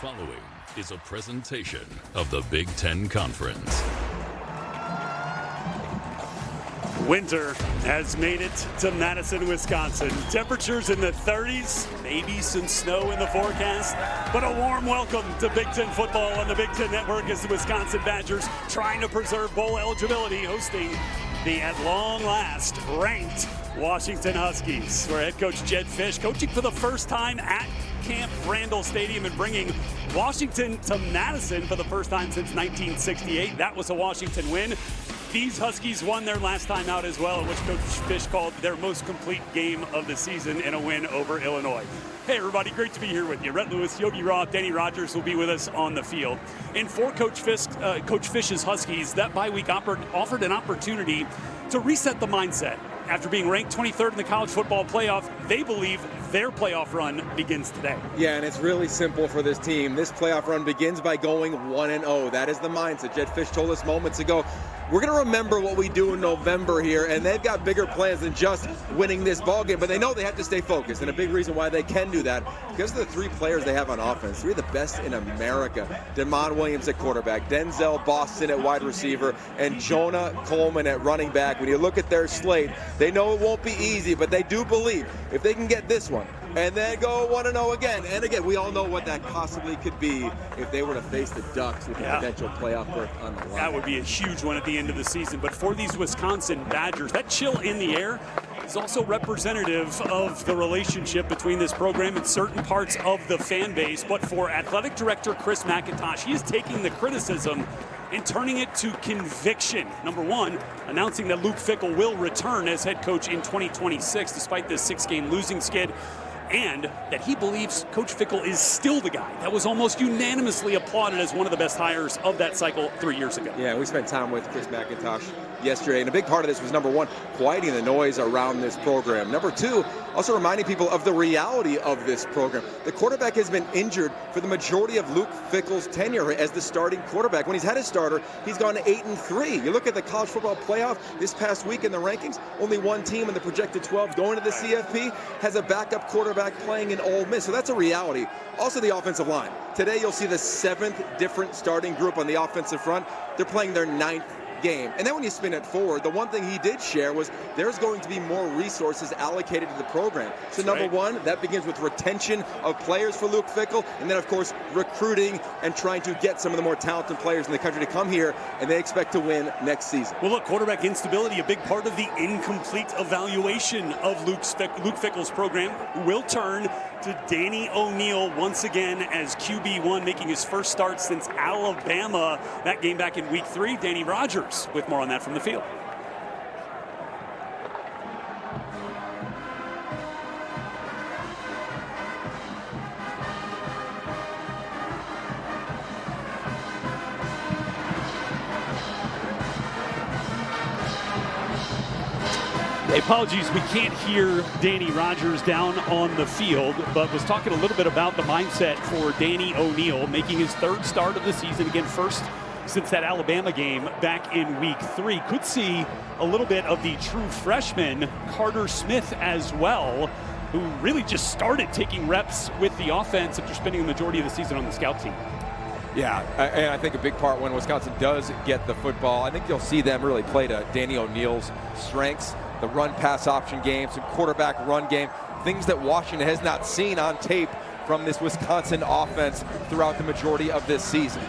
following is a presentation of the Big Ten Conference. Winter has made it to Madison, Wisconsin. Temperatures in the 30s, maybe some snow in the forecast, but a warm welcome to Big Ten football on the Big Ten Network as the Wisconsin Badgers trying to preserve bowl eligibility, hosting the, at long last, ranked Washington Huskies, where head coach Jedd Fisch coaching for the first time at Camp Randall Stadium and bringing Washington to Madison for the first time since 1968. That was a Washington win. These Huskies won their last time out as well, which Coach Fisch called their most complete game of the season in a win over Illinois. Hey everybody, great to be here with you. Rhett Lewis, Yogi Roth, Danny Rogers will be with us on the field. And for Coach Fisch's Huskies, that bye week offered an opportunity to reset the mindset. After being ranked 23rd in the college football playoff, they believe their playoff run begins today. Yeah, and it's really simple for this team. This playoff run begins by going 1-0. That is the mindset. Jedd Fisch told us moments ago, we're going to remember what we do in November here, and they've got bigger plans than just winning this ballgame, but they know they have to stay focused, and a big reason why they can do that, because of the three players they have on offense, three of the best in America. Demond Williams at quarterback, Denzel Boston at wide receiver, and Jonah Coleman at running back. When you look at their slate, they know it won't be easy, but they do believe if they can get this one, and then go 1-0 again. And again, we all know what that possibly could be if they were to face the Ducks with a potential playoff berth on the line. That would be a huge one at the end of the season. But for these Wisconsin Badgers, that chill in the air is also representative of the relationship between this program and certain parts of the fan base. But for athletic director Chris McIntosh, he is taking the criticism and turning it to conviction. Number one, announcing that Luke Fickell will return as head coach in 2026 despite this 6-game losing skid, and that he believes Coach Fickell is still the guy that was almost unanimously applauded as one of the best hires of that cycle 3 years ago. Yeah, we spent time with Chris McIntosh yesterday, and a big part of this was, number one, quieting the noise around this program. Number two, also reminding people of the reality of this program. The quarterback has been injured for the majority of Luke Fickell's tenure as the starting quarterback. When he's had his starter, he's gone 8-3. You look at the college football playoff this past week in the rankings, only one team in the projected 12 going to the CFP has a backup quarterback playing in Ole Miss, so that's a reality. Also the offensive line. Today you'll see the 7th different starting group on the offensive front. They're playing their 9th game. And then when you spin it forward, the one thing he did share was there's going to be more resources allocated to the program. So number one, that begins with retention of players for Luke Fickell, and then of course recruiting and trying to get some of the more talented players in the country to come here, and they expect to win next season. Well, look, quarterback instability, a big part of the incomplete evaluation of Luke Fickell's program, will turn to Danny O'Neil once again as QB1, making his first start since Alabama. That game back in week 3. Danny Rogers with more on that from the field. Hey, apologies, we can't hear Danny Rogers down on the field, but was talking a little bit about the mindset for Danny O'Neil, making his 3rd start of the season, again, first since that Alabama game back in week 3. Could see a little bit of the true freshman, Carter Smith, as well, who really just started taking reps with the offense after spending the majority of the season on the scout team. Yeah, and I think a big part when Wisconsin does get the football, I think you'll see them really play to Danny O'Neil's strengths. The run-pass option game, some quarterback run game, things that Washington has not seen on tape from this Wisconsin offense throughout the majority of this season.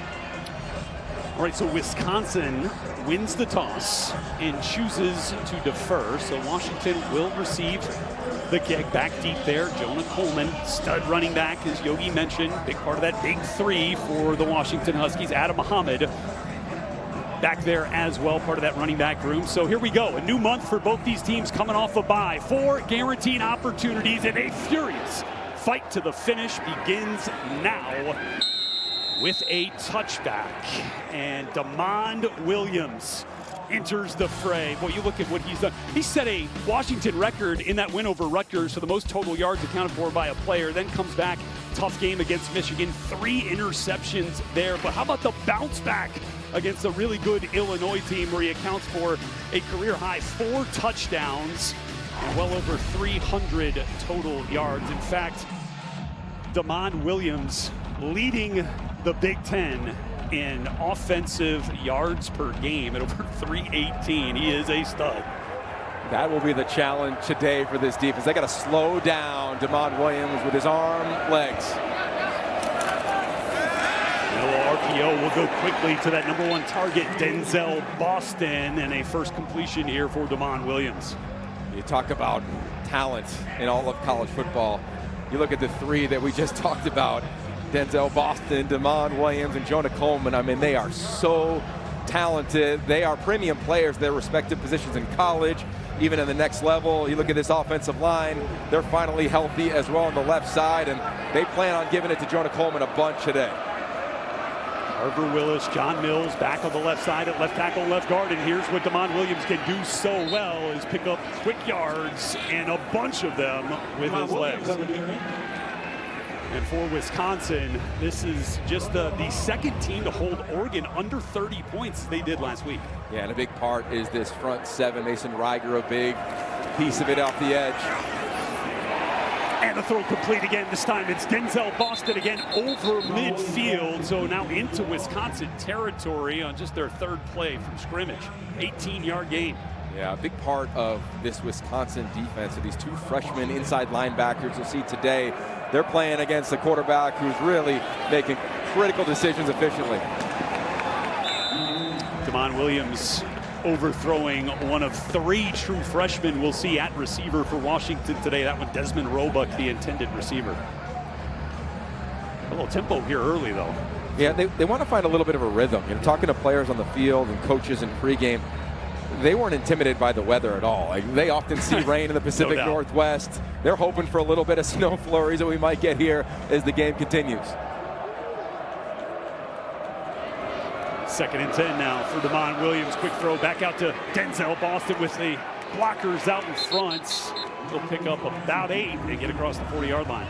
All right, so Wisconsin wins the toss and chooses to defer, so Washington will receive the kick. Back deep there, Jonah Coleman, stud running back, as Yogi mentioned, big part of that big 3 for the Washington Huskies. Adam Muhammad back there as well, part of that running back room. So here we go, a new month for both these teams coming off a bye. 4 guaranteed opportunities, and a furious fight to the finish begins now with a touchback. And Demond Williams enters the fray. Boy, you look at what he's done. He set a Washington record in that win over Rutgers for the most total yards accounted for by a player, then comes back, tough game against Michigan, 3 interceptions there. But how about the bounce back against a really good Illinois team where he accounts for a career-high 4 touchdowns and well over 300 total yards. In fact, Demond Williams leading the Big Ten in offensive yards per game at over 318. He is a stud. That will be the challenge today for this defense. They got to slow down Damon Williams with his arm, legs. A little RPO will go quickly to that number 1 target, Denzel Boston, and a first completion here for Damon Williams. You talk about talent in all of college football. You look at the 3 that we just talked about, Denzel Boston, Damon Williams, and Jonah Coleman. I mean, they are so talented. They are premium players, their respective positions in college, even in the next level. You look at this offensive line, they're finally healthy as well on the left side, and they plan on giving it to Jonah Coleman a bunch today. Carver Willis, John Mills back on the left side at left tackle, left guard, and here's what Damon Williams can do so well is pick up quick yards, and a bunch of them with his legs. And for Wisconsin, this is just the second team to hold Oregon under 30 points as they did last week. Yeah, and a big part is this front 7. Mason Reiger, a big piece of it off the edge. And the throw complete again. This time it's Denzel Boston again over midfield. So now into Wisconsin territory on just their 3rd play from scrimmage. 18-yard gain. Yeah, a big part of this Wisconsin defense are these 2 freshman inside linebackers you'll see today. They're playing against a quarterback who's really making critical decisions efficiently. Damon Williams overthrowing one of 3 true freshmen we'll see at receiver for Washington today. That one, Desmond Roebuck, the intended receiver. A little tempo here early, though. Yeah, they want to find a little bit of a rhythm. You know, talking to players on the field and coaches in pregame, they weren't intimidated by the weather at all. Like, they often see rain in the Pacific Northwest. They're hoping for a little bit of snow flurries that we might get here as the game continues. 2nd and 10 now for Damon Williams. Quick throw back out to Denzel Boston with the blockers out in front. He'll pick up about 8 and get across the 40-yard line.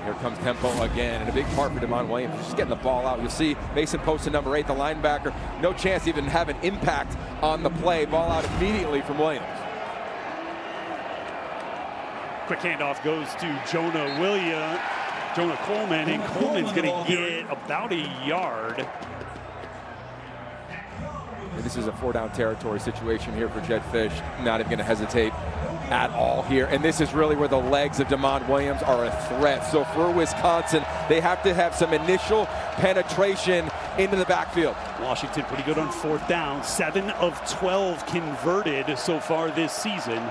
Here comes tempo again, and a big part for Damon Williams, just getting the ball out. You'll see Mason Poston, number 8, the linebacker. No chance to even have an impact on the play. Ball out immediately from Williams. Quick handoff goes to Jonah Coleman, and Coleman's going to get about a yard. And this is a 4-down territory situation here for Jedd Fisch. Not even going to hesitate at all here. And this is really where the legs of Damon Williams are a threat. So for Wisconsin, they have to have some initial penetration into the backfield. Washington pretty good on 4th down. 7 of 12 converted so far this season.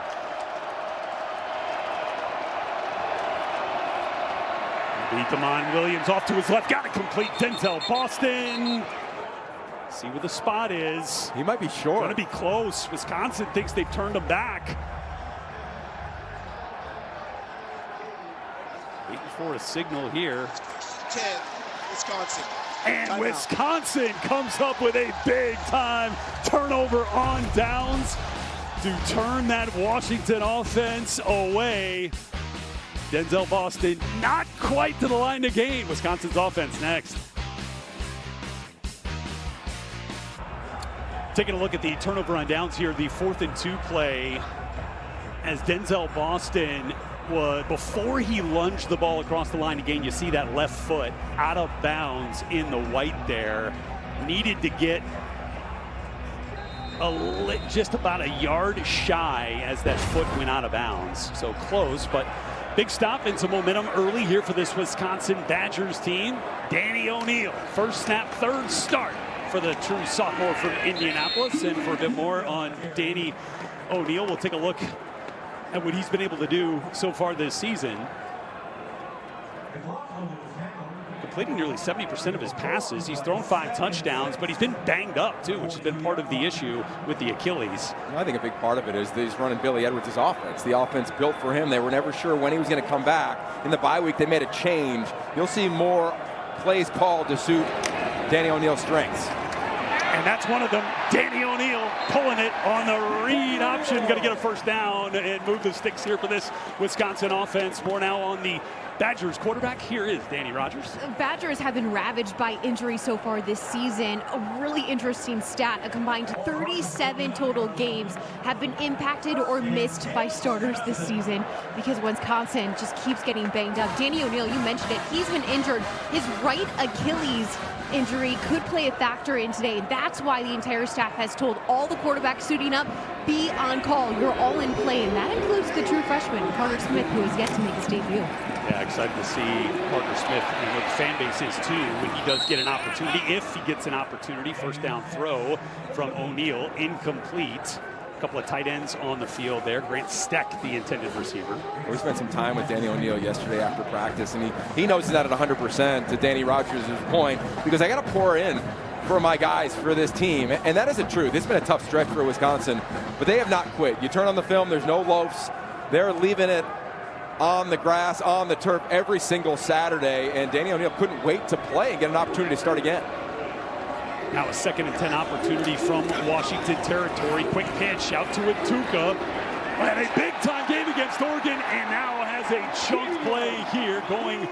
Beat Damon Williams off to his left. Got it complete. Denzel Boston. See where the spot is. He might be short. Going to be close. Wisconsin thinks they've turned him back. Waiting for a signal here. 10, Wisconsin. And Wisconsin comes up with a big-time turnover on downs to turn that Washington offense away. Denzel Boston not quite to the line to gain. Wisconsin's offense next. Taking a look at the turnover on downs here, the 4th and 2 play, as Denzel Boston was, before he lunged the ball across the line to gain, you see that left foot out of bounds in the white there. Needed to get just about a yard shy as that foot went out of bounds. So close, but big stop and some momentum early here for this Wisconsin Badgers team. Danny O'Neal, first snap, 3rd start for the true sophomore from Indianapolis. And for a bit more on Danny O'Neal, we'll take a look at what he's been able to do so far this season. Completing nearly 70% of his passes. He's thrown 5 touchdowns, but he's been banged up too, which has been part of the issue with the Achilles. I think a big part of it is that he's running Billy Edwards' offense. The offense built for him. They were never sure when he was going to come back. In the bye week, they made a change. You'll see more plays called to suit Danny O'Neal's strengths. And that's one of them. Danny O'Neal pulling it on the read option. Going to get a first down and move the sticks here for this Wisconsin offense. More now on the Badgers quarterback. Here is Danny Rogers. Badgers have been ravaged by injury so far this season. A really interesting stat, a combined 37 total games have been impacted or missed by starters this season because Wisconsin just keeps getting banged up. Danny O'Neal, you mentioned it, he's been injured. His right Achilles injury could play a factor in today. That's why the entire staff has told all the quarterbacks suiting up, be on call. You're all in play, and that includes the true freshman, Carter Smith, who has yet to make his debut. Yeah, excited to see Parker Smith and what the fan base is too when he does get an opportunity. If he gets an opportunity, first down throw from O'Neal, incomplete. A couple of tight ends on the field there. Grant Steck, the intended receiver. We spent some time with Danny O'Neal yesterday after practice, and he knows he's not at 100%, to Danny Rogers' point, because I got to pour in for my guys for this team, and that isn't true. This has been a tough stretch for Wisconsin, but they have not quit. You turn on the film, there's no loafs. They're leaving it on the grass, on the turf every single Saturday, and Danny O'Neal couldn't wait to play and get an opportunity to start again. Now a 2nd and 10 opportunity from Washington territory. Quick pitch out to Atuka. Had a big-time game against Oregon, and now has a chunk play here going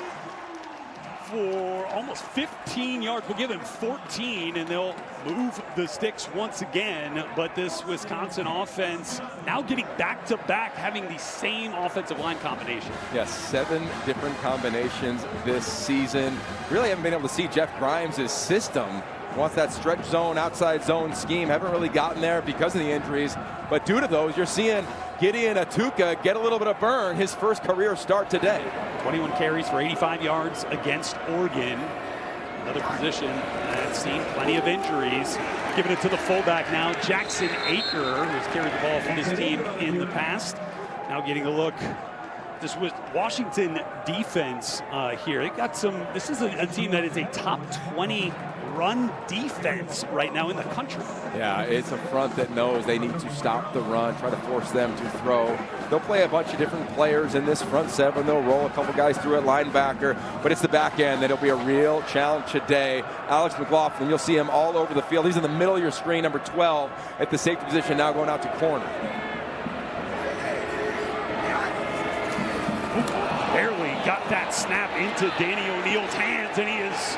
for almost 15 yards. We'll give him 14, and they'll move the sticks once again. But this Wisconsin offense now getting back-to-back, having the same offensive line combination. Yes, 7 different combinations this season. Really haven't been able to see Jeff Grimes' system. Wants that stretch zone, outside zone scheme. Haven't really gotten there because of the injuries. But due to those, you're seeing Gideon Atuka get a little bit of burn, his first career start today. 21 carries for 85 yards against Oregon. Another position that's seen plenty of injuries. Giving it to the fullback now, Jackson Aker, who's carried the ball for this team in the past. Now getting a look. This was Washington defense here. They got some. This is a team that is a top 20 run defense right now in the country. Yeah, it's a front that knows they need to stop the run, try to force them to throw. They'll play a bunch of different players in this front 7. They'll roll a couple guys through at linebacker, but it's the back end that'll be a real challenge today. Alex McLaughlin, you'll see him all over the field. He's in the middle of your screen, number 12 at the safety position, now going out to corner. Barely got that snap into Danny O'Neal's hands, and he is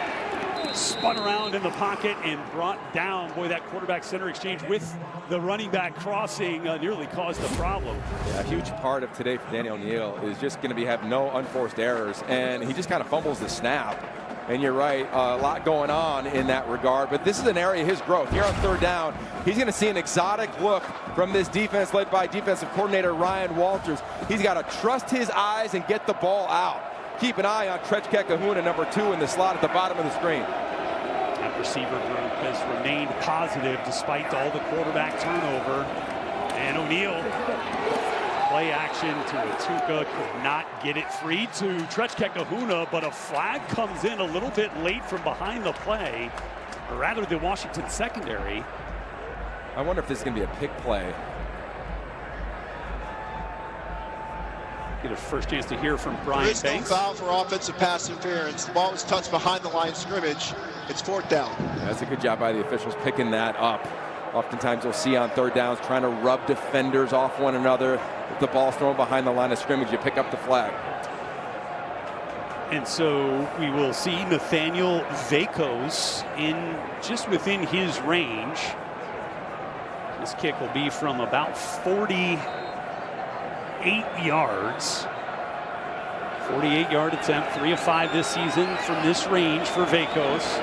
spun around in the pocket and brought down. Boy, that quarterback center exchange with the running back crossing nearly caused the problem. Yeah, a huge part of today for Danny O'Neal is just going to have no unforced errors, and he just kind of fumbles the snap. And you're right, a lot going on in that regard, but this is an area of his growth. Here on 3rd down, he's going to see an exotic look from this defense led by defensive coordinator Ryan Walters. He's got to trust his eyes and get the ball out. Keep an eye on Trechke Kahuna, number 2 in the slot at the bottom of the screen. That receiver group has remained positive despite all the quarterback turnover. And O'Neal, play action to Atuka, could not get it free to Trechke Kahuna, but a flag comes in a little bit late from behind the play, or rather the Washington secondary. I wonder if this is going to be a pick play. Get a first chance to hear from Brian Banks. There is no foul for offensive pass interference. The ball was touched behind the line of scrimmage. It's 4th down. That's a good job by the officials picking that up. Oftentimes you'll see on 3rd downs trying to rub defenders off one another. If the ball's thrown behind the line of scrimmage, you pick up the flag. And so we will see Nathaniel Vakos in just within his range. This kick will be from about 48 yards. 48-yard attempt, 3 of 5 this season from this range for Vakos.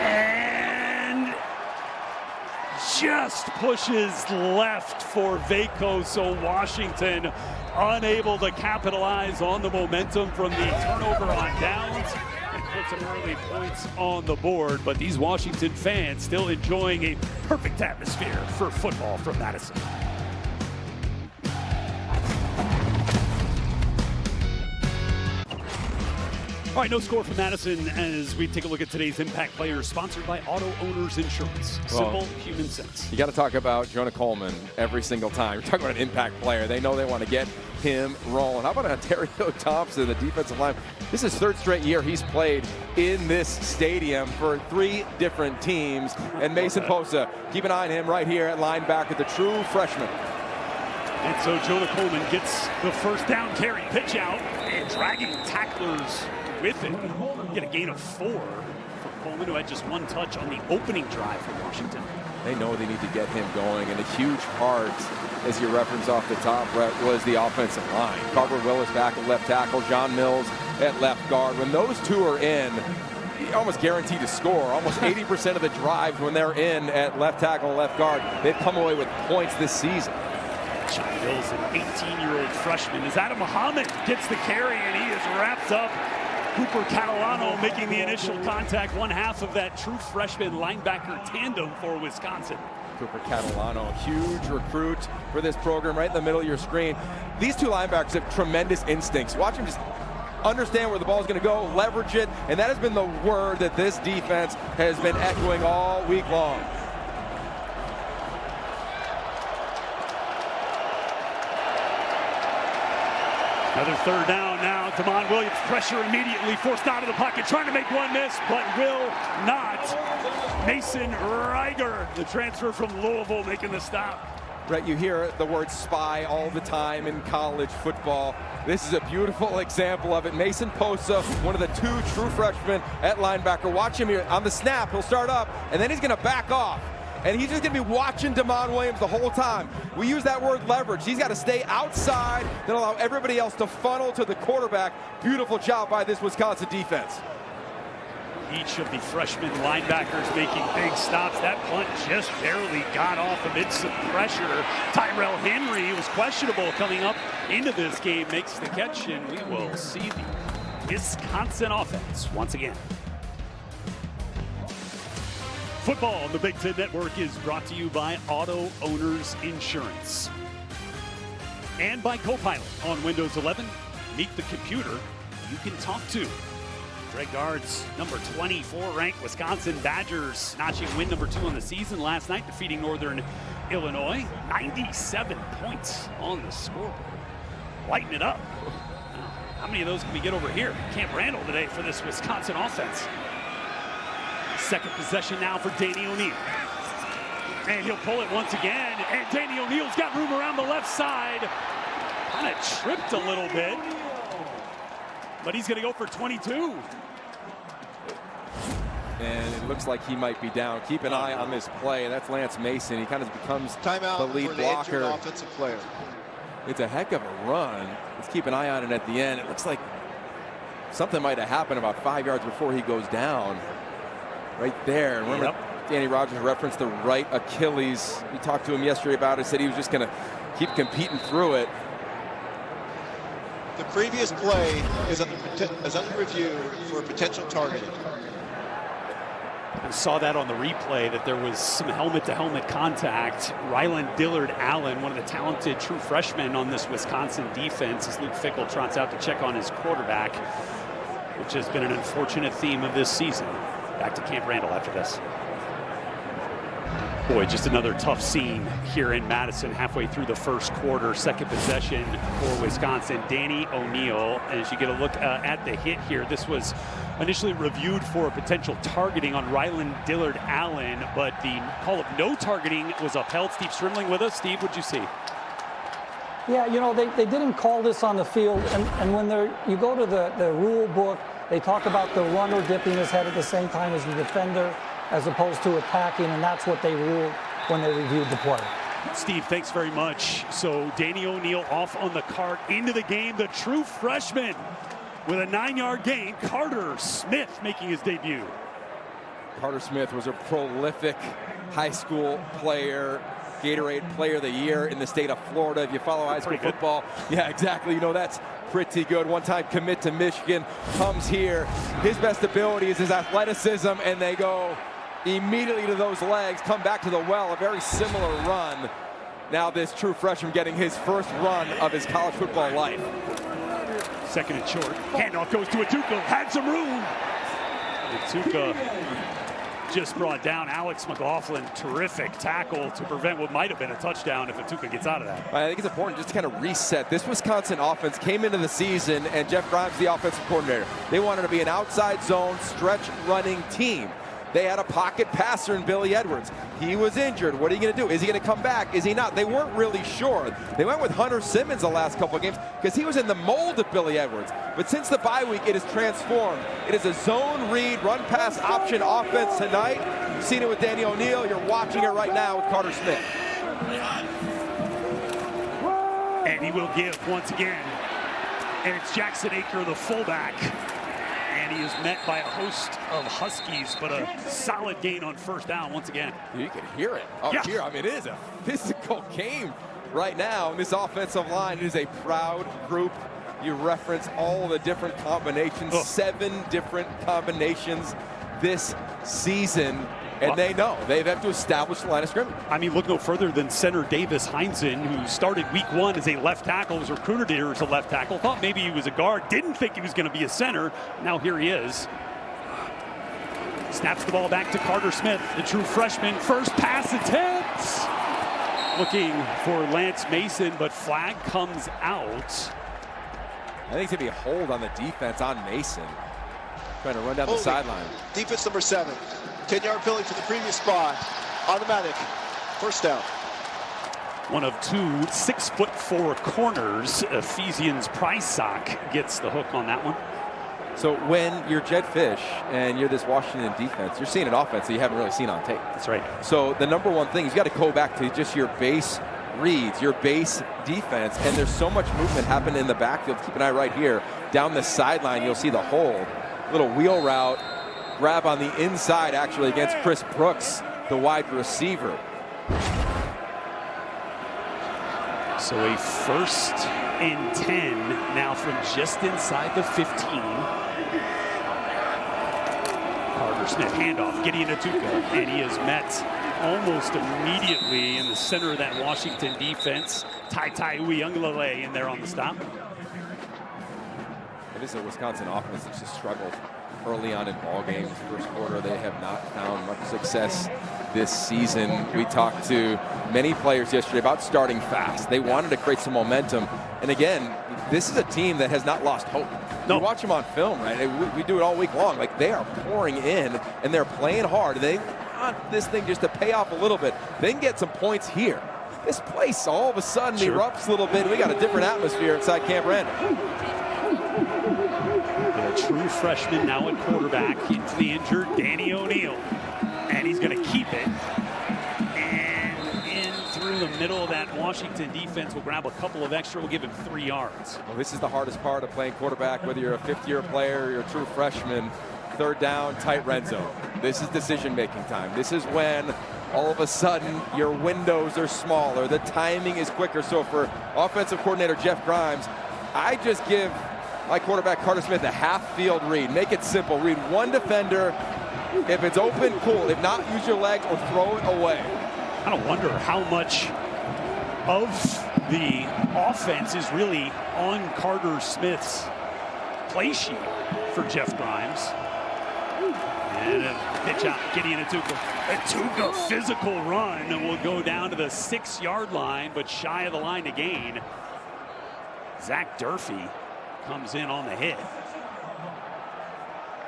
And just pushes left for Vakos, so Washington unable to capitalize on the momentum from the turnover on downs. Put some early points on the board, but these Washington fans still enjoying a perfect atmosphere for football from Madison. All right, no score for Madison as we take a look at today's Impact Players, sponsored by Auto Owners Insurance. Simple human sense. You got to talk about Jonah Coleman every single time. You're talking about an impact player. They know they want to get him rolling. How about Ontario Thompson, the defensive line? This is third straight year he's played in this stadium for 3 different teams. And Mason Posa, keep an eye on him right here at linebacker, the true freshman. And so Jonah Coleman gets the first down carry, pitch out, and dragging tacklers with it. Get a gain of 4 for Coleman, who had just 1 touch on the opening drive for Washington. They know they need to get him going, and a huge part, as you referenced off the top, Brett, was the offensive line. Carver Willis back at left tackle, John Mills at left guard. When those two are in, you're almost guaranteed to score. Almost 80% of the drives when they're in at left tackle and left guard, they've come away with points this season. John Mills, an 18-year-old freshman, as Adam Muhammad gets the carry, and he is wrapped up. Cooper Catalano making the initial contact, one half of that true freshman linebacker tandem for Wisconsin. Cooper Catalano, huge recruit for this program, right in the middle of your screen. These two linebackers have tremendous instincts. Watch them just understand where the ball is going to go, leverage it, and that has been the word that this defense has been echoing all week long. Another third down now. Damon Williams, pressure immediately, forced out of the pocket, trying to make one miss, but will not. Mason Reiger, the transfer from Louisville, making the stop. Right, you hear the word spy all the time in college football. This is a beautiful example of it. Mason Posa, one of the 2 true freshmen at linebacker. Watch him here on the snap. He'll start up, and then he's going to back off. And he's just going to be watching Damon Williams the whole time. We use that word leverage. He's got to stay outside, then allow everybody else to funnel to the quarterback. Beautiful job by this Wisconsin defense. Each of the freshman linebackers making big stops. That punt just barely got off amidst some pressure. Tyrell Henry was questionable coming up into this game, makes the catch, and we will see the Wisconsin offense once again. Football on the Big Ten Network is brought to you by Auto Owners Insurance and by Copilot on Windows 11. Meet the computer you can talk to. Greg Gard's number 24 ranked Wisconsin Badgers notching win number 2 on the season last night, defeating Northern Illinois. 97 points on the scoreboard. Lighten it up. How many of those can we get over here? Camp Randall today for this Wisconsin offense. Second possession now for Danny O'Neal. And he'll pull it once again. And Danny O'Neal's got room around the left side. Kind of tripped a little bit. But he's going to go for 22. And it looks like he might be down. Keep an eye on this play. That's Lance Mason. He kind of becomes the lead blocker. Offensive player. It's a heck of a run. Let's keep an eye on it at the end. It looks like something might have happened about 5 yards before he goes down. Right there. Remember, Danny Rogers referenced the right Achilles. We talked to him yesterday about it. Said he was just going to keep competing through it. The previous play is under review for potential targeting. I saw that on the replay, that there was some helmet-to-helmet contact. Ryland Dillard Allen, one of the talented true freshmen on this Wisconsin defense, as Luke Fickell trots out to check on his quarterback, which has been an unfortunate theme of this season. Back to Camp Randall after this. Boy, just another tough scene here in Madison halfway through the first quarter. Second possession for Wisconsin. Danny O'Neal, as you get a look at the hit here, this was initially reviewed for a potential targeting on Ryland Dillard Allen, but the call of no targeting was upheld. Steve Strimling with us. Steve, what'd you see? Yeah, you know, they didn't call this on the field, and when you go to the rule book, they talk about the runner dipping his head at the same time as the defender, as opposed to attacking, and that's what they ruled when they reviewed the play. Steve, thanks very much. So Danny O'Neal off on the cart into the game. The true freshman with a 9-yard gain. Carter Smith making his debut. Carter Smith was a prolific high school player, Gatorade Player of the Year in the state of Florida. If you follow high school football, yeah, exactly. You know, that's pretty good. One-time commit to Michigan, comes here. His best ability is his athleticism, and they go immediately to those legs, come back to the well, a very similar run. Now this true freshman getting his first run of his college football life. Second and short. Handoff goes to Atuka. Had some room. Atuka just brought down Alex McLaughlin. Terrific tackle to prevent what might have been a touchdown if Atuka gets out of that. I think it's important just to kind of reset. This Wisconsin offense came into the season, and Jeff Grimes, the offensive coordinator, they wanted to be an outside zone, stretch running team. They had a pocket passer in Billy Edwards. He was injured. What are you going to do? Is he going to come back? Is he not? They weren't really sure. They went with Hunter Simmons the last couple of games because he was in the mold of Billy Edwards. But since the bye week, it has transformed. It is a zone read, run pass option offense tonight. You've seen it with Danny O'Neal. You're watching it right now with Carter Smith. And he will give once again. And it's Jackson Aker, the fullback. And he is met by a host of Huskies, but a solid gain on first down once again. You can hear it up here. I mean, it is a physical game right now. And this offensive line is a proud group. You reference all the different combinations, 7 different combinations this season. And they know they have to establish the line of scrimmage. I mean, look no further than center Davis Heinzen, who started week 1 as a left tackle, was recruited here as a left tackle, thought maybe he was a guard, didn't think he was going to be a center. Now here he is. Snaps the ball back to Carter Smith, the true freshman. First pass attempt. Looking for Lance Mason, but flag comes out. I think it's going to be a hold on the defense on Mason. Trying to run down the sideline. Defense number 7. 10-yard penalty for the previous spot. Automatic. First down. One of 2 6'4" corners. Ephesians Prysock gets the hook on that one. So when you're Jed Fish and you're this Washington defense, you're seeing an offense that you haven't really seen on tape. That's right. So the number one thing is you got to go back to just your base reads, your base defense, and there's so much movement happening in the backfield. Keep an eye right here. Down the sideline, you'll see the hold. Little wheel route. Grab on the inside, actually, against Chris Brooks, the wide receiver. So a 1st and 10 now from just inside the 15. Carter Smith, handoff, Gideon Atuka, and he is met almost immediately in the center of that Washington defense. Tai Uyunglele in there on the stop. It is a Wisconsin offense that's just struggled early on in ball games. First quarter, they have not found much success this season. We talked to many players yesterday about starting fast. They wanted to create some momentum. And again, this is a team that has not lost hope. No. You watch them on film, right? We do it all week long. Like, they are pouring in and they're playing hard. They want this thing just to pay off a little bit. They can get some points here. This place all of a sudden erupts a little bit. We got a different atmosphere inside Camp Randall. A true freshman now at quarterback. Into the injured Danny O'Neal. And he's going to keep it. And in through the middle of that Washington defense. Will grab a couple of extra. We'll give him 3 yards. Well, this is the hardest part of playing quarterback, whether you're a 5th-year player or you're a true freshman. 3rd down, tight red zone. This is decision-making time. This is when all of a sudden your windows are smaller. The timing is quicker. So for offensive coordinator Jeff Grimes, I just give my quarterback Carter Smith a half-field read. Make it simple. Read one defender. If it's open, cool. If not, use your legs or throw it away. I don't wonder how much of the offense is really on Carter Smith's play sheet for Jeff Grimes. And a pitch out, Gideon Atuka. Atuka, physical run, and will go down to the 6-yard line, but shy of the line to gain. Zach Durfee comes in on the hit.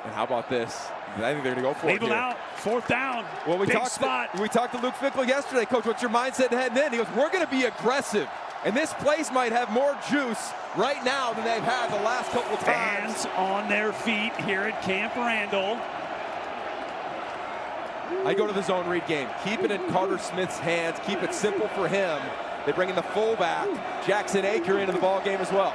And how about this? I think they're going to go for Leave it him here. out. 4th down. Well, we Big talked spot. We talked to Luke Fickell yesterday. Coach, what's your mindset heading in? He goes, we're going to be aggressive. And this place might have more juice right now than they've had the last couple of times. Fans on their feet here at Camp Randall. I go to the zone read game. Keep it in Carter Smith's hands. Keep it simple for him. They bring in the fullback, Jackson Aker, into the ball game as well.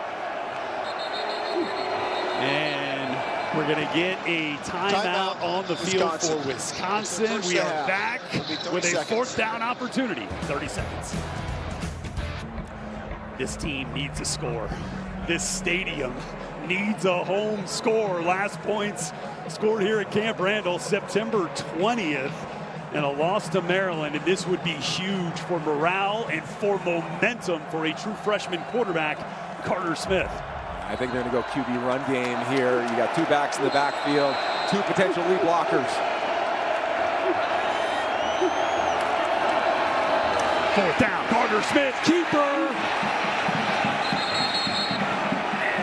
And we're going to get a timeout on the field for Wisconsin. We are back with a 4th down opportunity. 30 seconds. This team needs a score. This stadium needs a home score. Last points scored here at Camp Randall September 20th. And a loss to Maryland, and this would be huge for morale and for momentum for a true freshman quarterback, Carter Smith. I think they're going to go QB run game here. You got two backs in the backfield, two potential lead blockers. Fourth down, Gardner Smith, keeper.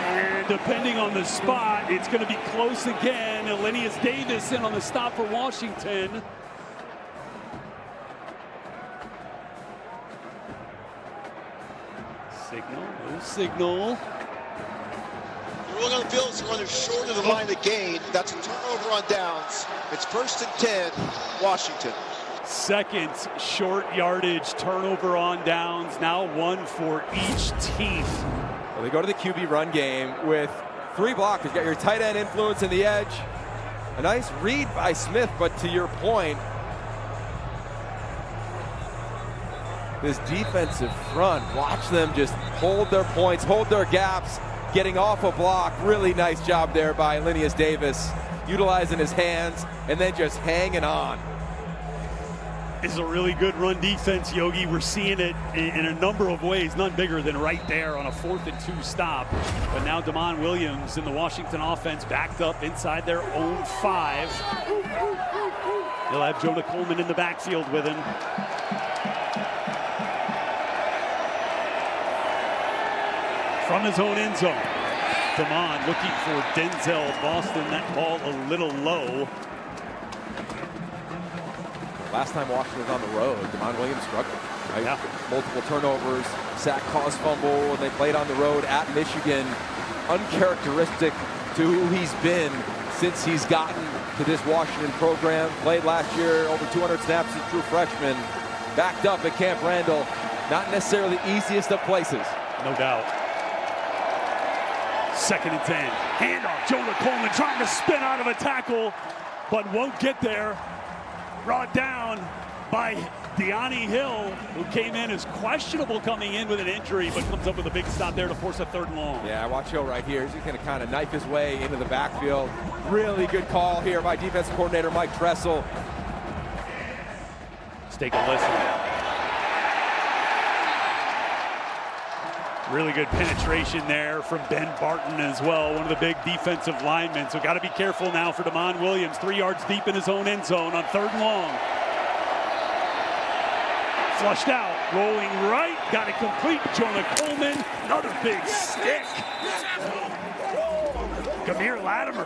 And depending on the spot, it's going to be close again. Elenius Davis in on the stop for Washington. Signal, no signal. The rule on the field is running short of the line of gain. That's a turnover on downs. It's 1st and 10, Washington. Second short yardage turnover on downs, now one for each team. Well, they go to the QB run game with three blockers. You got your tight end influence in the edge. A nice read by Smith, but to your point, this defensive front, watch them just hold their points, hold their gaps, getting off a block. Really nice job there by Elenius Davis, utilizing his hands and then just hanging on. This is a really good run defense, Yogi. We're seeing it in a number of ways, none bigger than right there on a 4th and 2 stop. But now Damon Williams in the Washington offense backed up inside their own 5. They'll have Jonah Coleman in the backfield with him. From his own end zone, Damon looking for Denzel Boston. That ball a little low. Last time Washington was on the road, Damon Williams struggled. Right? Yeah. Multiple turnovers, sack, caused fumble, and they played on the road at Michigan. Uncharacteristic to who he's been since he's gotten to this Washington program. Played last year, over 200 snaps as a true freshman. Backed up at Camp Randall. Not necessarily the easiest of places. No doubt. 2nd and 10. Handoff. Jonah Coleman trying to spin out of a tackle, but won't get there. Brought down by Deani Hill, who came in as questionable coming in with an injury, but comes up with a big stop there to force a 3rd and long. Yeah, watch Hill right here. He's going to kind of knife his way into the backfield. Really good call here by defensive coordinator Mike Tressel. Let's take a listen. Really good penetration there from Ben Barton as well, one of the big defensive linemen. So got to be careful now for Damon Williams, 3 yards deep in his own end zone on 3rd and long. Flushed out, rolling right, got it complete. Jonah Coleman, another big stick. Gamir Latimer.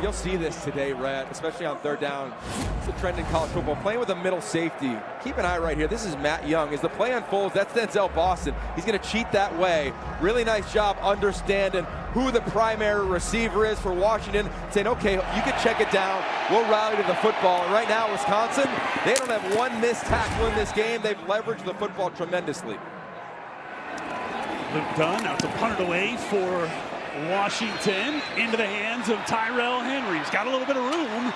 You'll see this today, Rhett, especially on 3rd down. It's a trend in college football. Playing with a middle safety. Keep an eye right here. This is Matt Young. As the play unfolds, that's Denzel Boston. He's going to cheat that way. Really nice job understanding who the primary receiver is for Washington. Saying, okay, you can check it down. We'll rally to the football. And right now, Wisconsin, they don't have one missed tackle in this game. They've leveraged the football tremendously. Luke Dunn, now to punt it away for Washington into the hands of Tyrell Henry. He's got a little bit of room.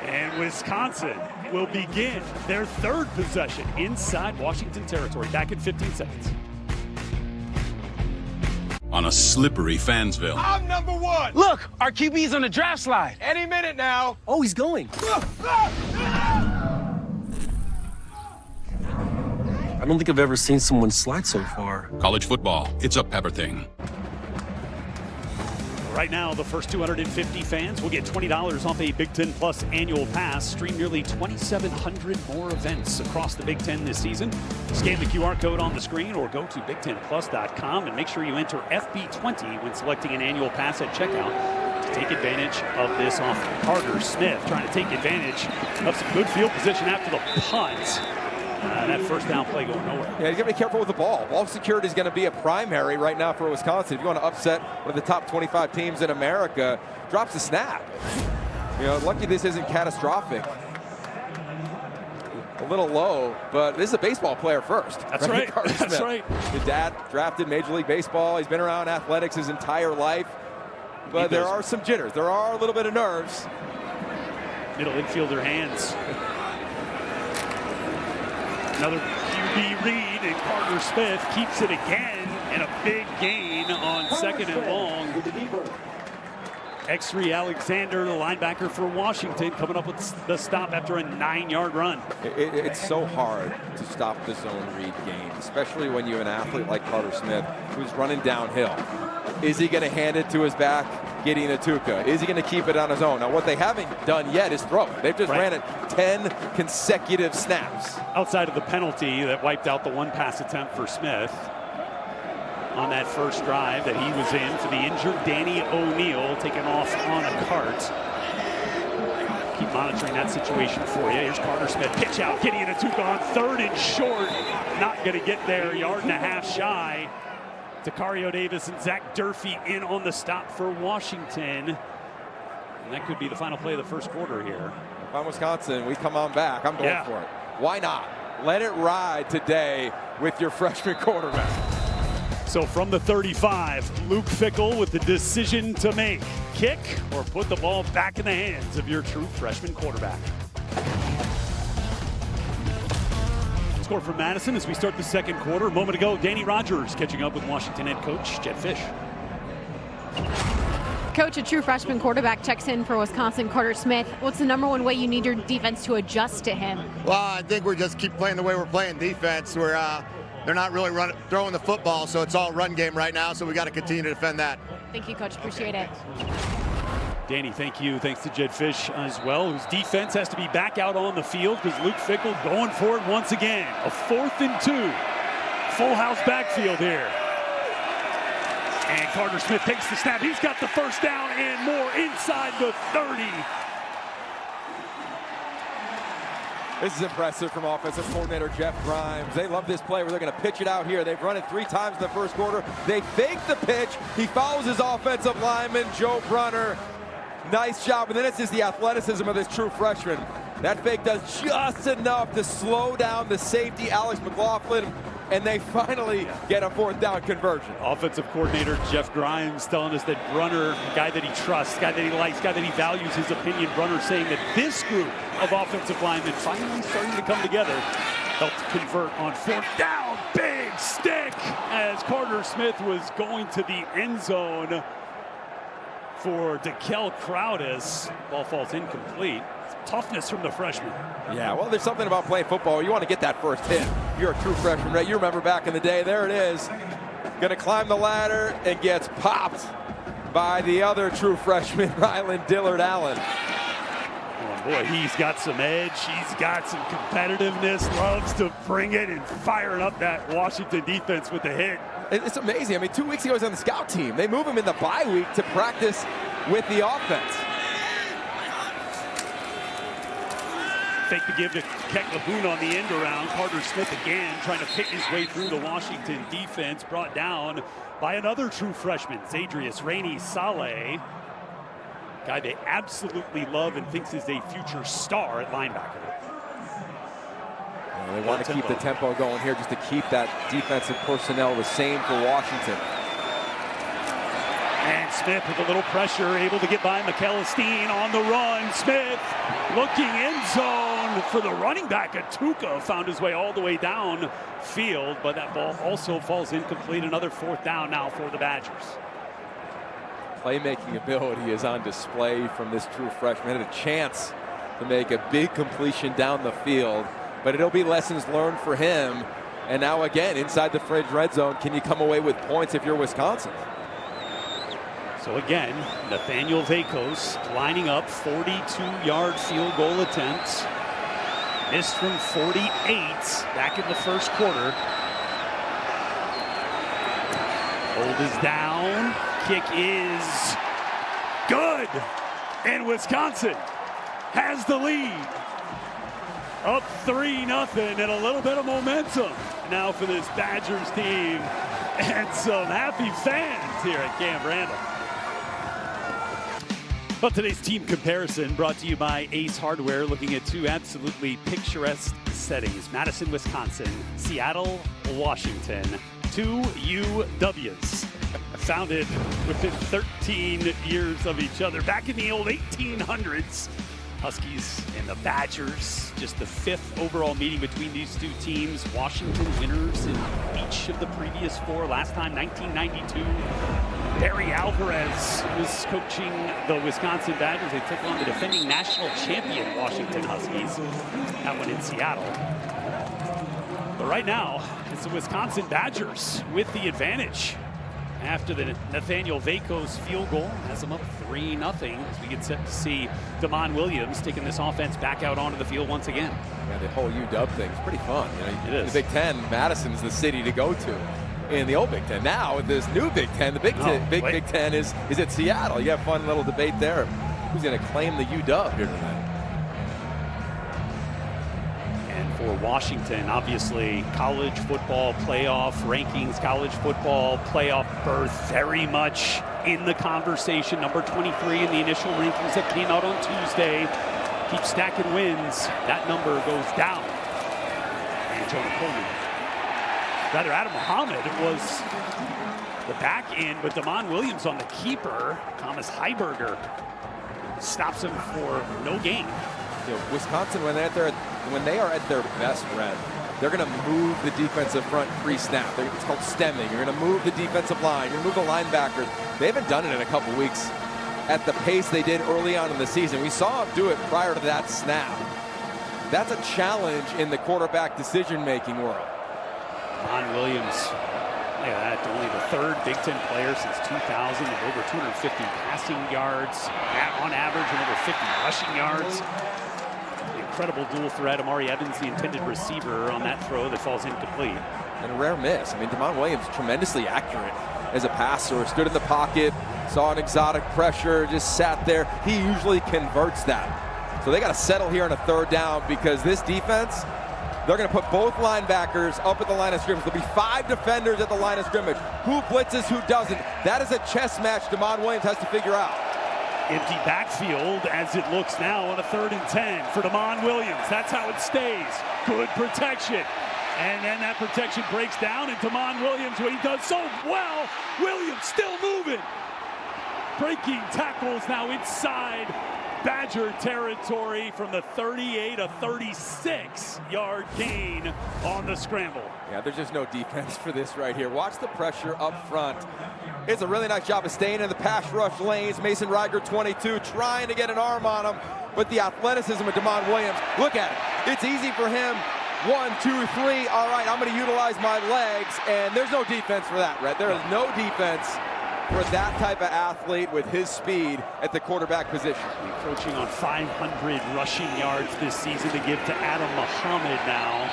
And Wisconsin will begin their 3rd possession inside Washington territory. Back in 15 seconds. On a slippery Fansville. I'm number 1. Look, our QB's on the draft slide. Any minute now. Oh, he's going. I don't think I've ever seen someone slide so far. College football, it's a Pepper thing. Right now, the first 250 fans will get $20 off a Big Ten Plus annual pass. Stream nearly 2,700 more events across the Big Ten this season. Scan the QR code on the screen or go to BigTenPlus.com and make sure you enter FB20 when selecting an annual pass at checkout to take advantage of this offer. Carter Smith trying to take advantage of some good field position after the punt. That 1st down play going nowhere. Yeah, you got to be careful with the ball. Ball security is going to be a primary right now for Wisconsin. If you want to upset one of the top 25 teams in America, drops the snap. You know, lucky this isn't catastrophic. A little low, but this is a baseball player first. That's right. That's right. His dad drafted Major League Baseball. He's been around athletics his entire life. But there are some jitters. There are a little bit of nerves. Middle infielder hands. Another QB read, and Carter Smith keeps it again, and a big gain on 2nd and long. X3 Alexander, the linebacker for Washington, coming up with the stop after a 9-yard run. It's so hard to stop the zone read game, especially when you have an athlete like Carter Smith who's running downhill. Is he going to hand it to his back, Gideon Atuka? Is he going to keep it on his own? Now, what they haven't done yet is throw. They've just ran it 10 consecutive snaps. Outside of the penalty that wiped out the one pass attempt for Smith on that first drive that he was in for the injured Danny O'Neal, taken off on a cart. Keep monitoring that situation for you. Here's Carter Smith, pitch out, Gideon Atuka on 3rd and short. Not going to get there, 1.5 yards shy. Tacario Davis and Zach Durfee in on the stop for Washington. And that could be the final play of the first quarter here. If I'm Wisconsin, we come on back. I'm going for it. Why not? Let it ride today with your freshman quarterback. So from the 35, Luke Fickell with the decision to make. Kick or put the ball back in the hands of your true freshman quarterback. Score from Madison as we start the second quarter. A moment ago, Danny Rogers catching up with Washington head coach Jedd Fisch. Coach, a true freshman quarterback checks in for Wisconsin, Carter Smith. What's the number one way you need your defense to adjust to him? Well, I think we just keep playing the way we're playing defense. They're not really throwing the football, so it's all run game right now, so we got to continue to defend that. Thank you, Coach. Appreciate it. Danny, thank you. Thanks to Jedd Fisch as well, whose defense has to be back out on the field because Luke Fickell going for it once again. A 4th and 2. Full house backfield here. And Carter Smith takes the snap. He's got the first down and more inside the 30. This is impressive from offensive coordinator Jeff Grimes. They love this play where they're going to pitch it out here. They've run it 3 times in the first quarter. They fake the pitch. He follows his offensive lineman, Joe Brunner. Nice job. And then it's just the athleticism of this true freshman. That fake does just enough to slow down the safety, Alex McLaughlin, and they finally get a 4th down conversion. Offensive coordinator Jeff Grimes telling us that Brunner, a guy that he trusts, guy that he likes, guy that he values his opinion. Brunner saying that this group of offensive linemen finally starting to come together. Helped convert on 4th down. Big stick as Carter Smith was going to the end zone for Dekel Crowdis. Ball falls incomplete. Toughness from the freshman. Yeah, well, there's something about playing football. You want to get that first hit. You're a true freshman, right? You remember back in the day. There it is. Going to climb the ladder and gets popped by the other true freshman, Ryland Dillard Allen. Oh boy, he's got some edge. He's got some competitiveness. Loves to bring it and firing up that Washington defense with the hit. It's amazing. I mean, 2 weeks ago he was on the scout team. They move him in the bye week to practice with the offense. Fake the give to Keck Laboon on the end around. Carter Smith again trying to pick his way through the Washington defense. Brought down by another true freshman, Zadrius Rainey Saleh. Guy they absolutely love and thinks is a future star at linebacker. They want to keep the tempo going here just to keep that defensive personnel the same for Washington. And Smith with a little pressure, able to get by McEllisteen on the run. Smith looking end zone for the running back. Atuka found his way all the way down field, but that ball also falls incomplete. Another 4th down now for the Badgers. Playmaking ability is on display from this true freshman. Had a chance to make a big completion down the field, but it'll be lessons learned for him. And now again, inside the fridge red zone, can you come away with points if you're Wisconsin? So again, Nathaniel Vakos lining up, 42-yard field goal attempts. Missed from 48 back in the first quarter. Hold is down. Kick is good. And Wisconsin has the lead. Up 3-0 and a little bit of momentum now for this Badgers team. And some happy fans here at Camp Randall. Well, today's team comparison brought to you by Ace Hardware, looking at 2 absolutely picturesque settings. Madison, Wisconsin, Seattle, Washington. 2 UWs. Founded within 13 years of each other. Back in the old 1800s. Huskies and the Badgers, just the 5th overall meeting between these 2 teams. Washington winners in each of the previous 4. Last time, 1992. Barry Alvarez was coaching the Wisconsin Badgers. They took on the defending national champion Washington Huskies. That one in Seattle. But right now, it's the Wisconsin Badgers with the advantage after the Nathaniel Vaco's field goal has them up 3-0 as we get set to see Damon Williams taking this offense back out onto the field once again. Yeah, the whole UW thing is pretty fun. You know, it is. The Big Ten, Madison's the city to go to in the old Big Ten. Now with this new Big Ten, the Big Ten is at Seattle. You have a fun little debate there. Who's going to claim the UW here tonight? And for Washington, obviously, college football playoff rankings, college football playoff berth, very much in the conversation. Number 23 in the initial rankings that came out on Tuesday. Keep stacking wins. That number goes down. And Jonah Coleman. Rather, Adam Muhammad was the back end, but Damon Williams on the keeper. Thomas Heiberger stops him for no gain. You know, Wisconsin, when they are at their best, Red, they're going to move the defensive front pre-snap. It's called stemming. You're going to move the defensive line. You're going to move the linebackers. They haven't done it in a couple weeks at the pace they did early on in the season. We saw them do it prior to that snap. That's a challenge in the quarterback decision-making world. Damon Williams, look at that, only the third Big Ten player since 2000 with over 250 passing yards on average and over 50 rushing yards. Incredible dual threat. Amari Evans, the intended receiver on that throw that falls incomplete. And a rare miss. I mean, Damon Williams, tremendously accurate as a passer. Stood in the pocket, saw an exotic pressure, just sat there. He usually converts that. So they got to settle here on a third down because this defense, they're going to put both linebackers up at the line of scrimmage. There'll be 5 defenders at the line of scrimmage. Who blitzes, who doesn't? That is a chess match Damon Williams has to figure out. Empty backfield as it looks now on a 3rd and 10 for Damon Williams. That's how it stays. Good protection. And then that protection breaks down, and Damon Williams, what he does so well, Williams still moving. Breaking tackles now inside Badger territory from the 38, a 36-yard gain on the scramble. Yeah, there's just no defense for this right here. Watch the pressure up front. It's a really nice job of staying in the pass rush lanes. Mason Reiger, 22, trying to get an arm on him, but the athleticism of Damon Williams, look at it. It's easy for him. 1, 2, 3. All right, I'm going to utilize my legs, and there's no defense for that, right? There is no defense for that type of athlete with his speed at the quarterback position. Approaching on 500 rushing yards this season to give to Adam Muhammad now.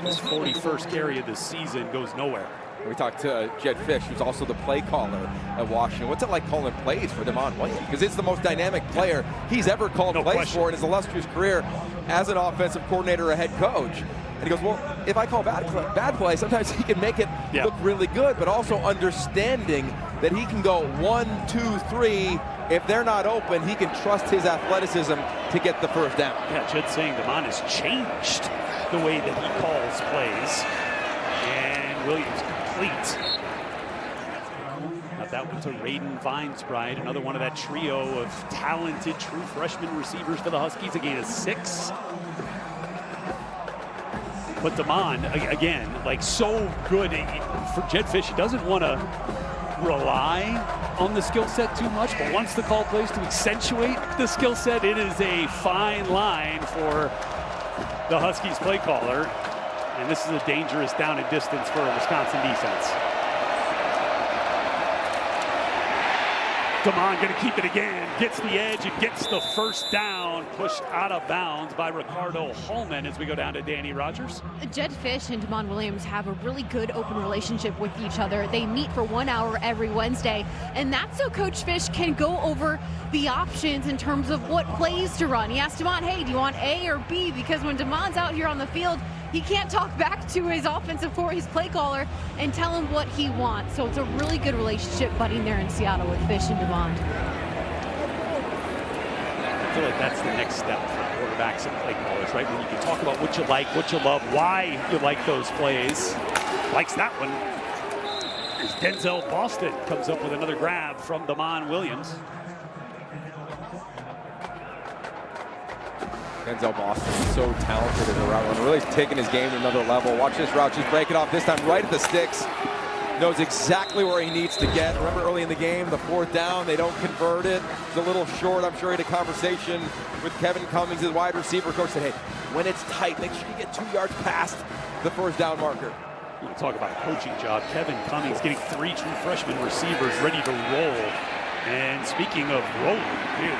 His 41st carry of the season goes nowhere. We talked to Jed Fish, who's also the play caller at Washington. What's it like calling plays for Damon Williams? Because it's the most dynamic player he's ever called plays for in his illustrious career as an offensive coordinator or a head coach. And he goes, well, if I call bad play, sometimes he can make it look really good, but also understanding that he can go 1, 2, 3. If they're not open, he can trust his athleticism to get the first down. Yeah, Jed's saying Damon has changed the way that he calls plays. And Williams complete. Got that one to Raiden Vinesbride, another one of that trio of talented true freshman receivers for the Huskies, a gain of 6. But Damon, again, like so good for Jed Fish. He doesn't want to rely on the skill set too much, but wants to call plays to accentuate the skill set. It is a fine line for the Huskies play caller. And this is a dangerous down and distance for a Wisconsin defense. Damon going to keep it again, gets the edge and gets the first down, pushed out of bounds by Ricardo Hallman as we go down to Danny Rogers. Jed Fish and Damon Williams have a really good open relationship with each other. They meet for 1 hour every Wednesday, and that's so Coach Fish can go over the options in terms of what plays to run. He asked Damon, hey, do you want A or B? Because when Damon's out here on the field, he can't talk back to his offensive coordinator, his play caller, and tell him what he wants. So it's a really good relationship budding there in Seattle with Fish and Damon. I feel like that's the next step for quarterbacks and play callers, right? When you can talk about what you like, what you love, why you like those plays. Likes that one. As Denzel Boston comes up with another grab from Damon Williams. Denzel Boston is so talented as a route runner, really taking his game to another level. Watch this route, just break it off, this time right at the sticks. knows exactly where he needs to get. Remember early in the game, the fourth down, they don't convert it. It's a little short. I'm sure he had a conversation with Kevin Cummings, his wide receiver coach, said, hey, when it's tight, make sure you get 2 yards past the first down marker. You talk about a coaching job. Kevin Cummings getting 3 true freshman receivers ready to roll. And speaking of rolling,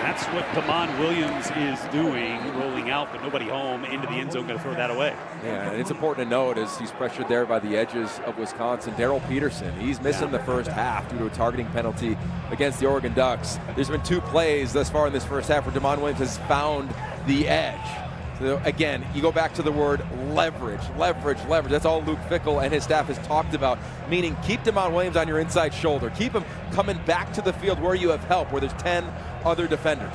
that's what Damon Williams is doing, rolling out, but nobody home into the end zone, going to throw that away. Yeah, and it's important to note as he's pressured there by the edges of Wisconsin, Darrell Peterson, he's missing the first half due to a targeting penalty against the Oregon Ducks. There's been 2 plays thus far in this first half where Damon Williams has found the edge. So again, you go back to the word leverage, leverage, leverage. That's all Luke Fickell and his staff has talked about, meaning keep Damon Williams on your inside shoulder. Keep him coming back to the field where you have help, where there's 10 other defenders.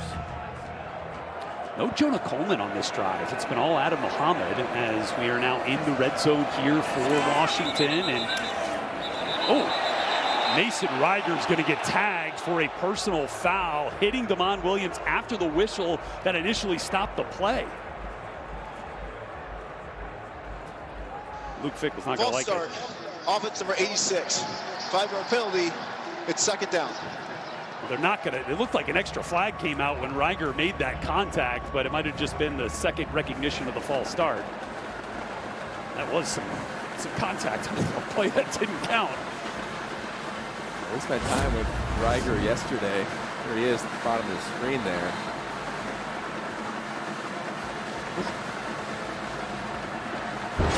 No Jonah Coleman on this drive. It's been all Adam Muhammad as we are now in the red zone here for Washington. And Mason Reiger's going to get tagged for a personal foul, hitting Damon Williams after the whistle that initially stopped the play. Luke Fickell's not going to like it. Offense number 86. 5-yard penalty. It's 2nd down. Well, they're not going to. It looked like an extra flag came out when Reiger made that contact, but it might have just been the second recognition of the false start. That was some contact on the play that didn't count. We spent time with Reiger yesterday. Here he is at the bottom of the screen there.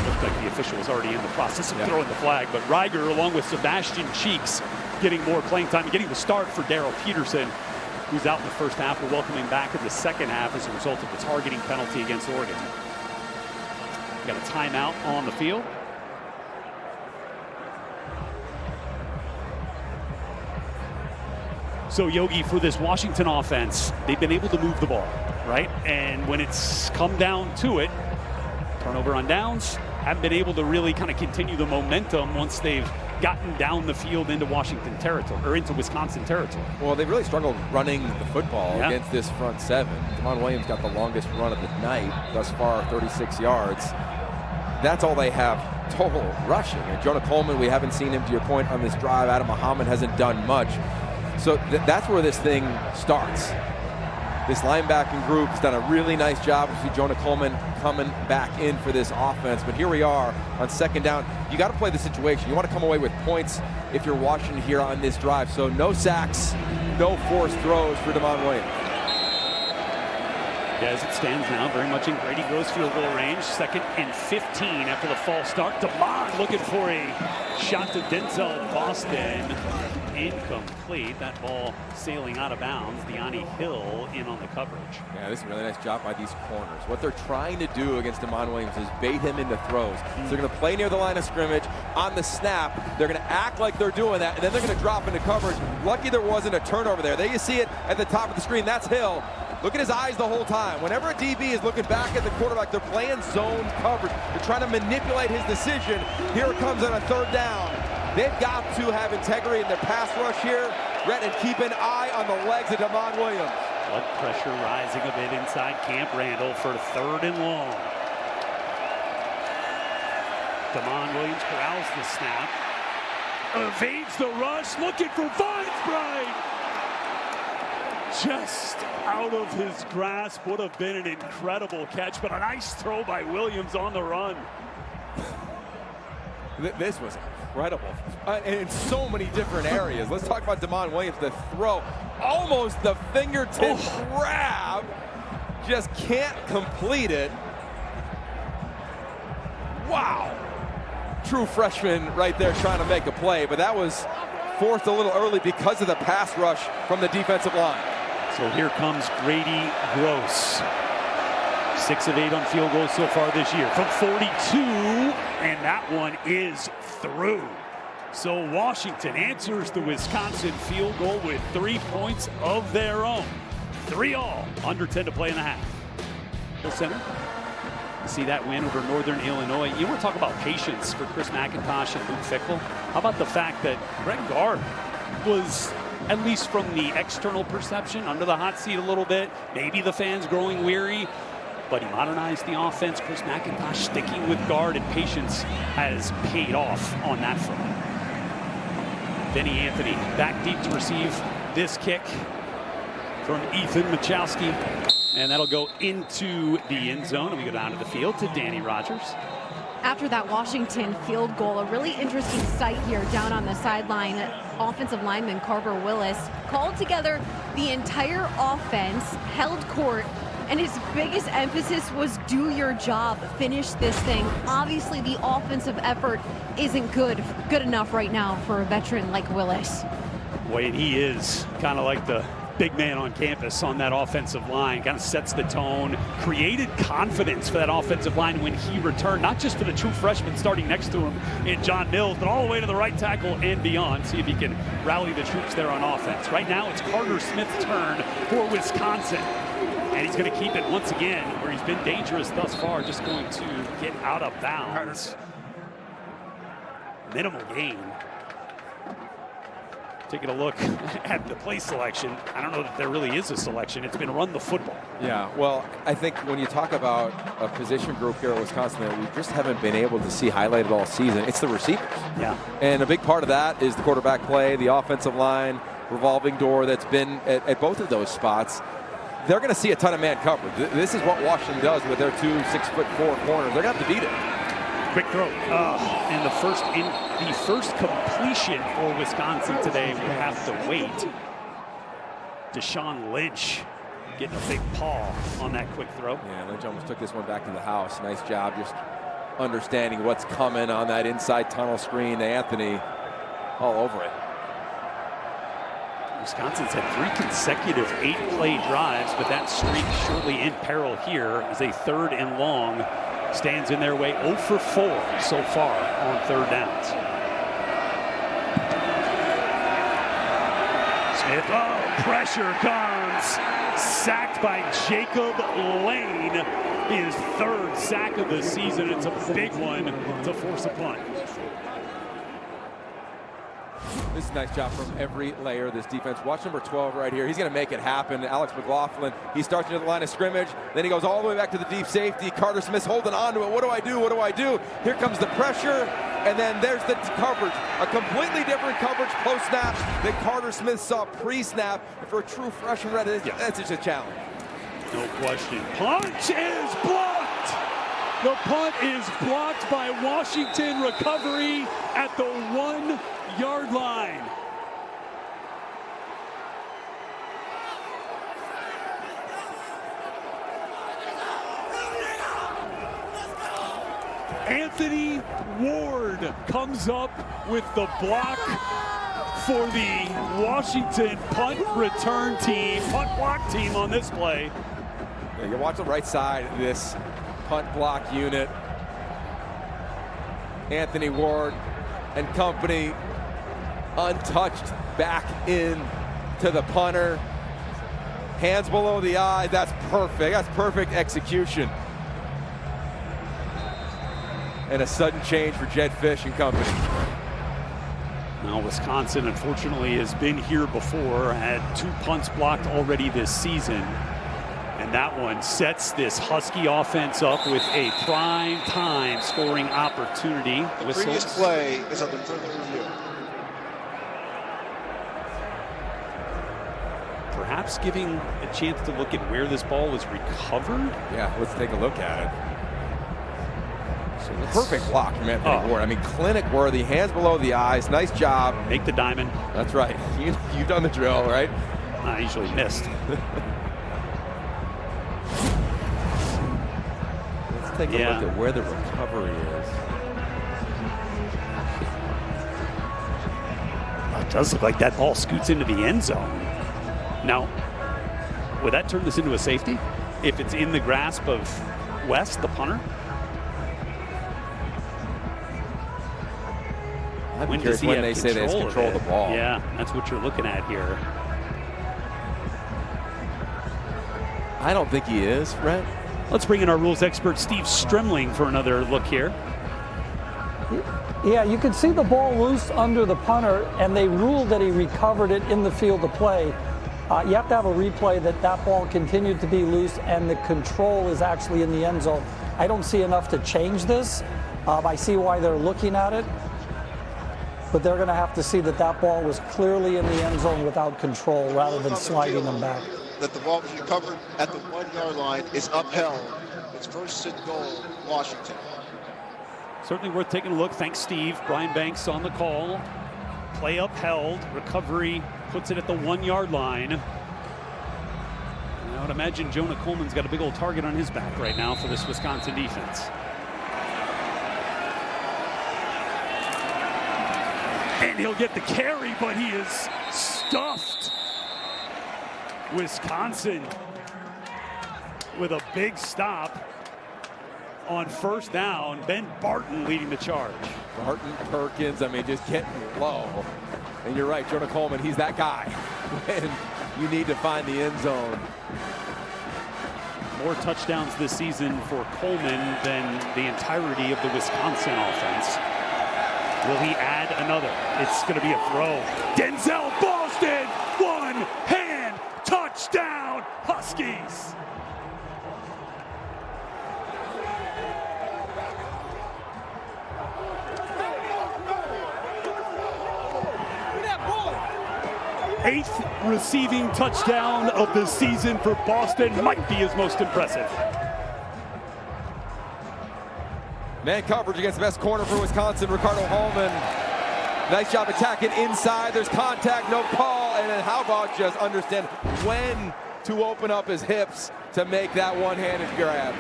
Looked like the official was already in the process of throwing the flag, but Reiger, along with Sebastian Cheeks, getting more playing time, getting the start for Darrell Peterson, who's out in the first half. We're welcoming back in the second half as a result of the targeting penalty against Oregon. We got a timeout on the field. So, Yogi, for this Washington offense, they've been able to move the ball, right? And when it's come down to it, turnover on downs, haven't been able to really kind of continue the momentum once they've gotten down the field into Washington territory, or into Wisconsin territory. Well, they've really struggled running the football against this front seven. Damon Williams got the longest run of the night thus far, 36 yards. That's all they have total rushing. And Jonah Coleman, we haven't seen him, to your point, on this drive. Adam Muhammad hasn't done much. So that's where this thing starts. This linebacking group has done a really nice job. We see Jonah Coleman coming back in for this offense. But here we are on 2nd down. You got to play the situation. You want to come away with points if you're Washington here on this drive. So no sacks, no forced throws for Damon Williams. As it stands now, very much in Grady Gross field goal range. 2nd and 15 after the false start. Damon looking for a shot to Denzel Boston. Incomplete. That ball sailing out of bounds. Deani Hill in on the coverage. Yeah, this is a really nice job by these corners. What they're trying to do against Damon Williams is bait him into throws. So they're going to play near the line of scrimmage. On the snap, they're going to act like they're doing that, and then they're going to drop into coverage. Lucky there wasn't a turnover there. There you see it at the top of the screen. That's Hill. Look at his eyes the whole time. Whenever a DB is looking back at the quarterback, they're playing zone coverage. They're trying to manipulate his decision. Here it comes on a 3rd down. They've got to have integrity in their pass rush here, Rhett, and keep an eye on the legs of Damon Williams. Blood pressure rising a bit inside Camp Randall for 3rd and long. Damon Williams corrals the snap, evades the rush, looking for Vines Bright. Just out of his grasp. Would have been an incredible catch, but a nice throw by Williams on the run. This was incredible, in so many different areas. Let's talk about Damon Williams. The throw, almost the fingertip grab, just can't complete it. Wow. True freshman right there trying to make a play, but that was forced a little early because of the pass rush from the defensive line. So here comes Grady Gross. 6 of 8 on field goals so far this year from 42, and that one is through. So Washington answers the Wisconsin field goal with 3 points of their own. 3-all, under 10 to play in the half. Hill Center. You see that win over Northern Illinois. You want to talk about patience for Chris McIntosh and Luke Fickell. How about the fact that Greg Gard was, at least from the external perception, under the hot seat a little bit. Maybe the fans growing weary, but he modernized the offense. Chris McIntosh sticking with Gard, and patience has paid off on that front. Benny Anthony back deep to receive this kick from Ethan Machowski. And that'll go into the end zone. And we go down to the field to Danny Rogers. After that Washington field goal, a really interesting sight here down on the sideline. Offensive lineman Carver Willis called together the entire offense, held court, and his biggest emphasis was do your job, finish this thing. Obviously, the offensive effort isn't good enough right now for a veteran like Willis. Boy, and he is kind of like the big man on campus on that offensive line. Kind of sets the tone, created confidence for that offensive line when he returned, not just for the true freshman starting next to him in John Mills, but all the way to the right tackle and beyond. See if he can rally the troops there on offense. Right now, it's Carter Smith's turn for Wisconsin. And he's going to keep it once again where he's been dangerous thus far, just going to get out of bounds. Minimal gain. Taking a look at the play selection, I don't know that there really is a selection. It's been run the football. Yeah, well, I think when you talk about a position group here at Wisconsin that we just haven't been able to see highlighted all season, it's the receivers. Yeah. And a big part of that is the quarterback play, the offensive line, revolving door that's been at both of those spots. They're going to see a ton of man coverage. This is what Washington does with their 2 6'4" corners. They're going to have to beat it. Quick throw. And the first completion for Wisconsin today will have to wait. Deshaun Lynch getting a big paw on that quick throw. Yeah, Lynch almost took this one back to the house. Nice job just understanding what's coming on that inside tunnel screen. Anthony all over it. Wisconsin's had 3 consecutive 8-play drives, but that streak surely in peril here as a 3rd and long stands in their way. 0 for 4 so far on 3rd downs. Smith, pressure comes. Sacked by Jacob Lane. His 3rd sack of the season. It's a big one to force a punt. This is a nice job from every layer of this defense. Watch number 12 right here. He's going to make it happen. Alex McLaughlin, he starts near the line of scrimmage. Then he goes all the way back to the deep safety. Carter Smith's holding on to it. What do I do? What do I do? Here comes the pressure. And then there's the coverage. A completely different coverage post-snap that Carter Smith saw pre-snap. And for a true freshman, that's just a challenge. No question. Punt is blocked. The punt is blocked by Washington. Recovery at the 1-yard line. Anthony Ward comes up with the block for the Washington punt return team, punt block team on this play. Yeah, you watch the right side of this punt block unit. Anthony Ward and company untouched back in to the punter. Hands below the eye. That's perfect. That's perfect execution. And a sudden change for Jed Fish and company. Now, Wisconsin, unfortunately, has been here before, had 2 punts blocked already this season. And that one sets this Husky offense up with a prime time scoring opportunity. The previous play is under further review. Perhaps giving a chance to look at where this ball was recovered. Yeah, let's take a look at it. So perfect block from Anthony Ward. I mean, clinic worthy, hands below the eyes. Nice job. Make the diamond. That's right. You've done the drill, right? I usually missed. Let's take a look at where the recovery is. It does look like that ball scoots into the end zone. Now, would that turn this into a safety? If it's in the grasp of West, the punter? I'm curious when they say they control the ball. Yeah, that's what you're looking at here. I don't think he is, Brett. Let's bring in our rules expert, Steve Stremling, for another look here. Yeah, you can see the ball loose under the punter, and they ruled that he recovered it in the field of play. You have to have a replay that ball continued to be loose, and the control is actually in the end zone. I don't see enough to change this. I see why they're looking at it. but they're going to have to see that that ball was clearly in the end zone without control rather than sliding them back. That the ball was recovered at the 1-yard line is upheld. It's first and goal, Washington. Certainly worth taking a look. Thanks, Steve. Brian Banks on the call. Play upheld. Recovery puts it at the 1-yard line. And I would imagine Jonah Coleman's got a big old target on his back right now for this Wisconsin defense. And he'll get the carry, but he is stuffed. Wisconsin with a big stop on first down. Ben Barton leading the charge. Barton, Perkins, I mean, just getting low. And you're right, Jonah Coleman, he's that guy. And you need to find the end zone. More touchdowns this season for Coleman than the entirety of the Wisconsin offense. Will he add another? It's going to be a throw. Denzel Boston, one hand touchdown, Huskies. Eighth receiving touchdown of the season for Boston, might be his most impressive. Man coverage against the best corner for Wisconsin, Ricardo Hallman. Nice job attacking inside. There's contact, no call. And then how about just understand when to open up his hips to make that one-handed grab.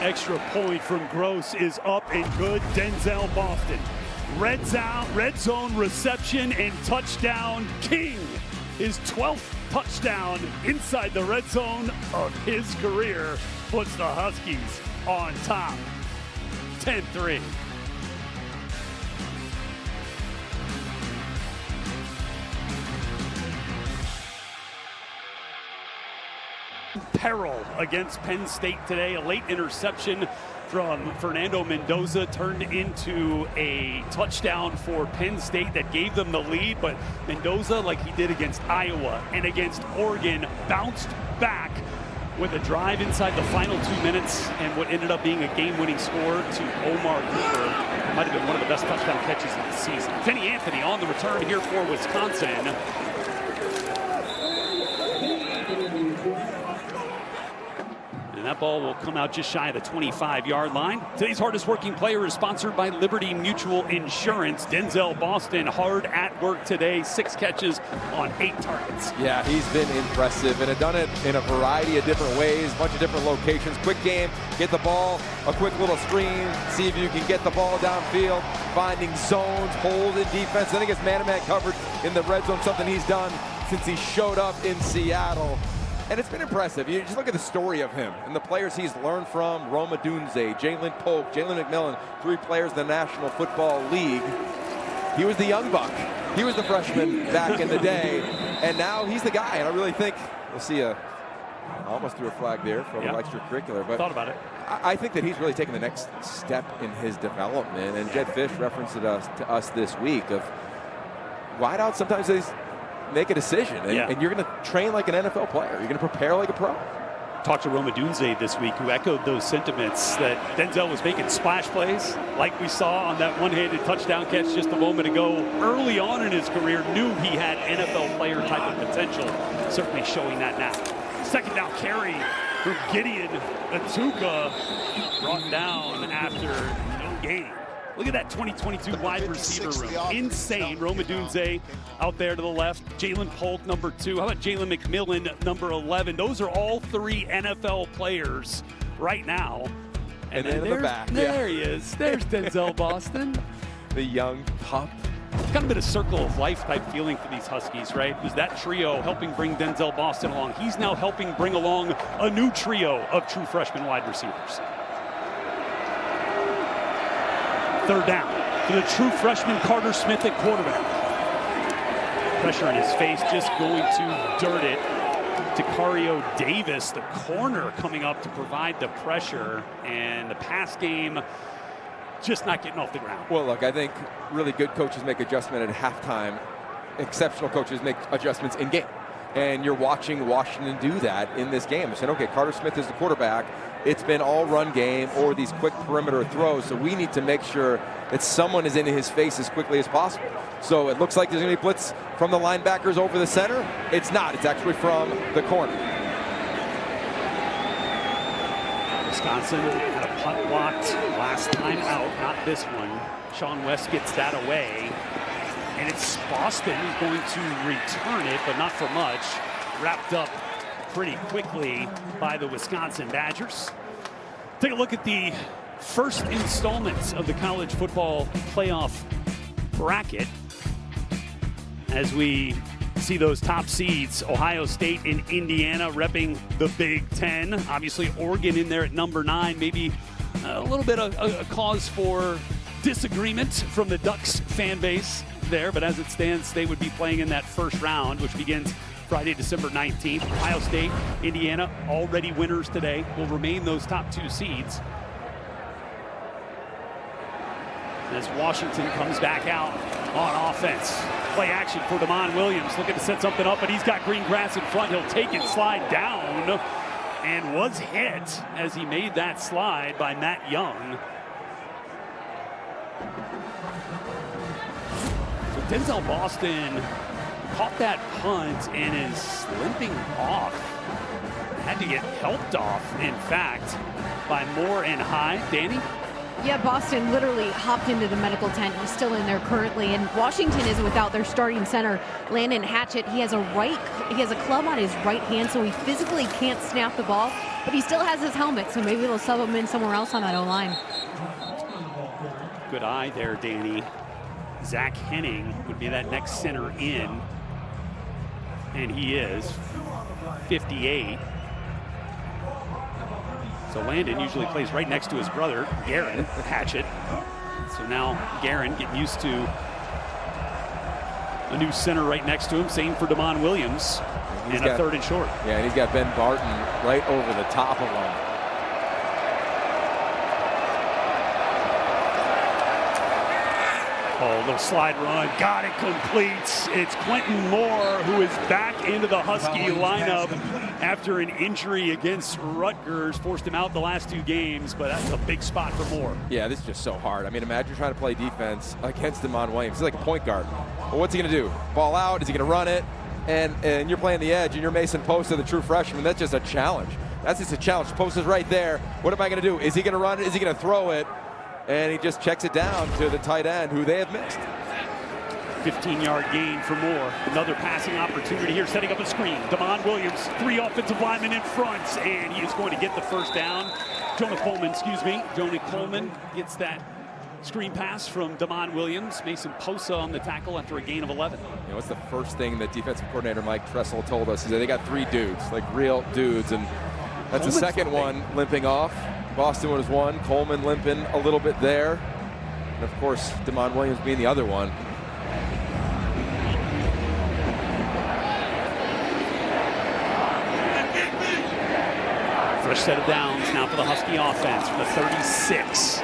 Extra point from Gross is up and good. Denzel Boston. Red zone reception and touchdown. King, his 12th touchdown inside the red zone of his career, puts the Huskies on top. 10-3. Peril against Penn State today. A late interception from Fernando Mendoza turned into a touchdown for Penn State that gave them the lead, but Mendoza, like he did against Iowa and against Oregon, bounced back with a drive inside the final 2 minutes and what ended up being a game-winning score to Omar Cooper. It might have been one of the best touchdown catches of the season. Kenny Anthony on the return here for Wisconsin. And that ball will come out just shy of the 25-yard line. Today's hardest working player is sponsored by Liberty Mutual Insurance. Denzel Boston hard at work today. 6 catches on 8 targets. Yeah, he's been impressive and had done it in a variety of different ways, a bunch of different locations. Quick game, get the ball, a quick little screen, see if you can get the ball downfield, finding zones, hold in defense. Then he gets man-to-man coverage in the red zone, something he's done since he showed up in Seattle. And it's been impressive. You just look at the story of him and the players he's learned from. Rome Odunze, Jalen Polk, Jalen McMillan, 3 players in the National Football League. He was the young buck. He was the freshman back in the day. And now he's the guy. And I really think we'll see I almost threw a flag there for extracurricular. But thought about it. I think that he's really taken the next step in his development. And Jed Fish referenced it to us this week of wideouts. Sometimes they make a decision, and you're going to train like an NFL player. You're going to prepare like a pro. Talked to Rome Odunze this week, who echoed those sentiments that Denzel was making splash plays like we saw on that one-handed touchdown catch just a moment ago. Early on in his career, knew he had NFL player type of potential. Certainly showing that now. Second down carry from Gideon Atuka, brought down after no gain. Look at that 2022 wide receiver room. Insane. Rome Odunze out there to the left. Jalen Polk, number 2. How about Jalen McMillan, number 11? Those are all 3 NFL players right now. And then in the back. There he is. There's Denzel Boston. The young pup. It's kind of been a circle of life type feeling for these Huskies, right? It was that trio helping bring Denzel Boston along. He's now helping bring along a new trio of true freshman wide receivers. Third down for the true freshman Carter Smith at quarterback. Pressure in his face, just going to dirt it. Decario Davis, the corner, coming up to provide the pressure, and the pass game just not getting off the ground. Well, look, I think really good coaches make adjustment at halftime. Exceptional coaches make adjustments in game. And you're watching Washington do that in this game. They're saying, okay, Carter Smith is the quarterback. it's been all run game or these quick perimeter throws. So we need to make sure that someone is in his face as quickly as possible. So it looks like there's going to be blitz from the linebackers over the center. It's not. It's actually from the corner. Wisconsin had a punt blocked last time out, not this one. Sean West gets that away. And it's Boston who's going to return it, but not for much. Wrapped up pretty quickly by the Wisconsin Badgers. Take a look at the first installments of the college football playoff bracket as we see those top seeds. Ohio State and Indiana repping the Big Ten. Obviously Oregon in there at number 9. Maybe a little bit of a cause for disagreement from the Ducks fan base there, but as it stands, they would be playing in that first round, which begins Friday, December 19th. Ohio State, Indiana, already winners today, will remain those top 2 seeds. As Washington comes back out on offense. Play action for Damon Williams, looking to set something up, but he's got green grass in front. He'll take it, slide down, and was hit as he made that slide by Matt Young. So Denzel Boston caught that punt and is limping off. Had to get helped off, in fact, by Moore and Hyde. Danny? Yeah, Boston literally hopped into the medical tent. He's still in there currently, and Washington is without their starting center, Landon Hatchett. He has a club on his right hand, so he physically can't snap the ball, but he still has his helmet, so maybe they'll sub him in somewhere else on that O-line. Good eye there, Danny. Zach Henning would be that next center in, and he is 58. So Landon usually plays right next to his brother, Garen Hatchett. So now Garen getting used to a new center right next to him. Same for Damon Williams. And a third and short. Yeah, and he's got Ben Barton right over the top of him. Oh, little slide run, got it, completes. It's Quentin Moore who is back into the Husky lineup after an injury against Rutgers. Forced him out the last 2 games, but that's a big spot for Moore. Yeah, this is just so hard. I mean, imagine trying to play defense against Damon Williams. He's like a point guard. Well, what's he going to do? Ball out? Is he going to run it? And you're playing the edge, and you're Mason Posta, the true freshman. That's just a challenge. That's just a challenge. Posta's right there. What am I going to do? Is he going to run it? Is he going to throw it? And he just checks it down to the tight end, who they have missed. 15-yard gain for Moore. Another passing opportunity here, setting up a screen. Damon Williams, 3 offensive linemen in front, and he is going to get the first down. Jonah Coleman gets that screen pass from Damon Williams. Mason Posa on the tackle after a gain of 11. You know, what's the first thing that defensive coordinator Mike Tressel told us? He said they got 3 dudes, like real dudes, and that's the second one limping off. Boston was 1, Coleman limping a little bit there. And of course, Damon Williams being the other one. Fresh set of downs now for the Husky offense from the 36.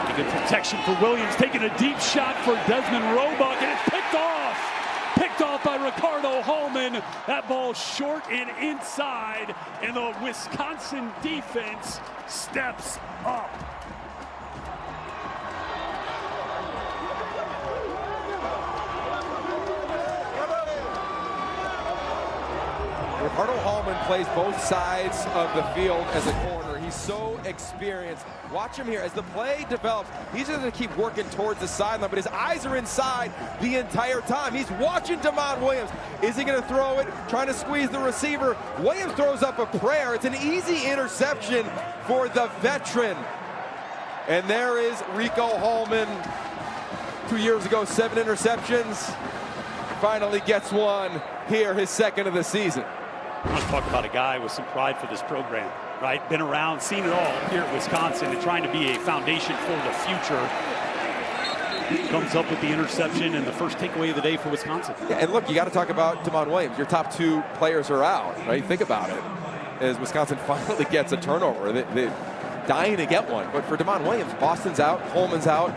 Pretty good protection for Williams, taking a deep shot for Desmond Roebuck, and it's picked off. Picked off by Ricardo Hallman. That ball short and inside, and the Wisconsin defense steps up. Ricardo Hallman plays both sides of the field as a corner. He's so experienced. Watch him here. As the play develops, he's going to keep working towards the sideline, but his eyes are inside the entire time. He's watching Damon Williams. Is he going to throw it? Trying to squeeze the receiver. Williams throws up a prayer. It's an easy interception for the veteran. And there is Rico Hallman. 2 years ago, 7 interceptions. Finally gets one here, his second of the season. I want to talk about a guy with some pride for this program, right? Been around, seen it all here at Wisconsin, and trying to be a foundation for the future. Comes up with the interception and the first takeaway of the day for Wisconsin. Yeah, and look, you got to talk about Damon Williams. Your top 2 players are out, right? Think about it. As Wisconsin finally gets a turnover, they're dying to get one. But for Damon Williams, Boston's out, Coleman's out.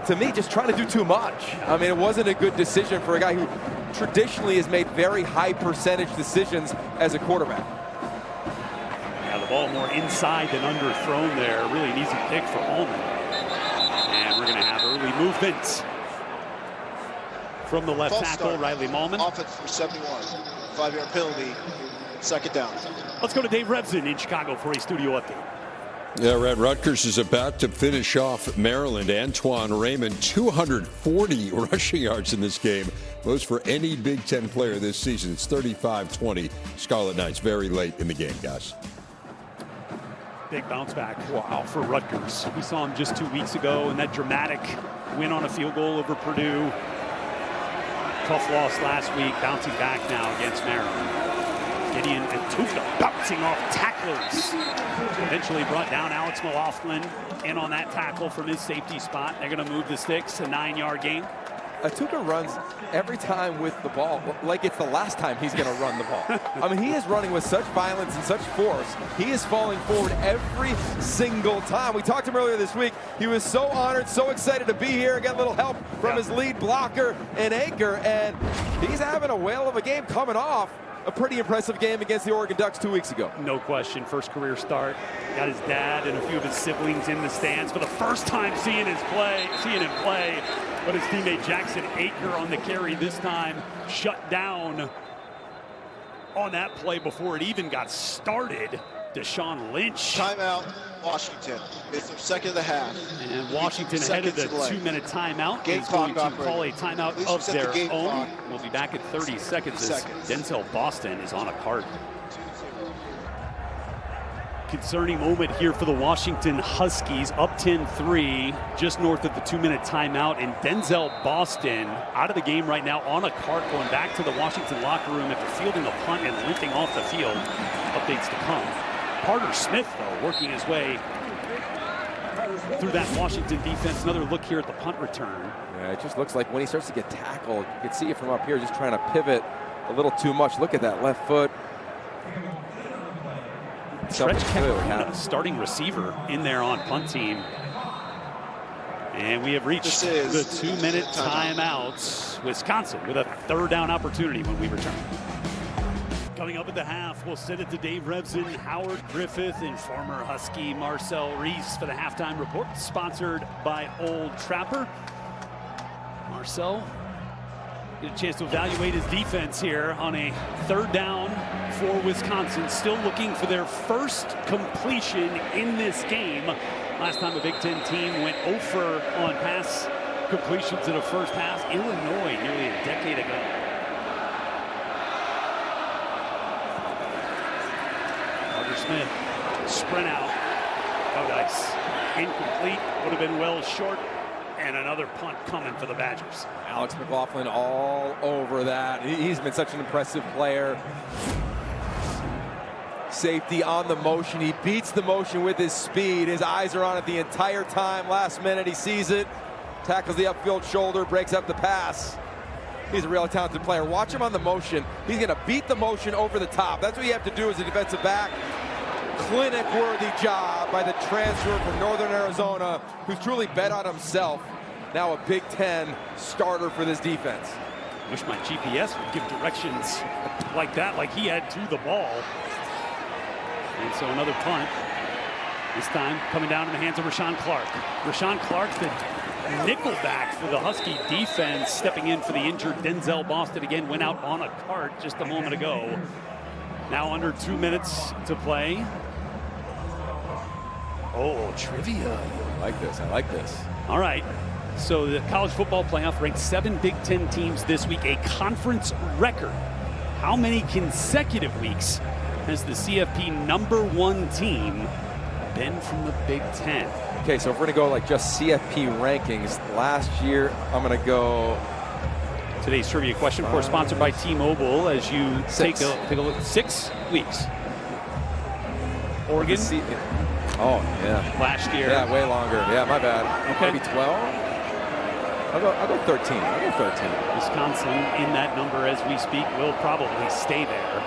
To me, just trying to do too much. I mean, it wasn't a good decision for a guy who traditionally has made very high percentage decisions as a quarterback. Yeah, the ball more inside than underthrown there. Really an easy pick for Allman. And we're going to have early movements from the left tackle, Riley Mallman. Offense for 71. 5-yard penalty. Second down. Let's go to Dave Revson in Chicago for a studio update. Yeah, Red Rutgers is about to finish off Maryland. Antoine Raymond, 240 rushing yards in this game. Most for any Big Ten player this season. It's 35-20. Scarlet Knights very late in the game, guys. Big bounce back, wow, for Rutgers. We saw him just 2 weeks ago in that dramatic win on a field goal over Purdue. Tough loss last week, bouncing back now against Maryland. Gideon and Tuca bouncing off tacklers. Eventually brought down Alex McLaughlin in on that tackle from his safety spot. They're going to move the sticks, a 9-yard gain. Tuca runs every time with the ball like it's the last time he's going to run the ball. I mean, he is running with such violence and such force. He is falling forward every single time. We talked to him earlier this week. He was so honored, so excited to be here and get a little help from his lead blocker and anchor, and he's having a whale of a game coming off a pretty impressive game against the Oregon Ducks 2 weeks ago. No question, first career start. Got his dad and a few of his siblings in the stands for the first time seeing him play. But his teammate Jackson Aker on the carry this time shut down on that play before it even got started. Deshaun Lynch. Timeout, Washington. It's their second of the half. And Washington headed the 2-minute timeout. Is going to call a timeout of their own. We'll be back at 30 seconds as Denzel Boston is on a cart. Concerning moment here for the Washington Huskies, up 10-3, just north of the 2-minute timeout, and Denzel Boston out of the game right now on a cart, going back to the Washington locker room after fielding a punt and limping off the field. Updates to come. Carter Smith, though, working his way through that Washington defense. Another look here at the punt return. Yeah, it just looks like when he starts to get tackled, you can see it from up here, just trying to pivot a little too much. Look at that left foot. Stretch Kevin, starting receiver in there on punt team. And we have reached the 2-minute timeout. Wisconsin with a third down opportunity when we return. Coming up at the half, we'll send it to Dave Revson, Howard Griffith, and former Husky Marcel Reese for the halftime report, sponsored by Old Trapper. Marcel get a chance to evaluate his defense here on a third down for Wisconsin. Still looking for their first completion in this game. Last time a Big Ten team went 0 for on pass completions in a first half. Illinois nearly a decade ago. Carter Smith, sprint out. Oh, nice. Incomplete. Would have been well short. And another punt coming for the Badgers. Alex McLaughlin all over that. He's been such an impressive player. Safety on the motion. He beats the motion with his speed. His eyes are on it the entire time. Last minute, he sees it. Tackles the upfield shoulder, breaks up the pass. He's a really talented player. Watch him on the motion. He's going to beat the motion over the top. That's what you have to do as a defensive back. Clinic-worthy job by the transfer from Northern Arizona, who's truly bet on himself. Now a Big Ten starter for this defense. Wish my GPS would give directions like that, like he had to the ball. And so another punt. This time coming down in the hands of Rashawn Clark. Rashawn Clark, the nickelback for the Husky defense, stepping in for the injured Denzel Boston. Again, went out on a cart just a moment ago. Now under 2 minutes to play. Oh, trivia. I like this. I like this. All right. So the college football playoff ranked 7 Big Ten teams this week, a conference record. How many consecutive weeks has the CFP #1 team been from the Big Ten? Okay, so if we're going to go like just CFP rankings, last year I'm going to go. Today's trivia question, of course, sponsored by T-Mobile. As you take a look, 6 weeks. Oregon. Oh, yeah. Last year. Yeah, way longer. Yeah, my bad. Okay. Maybe 12? I'll go 13. I'll go 13. Wisconsin in that number as we speak will probably stay there.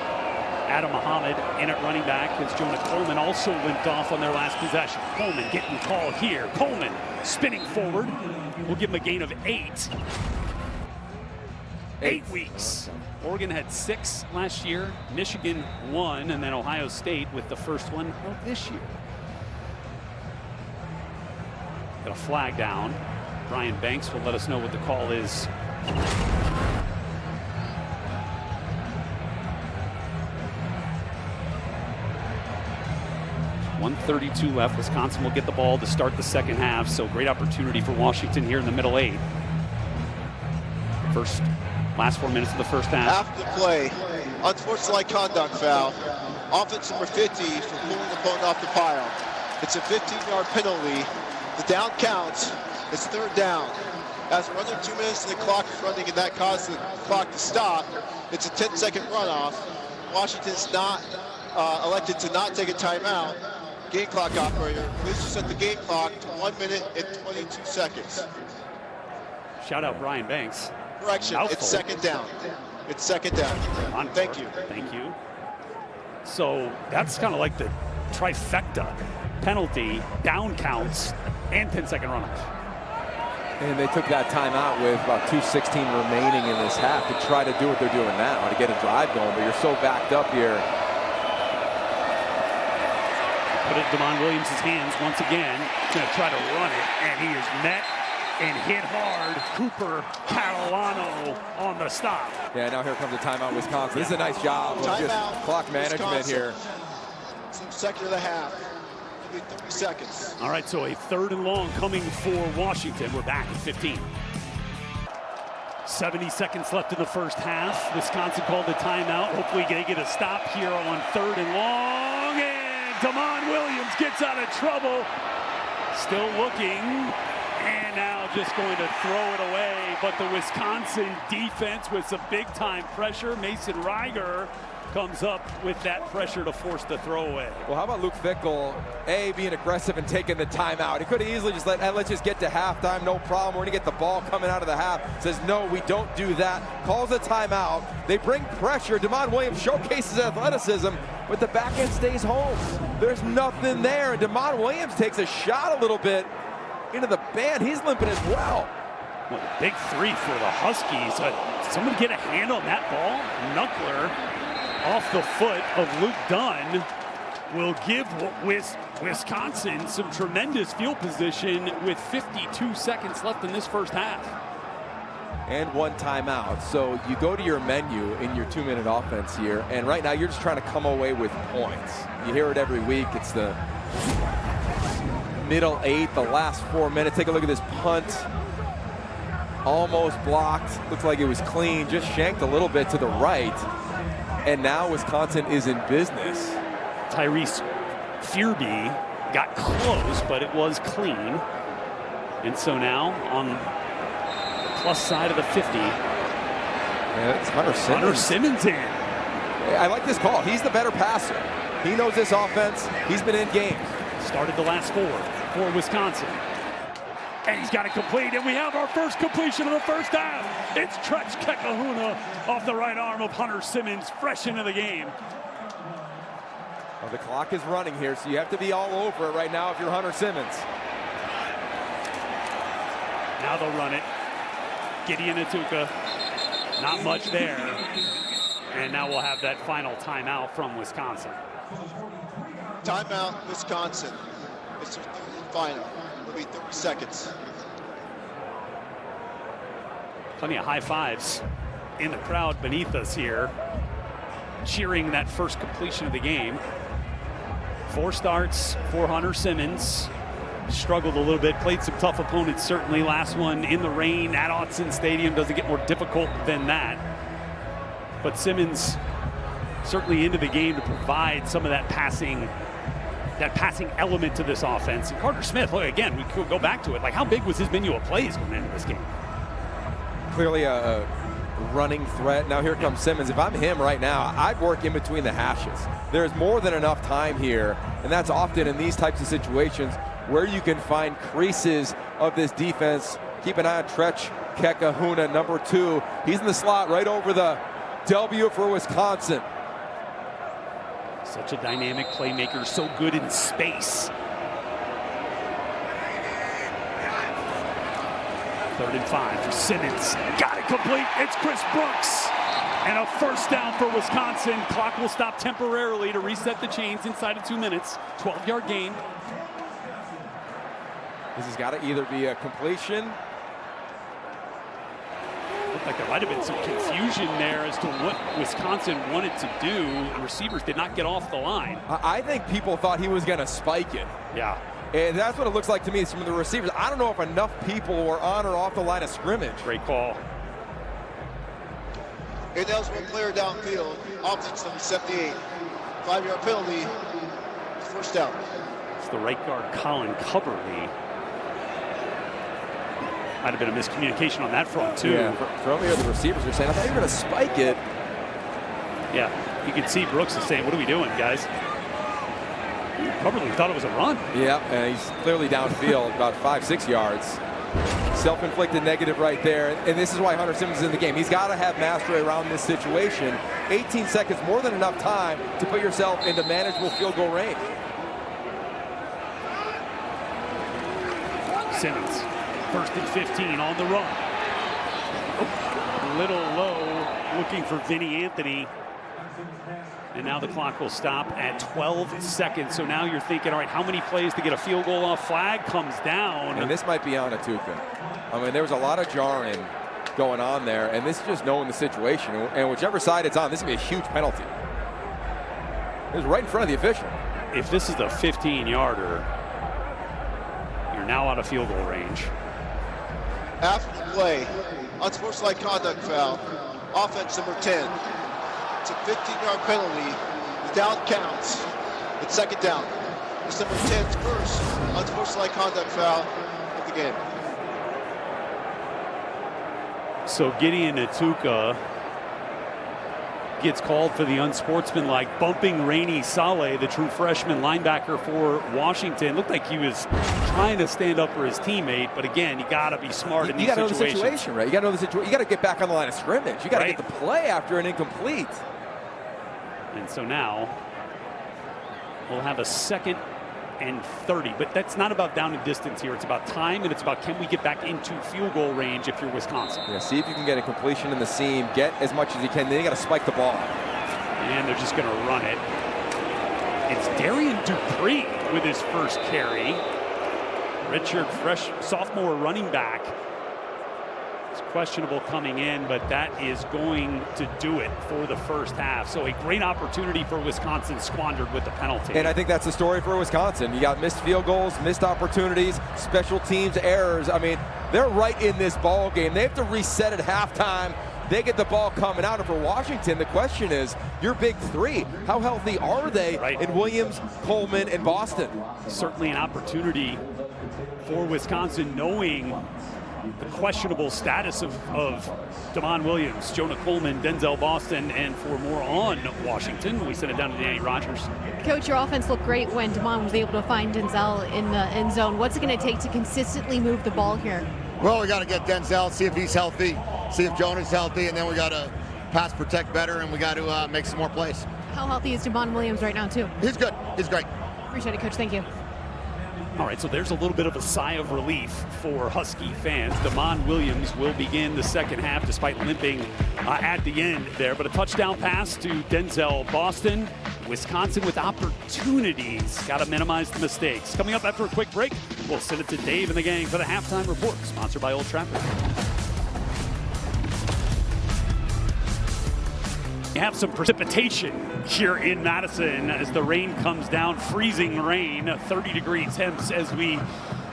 Adam Muhammad in at running back as Jonah Coleman also limped off on their last possession. Coleman getting the call here. Coleman spinning forward. We'll give him a gain of 8. 8 weeks. Oregon had 6 last year, Michigan 1, and then Ohio State with the first one of this year. Got a flag down. Brian Banks will let us know what the call is. 1:32 left. Wisconsin will get the ball to start the second half, so great opportunity for Washington here in the middle 8. Last 4 minutes of the first half. After the play, unsportsmanlike conduct foul. Offense number 50 for pulling the opponent off the pile. It's a 15-yard penalty. The down counts. It's 3rd down. As we're under 2 minutes and the clock is running and that caused the clock to stop, it's a 10-second runoff. Washington's not elected to not take a timeout. Game clock operator, please set the game clock to 1 minute and 22 seconds. Shout out Brian Banks. Correction, Mouthful. it's 2nd down. It's 2nd down. Thank you. Thank you. So that's kind of like the trifecta. Penalty, down counts, and 10-second runoff. And they took that timeout with about 2:16 remaining in this half to try to do what they're doing now, to get a drive going, but you're so backed up here. Put it in DeMond Williams' hands once again. Going to try to run it, and he is met and hit hard. Cooper Catalano on the stop. Yeah, now here comes a timeout, Wisconsin. This is a nice job of just clock management Wisconsin. here. It's the second of the half. It'll be 30 seconds. All right, so a 3rd and long coming for Washington. We're back at 15. 70 seconds left in the first half. Wisconsin called a timeout. Hopefully they get a stop here on 3rd and long. And DeMond Williams gets out of trouble. Still looking. And now just going to throw it away. But the Wisconsin defense with some big-time pressure. Mason Reiger comes up with that pressure to force the throwaway. Well, how about Luke Fickell, being aggressive and taking the timeout? He could have easily just let's just get to halftime, no problem. We're going to get the ball coming out of the half. Says, no, we don't do that. Calls a timeout. They bring pressure. DeMond Williams showcases athleticism, but the back end stays home. There's nothing there. And DeMond Williams takes a shot a little bit into the band. He's limping as well. What a big 3 for the Huskies. Somebody get a hand on that ball. Knuckler off the foot of Luke Dunn will give Wisconsin some tremendous field position with 52 seconds left in this first half. And 1 timeout. So you go to your menu in your 2-minute offense here, and right now you're just trying to come away with points. You hear it every week. It's the middle 8, the last 4 minutes. Take a look at this punt. Almost blocked. Looks like it was clean. Just shanked a little bit to the right. And now Wisconsin is in business. Tyrese Fearby got close, but it was clean. And so now on the plus side of the 50. Yeah, it's Hunter Simmons. Hunter Simmons in. I like this call. He's the better passer. He knows this offense. He's been in games. Started the last 4 for Wisconsin. And he's got it complete, and we have our first completion of the first half. It's Tretch Kekahuna off the right arm of Hunter Simmons, fresh into the game. Well, the clock is running here, so you have to be all over it right now if you're Hunter Simmons. Now they'll run it. Gideon Atuka, not much there. And now we'll have that final timeout from Wisconsin. Timeout, Wisconsin. It's their 3rd and final. It'll be 30 seconds. Plenty of high fives in the crowd beneath us here, cheering that first completion of the game. 4 starts for Hunter Simmons. Struggled a little bit, played some tough opponents certainly. Last one in the rain at Autzen Stadium. Doesn't get more difficult than that. But Simmons certainly into the game to provide some of that passing element to this offense. And Carter Smith, look, again, we could go back to it. Like, how big was his menu of plays going into this game? Clearly a running threat. Now here comes Simmons. If I'm him right now, I'd work in between the hashes. There's more than enough time here, and that's often in these types of situations where you can find creases of this defense. Keep an eye on Tretch Kekahuna, number 2. He's in the slot right over the W for Wisconsin. Such a dynamic playmaker, so good in space. 3rd and 5 for Simmons. Got it complete. It's Chris Brooks. And a first down for Wisconsin. Clock will stop temporarily to reset the chains inside of 2 minutes. 12-yard gain. This has got to either be a completion. Looked like there might have been some confusion there as to what Wisconsin wanted to do. The receivers did not get off the line. I think people thought he was going to spike it. Yeah. And that's what it looks like to me from the receivers. I don't know if enough people were on or off the line of scrimmage. Great call. Ineligible player downfield. Offense number 78. 5-yard penalty. First down. It's the right guard, Colin Cubberly. Might have been a miscommunication on that front, too. Yeah, from here, the receivers are saying, I thought you were going to spike it. Yeah, you can see Brooks is saying, what are we doing, guys? Cubberly thought it was a run. Yeah, and he's clearly downfield, about 5-6 yards. Self-inflicted negative right there, and this is why Hunter Simmons is in the game. He's got to have mastery around this situation. 18 seconds, more than enough time to put yourself into manageable field goal range. Simmons, 1st and 15 on the run. Oh, little low, looking for Vinny Anthony. And now the clock will stop at 12 seconds. So now you're thinking, all right, how many plays to get a field goal off? Flag comes down. And this might be on Atuka. I mean, there was a lot of jarring going on there, and this is just knowing the situation. And whichever side it's on, this is going to be a huge penalty. It was right in front of the official. If this is the 15-yarder, you're now out of field goal range. After the play, unsportsmanlike conduct foul. Offense number 10. It's a 15-yard penalty. The down counts. It's 2nd down. It's number 10's first unsportsmanlike conduct foul of the game. So Gideon Atuka gets called for the unsportsmanlike, bumping Rainey Saleh, the true freshman linebacker for Washington. Looked like he was trying to stand up for his teammate, but again, you got to be smart in these situations. You got to know the situation, right? You got to know the situation. You got to get back on the line of scrimmage. You got to get the play after an incomplete. And so now we'll have a 2nd and 30, but that's not about down and distance here. It's about time, and it's about can we get back into field goal range if you're Wisconsin. Yeah, see if you can get a completion in the seam, get as much as you can, then you got to spike the ball. And they're just going to run it. It's Darian Dupree with his first carry. Richard, fresh sophomore running back. It's questionable coming in, but that is going to do it for the first half. So a great opportunity for Wisconsin squandered with the penalty. And I think that's the story for Wisconsin. You got missed field goals, missed opportunities, special teams errors. I mean, they're right in this ball game. They have to reset at halftime. They get the ball coming out. And for Washington, the question is, your big three, how healthy are they in Williams, Coleman, and Boston? Certainly an opportunity for Wisconsin, knowing the questionable status of Damon Williams, Jonah Coleman, Denzel Boston, and for more on Washington, we send it down to Danny Rogers. Coach, your offense looked great when Damon was able to find Denzel in the end zone. What's it going to take to consistently move the ball here? Well, we got to get Denzel, see if he's healthy, see if Jonah's healthy, and then we got to pass protect better, and we got to make some more plays. How healthy is Damon Williams right now, too? He's good. He's great. Appreciate it, Coach. Thank you. All right, so there's a little bit of a sigh of relief for Husky fans. Damon Williams will begin the second half despite limping at the end there. But a touchdown pass to Denzel Boston. Wisconsin with opportunities. Got to minimize the mistakes. Coming up after a quick break, we'll send it to Dave and the gang for the halftime report, sponsored by Old Trafford. We have some precipitation here in Madison as the rain comes down, freezing rain, 30-degree temps as we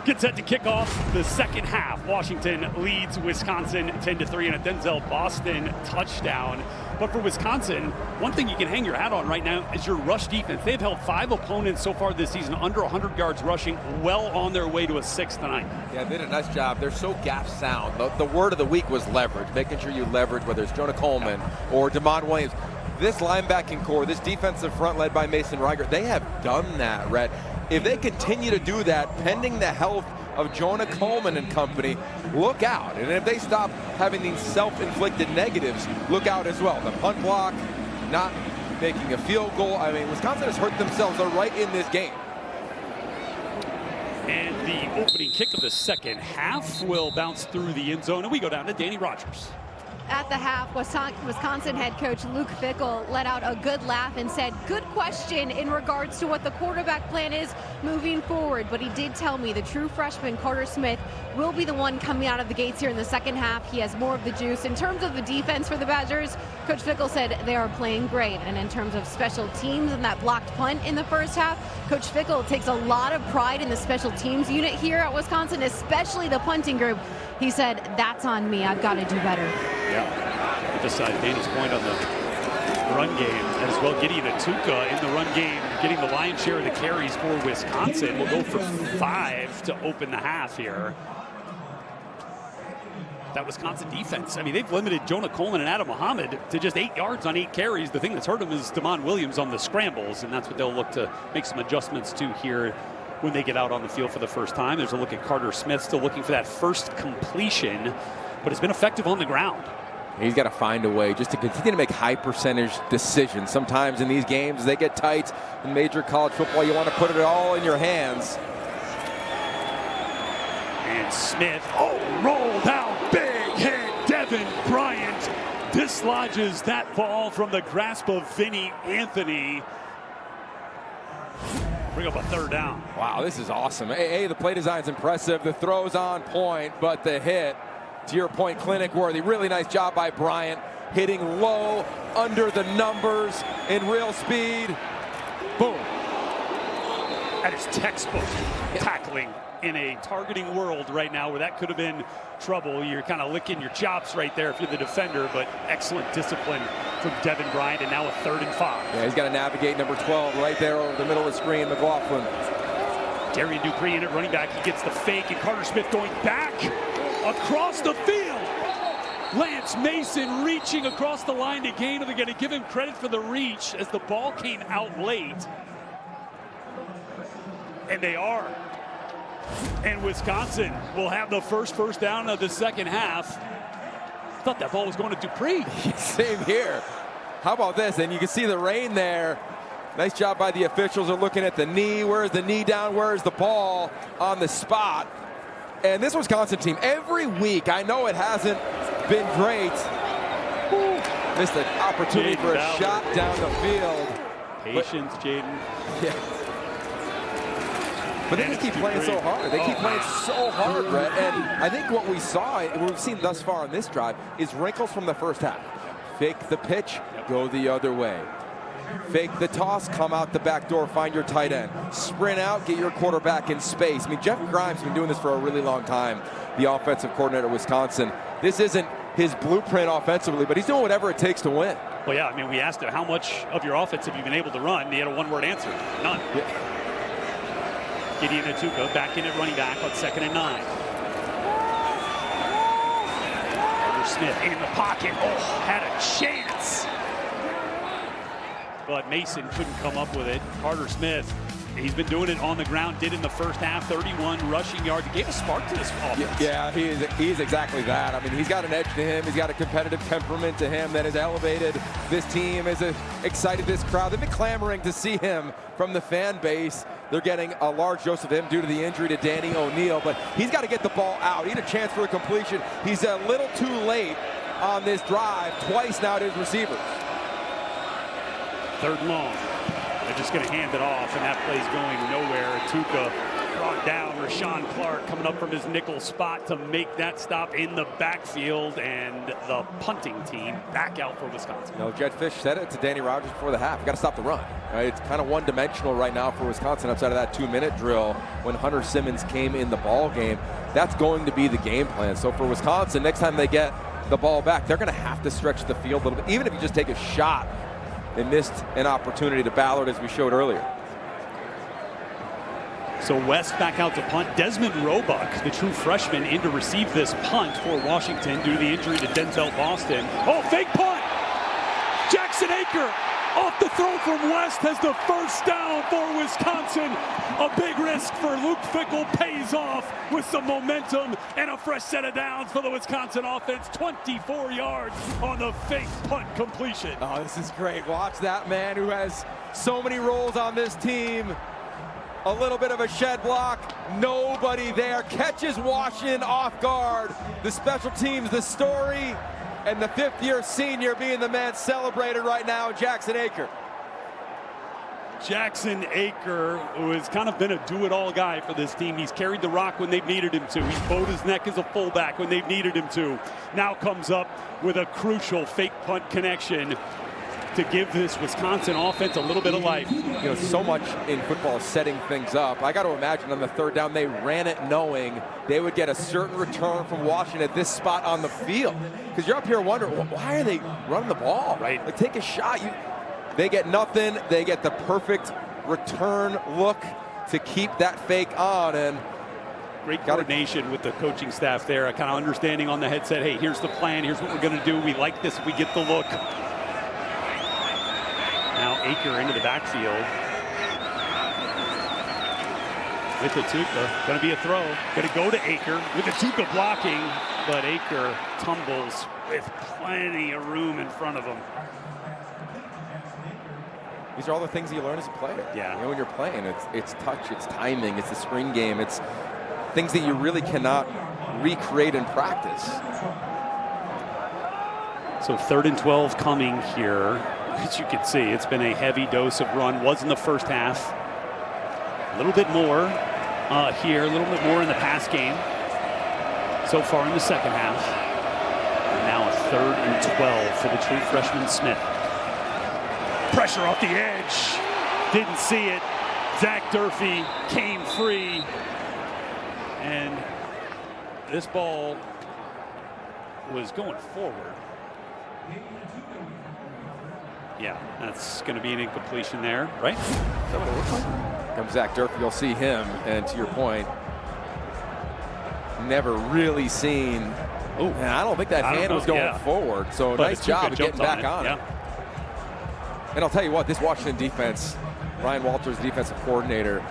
get set to kick off the second half. Washington leads Wisconsin 10-3 and a Denzel Boston touchdown. But for Wisconsin, one thing you can hang your hat on right now is your rush defense. They've held 5 opponents so far this season under 100 yards rushing, well on their way to a 6th tonight. Yeah, they did a nice job. They're so gap sound. The word of the week was leverage, making sure you leverage, whether it's Jonah Coleman or Damon Williams. This linebacking core, this defensive front led by Mason Reichert, they have done that, Rhett. If they continue to do that, pending the health of Jonah Coleman and company, look out. And if they stop having these self-inflicted negatives, look out as well. The punt block, not making a field goal. I mean, Wisconsin has hurt themselves. They're right in this game. And the opening kick of the second half will bounce through the end zone, and we go down to Danny Rogers. At the half, Wisconsin head coach Luke Fickell let out a good laugh and said, good question in regards to what the quarterback plan is moving forward. But he did tell me the true freshman Carter Smith will be the one coming out of the gates here in the second half. He has more of the juice. In terms of the defense for the Badgers, Coach Fickell said they are playing great. And in terms of special teams and that blocked punt in the first half, Coach Fickell takes a lot of pride in the special teams unit here at Wisconsin, especially the punting group. He said, that's on me. I've got to do better. Yeah. At this Danny's point on the run game as well. Gideon Atuka in the run game, getting the lion's share of the carries for Wisconsin. We'll go for 5 to open the half here. That Wisconsin defense, I mean, they've limited Jonah Coleman and Adam Muhammad to just 8 yards on 8 carries. The thing that's hurt them is Damon Williams on the scrambles, and that's what they'll look to make some adjustments to here when they get out on the field for the first time. There's a look at Carter Smith, still looking for that first completion, but it's been effective on the ground. He's got to find a way just to continue to make high percentage decisions. Sometimes in these games, they get tight. In major college football, you want to put it all in your hands. And Smith, rolled out, big hit. Devin Bryant dislodges that ball from the grasp of Vinny Anthony. Bring up a third down. Wow, this is awesome. The play design's impressive. The throw's on point, but the hit, to your point, clinic worthy. Really nice job by Bryant, hitting low, under the numbers, in real speed. Boom. That is textbook tackling in a targeting world right now where that could have been trouble. You're kind of licking your chops right there if you're the defender, but excellent discipline from Devin Bryant, and now a 3rd and 5. Yeah, he's got to navigate number 12 right there over the middle of the screen, McLaughlin. Darian Dupree in at running back. He gets the fake, and Carter Smith going back across the field. Lance Mason reaching across the line to gain. They're going to give him credit for the reach as the ball came out late. And they are. And Wisconsin will have the first down of the second half. Thought that ball was going to Dupree. Same here. How about this? And you can see the rain there. Nice job by the officials. Are looking at the knee. Where's the knee down? Where's the ball on the spot? And this Wisconsin team, every week, I know it hasn't been great. Missed an opportunity for a shot down the field. Patience, Jaden. Yeah. But they just keep playing so hard. They keep playing so hard, Brett. And I think what we saw, we've seen thus far on this drive, is wrinkles from the first half. Fake the pitch, go the other way. Fake the toss, come out the back door, find your tight end. Sprint out, get your quarterback in space. I mean, Jeff Grimes has been doing this for a really long time, the offensive coordinator of Wisconsin. This isn't his blueprint offensively, but he's doing whatever it takes to win. Well, yeah, I mean, we asked him, how much of your offense have you been able to run? And he had a one-word answer, none. Yeah. Gideon Atuka back in at running back on 2nd and 9. Carter Smith in the pocket. Had a chance. But Mason couldn't come up with it. Carter Smith, he's been doing it on the ground, did in the first half, 31 rushing yards. He gave a spark to this offense. Yeah, he is exactly that. I mean, he's got an edge to him. He's got a competitive temperament to him that has elevated this team, has excited this crowd. They've been clamoring to see him from the fan base. They're getting a large dose of him due to the injury to Danny O'Neal, but he's got to get the ball out. He had a chance for a completion. He's a little too late on this drive, twice now to his receivers. 3rd and long. They're just going to hand it off, and that play's going nowhere. Atuka brought down. Rashawn Clark coming up from his nickel spot to make that stop in the backfield, and the punting team back out for Wisconsin. You know, Jed Fish said it to Danny Rogers before the half. You got to stop the run. Right? It's kind of one-dimensional right now for Wisconsin outside of that 2-minute drill when Hunter Simmons came in the ball game. That's going to be the game plan. So for Wisconsin, next time they get the ball back, they're going to have to stretch the field a little bit, even if you just take a shot. They missed an opportunity to Ballard, as we showed earlier. So West back out to punt. Desmond Roebuck, the true freshman, in to receive this punt for Washington due to the injury to Denzel Boston. Fake punt! Jackson Aker off the throw from West has the first down for Wisconsin. A big risk for Luke Fickell pays off with some momentum and a fresh set of downs for the Wisconsin offense. 24 yards on the fake punt completion. Oh, this is great. Watch that man who has so many roles on this team. A little bit of a shed block. Nobody there. Catches Washington off guard. The special teams, the story, and the fifth-year senior being the man celebrated right now, Jackson Aker. Jackson Aker, who has kind of been a do-it-all guy for this team. He's carried the rock when they've needed him to. He's bowed his neck as a fullback when they've needed him to. Now comes up with a crucial fake punt connection to give this Wisconsin offense a little bit of life. You know, so much in football is setting things up. I got to imagine on the third down, they ran it knowing they would get a certain return from Washington at this spot on the field. Because you're up here wondering, why are they running the ball? Right. Like, take a shot. They get nothing. They get the perfect return look to keep that fake on. And great coordination with the coaching staff there. A kind of understanding on the headset. Hey, here's the plan. Here's what we're going to do. We like this if we get the look. Now Aker into the backfield with the Tuca. Going to be a throw. Going to go to Aker with the Tuca blocking, but Aker tumbles with plenty of room in front of him. These are all the things you learn as a player. Yeah. You know, when you're playing, it's touch, it's timing, it's the screen game, it's things that you really cannot recreate in practice. So 3rd and 12 coming here. As you can see, it's been a heavy dose of run. Was in the first half. A little bit more here, a little bit more in the pass game so far in the second half. And now a 3rd and 12 for the true freshman Smith. Pressure off the edge. Didn't see it. Zach Durfee came free. And this ball was going forward. Yeah, that's going to be an incompletion there, right? Comes Zach Durfee, you'll see him, and to your point, never really seen. Oh, I don't think that hand was going forward. So but nice job of getting back on it. And I'll tell you what, this Washington defense, Ryan Walters, defensive coordinator,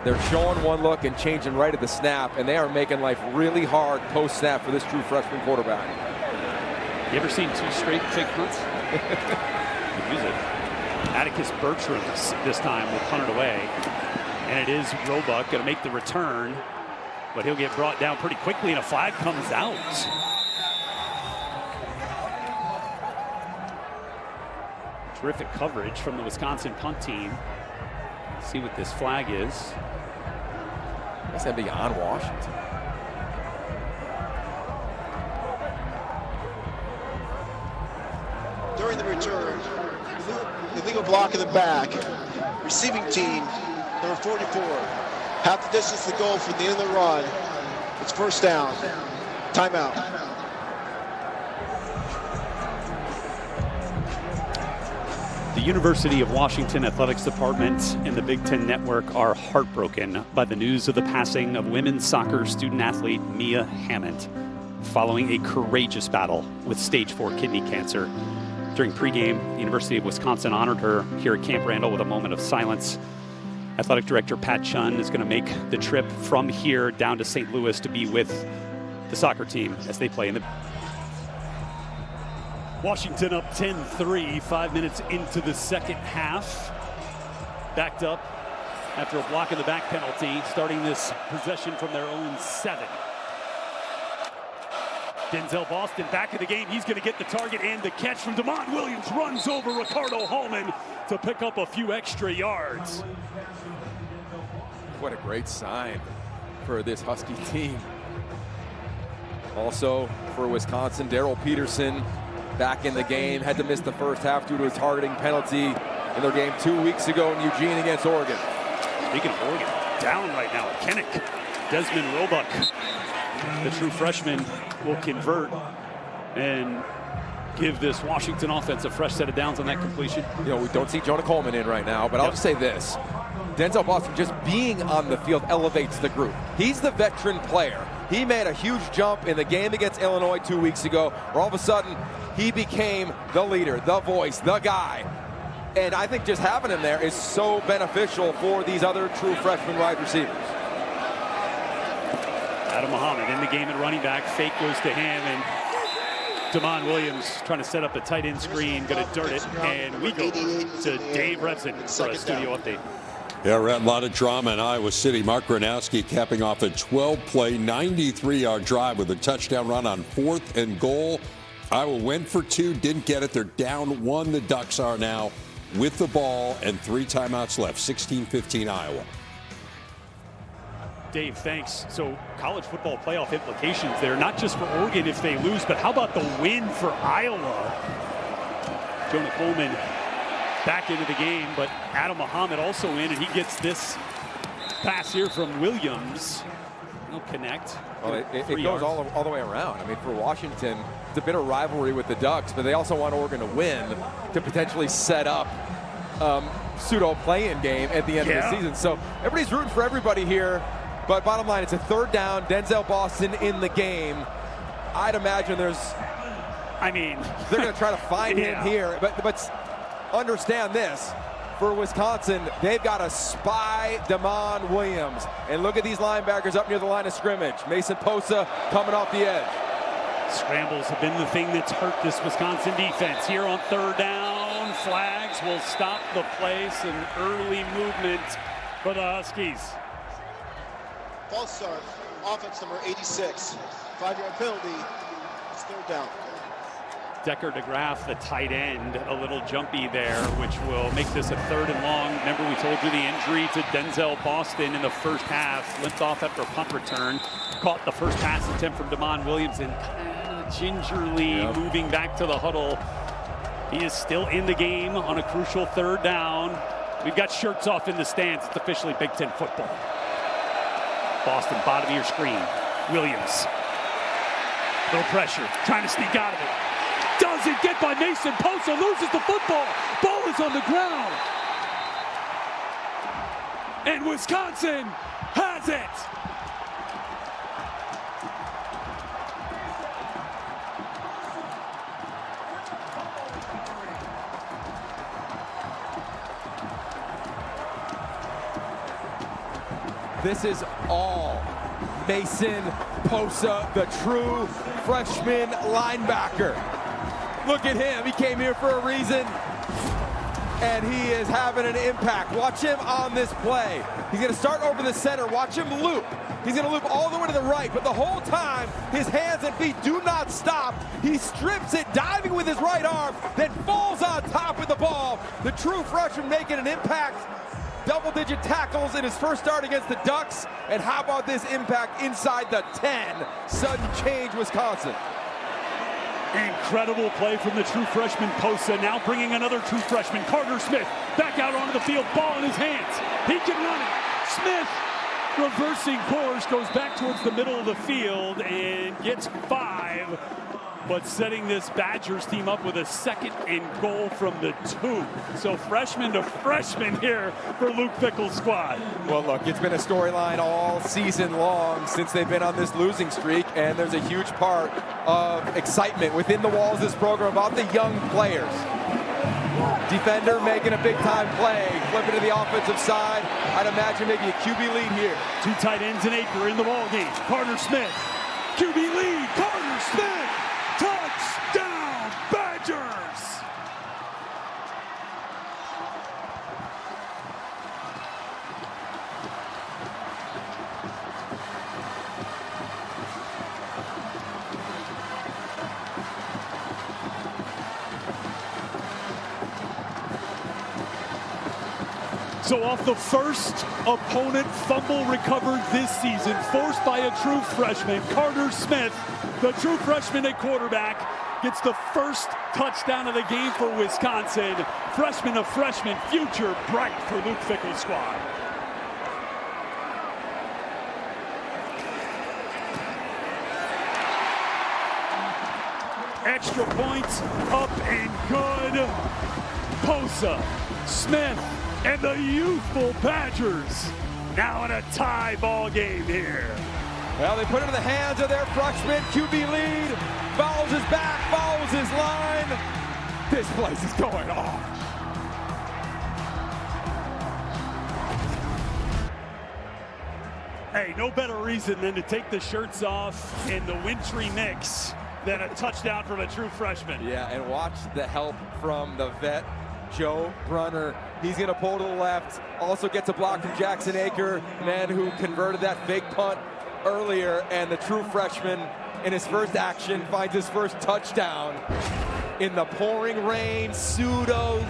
they're showing one look and changing right at the snap, and they are making life really hard post-snap for this true freshman quarterback. You ever seen 2 straight fake punts? Use it. Atticus Bertram this time will punt it away. And it is Roebuck going to make the return, but he'll get brought down pretty quickly, and a flag comes out. Terrific coverage from the Wisconsin punt team. Let's see what this flag is. That's going to be on Washington. During the return, illegal block in the back. Receiving team, number 44. Half the distance to go from the end of the run. It's first down. Timeout. The University of Washington Athletics Department and the Big Ten Network are heartbroken by the news of the passing of women's soccer student athlete Mia Hammond following a courageous battle with stage 4 kidney cancer. During pregame, the University of Wisconsin honored her here at Camp Randall with a moment of silence. Athletic Director Pat Chun is going to make the trip from here down to St. Louis to be with the soccer team as they play in the... Washington up 10-3, 5 minutes into the second half. Backed up after a block in the back penalty, starting this possession from their own 7. Denzel Boston back in the game. He's going to get the target and the catch from Damon Williams. Runs over Ricardo Hallman to pick up a few extra yards. What a great sign for this Husky team. Also for Wisconsin, Darrell Peterson back in the game. Had to miss the first half due to a targeting penalty in their game 2 weeks ago in Eugene against Oregon. Speaking of Oregon, down right now at Kinnick. Desmond Roebuck, the true freshman, will convert and give this Washington offense a fresh set of downs on that completion. You know, we don't see Jonah Coleman in right now, but I'll just say this. Denzel Boston just being on the field elevates the group. He's the veteran player. He made a huge jump in the game against Illinois 2 weeks ago, where all of a sudden he became the leader, the voice, the guy. And I think just having him there is so beneficial for these other true freshman wide receivers. Adam Muhammad in the game at running back. Fake goes to him, and Damon Williams trying to set up a tight end screen, going to dirt it, and we go to Dave Revson for a studio update. Yeah, a lot of drama in Iowa City. Mark Gronowski capping off a 12-play, 93-yard drive with a touchdown run on 4th and goal. Iowa went for 2, didn't get it. They're down 1. The Ducks are now with the ball and 3 timeouts left. 16-15 Iowa. Dave, thanks. So college football playoff implications there, not just for Oregon if they lose, but how about the win for Iowa? Jonah Coleman back into the game, but Adam Muhammad also in, and he gets this pass here from Williams. He'll connect. Well, it goes all the way around. I mean, for Washington, it's a bit of rivalry with the Ducks, but they also want Oregon to win to potentially set up pseudo play-in game at the end of the season. So everybody's rooting for everybody here, but bottom line, it's a 3rd down. Denzel Boston in the game. I'd imagine they're going to try to find him here, but understand this, for Wisconsin, they've got to spy Damon Williams. And look at these linebackers up near the line of scrimmage. Mason Posa coming off the edge. Scrambles have been the thing that's hurt this Wisconsin defense. Here on 3rd down, flags will stop the play. Some early movement for the Huskies. False start, offense number 86. 5-yard penalty, it's 3rd down. Decker DeGraff, the tight end, a little jumpy there, which will make this a 3rd and long. Remember, we told you the injury to Denzel Boston in the first half. Limped off after a punt return. Caught the first pass attempt from Damon Williams and kind of gingerly moving back to the huddle. He is still in the game on a crucial 3rd down. We've got shirts off in the stands. It's officially Big Ten football. Boston, bottom of your screen. Williams. Little pressure, trying to sneak out of it. Doesn't get by Mason Posa, loses the football. Ball is on the ground. And Wisconsin has it. This is all Mason Posa, the true freshman linebacker. Look at him. He came here for a reason, and he is having an impact. Watch him on this play. He's going to start over the center. Watch him loop. He's going to loop all the way to the right, but the whole time, his hands and feet do not stop. He strips it, diving with his right arm, then falls on top of the ball. The true freshman making an impact. Double-digit tackles in his first start against the Ducks. And how about this impact inside the 10? Sudden change, Wisconsin. Incredible play from the true freshman Posa. Now bringing another true freshman, Carter Smith, back out onto the field, ball in his hands. He can run it. Smith, reversing course, goes back towards the middle of the field and gets 5. But setting this Badgers team up with a 2nd and goal from the 2. So freshman to freshman here for Luke Fickell's squad. Well, look, it's been a storyline all season long since they've been on this losing streak, and there's a huge part of excitement within the walls of this program about the young players. Defender making a big-time play, flipping to the offensive side. I'd imagine maybe a QB lead here. 2 tight ends and Acre in the ball game. Carter Smith, QB lead, Carter Smith. Touchdown, Badgers! So off the first opponent fumble recovered this season, forced by a true freshman, Carter Smith, the true freshman at quarterback, gets the first touchdown of the game for Wisconsin. Freshman of freshman, future bright for Luke Fickell's squad. Extra points, up and good. Posa, Smith, and the youthful Badgers now in a tie ball game here. Well, they put it in the hands of their freshman QB lead. Follows his back, follows his line. This place is going off. Hey, no better reason than to take the shirts off in the wintry mix than a touchdown from a true freshman. Yeah, and watch the help from the vet, Joe Brunner, He's going to pull to the left. Also gets a block from Jackson Aker, man who converted that fake punt earlier. And the true freshman in his first action finds his first touchdown in the pouring rain, pseudo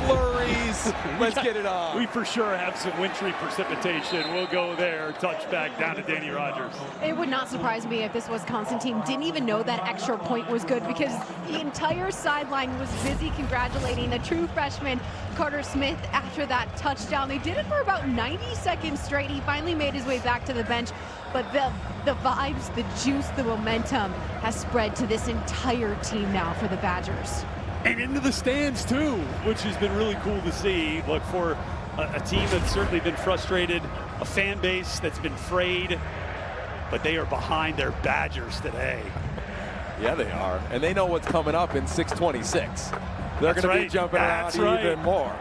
flurries. Let's get it on. We for sure have some wintry precipitation. We'll go there. Touchback down to Danny Rogers. It would not surprise me if this Wisconsin team didn't even know that extra point was good, because the entire sideline was busy congratulating the true freshman Carter Smith after that touchdown. They did it for about 90 seconds straight. He finally made his way back to the bench, but the vibes, the juice, the momentum has spread to this entire team now for the Badgers. And into the stands too, which has been really cool to see. Look, for a team that's certainly been frustrated, a fan base that's been frayed, but they are behind their Badgers today. Yeah, they are. And they know what's coming up in 626. They're going to be jumping around even more.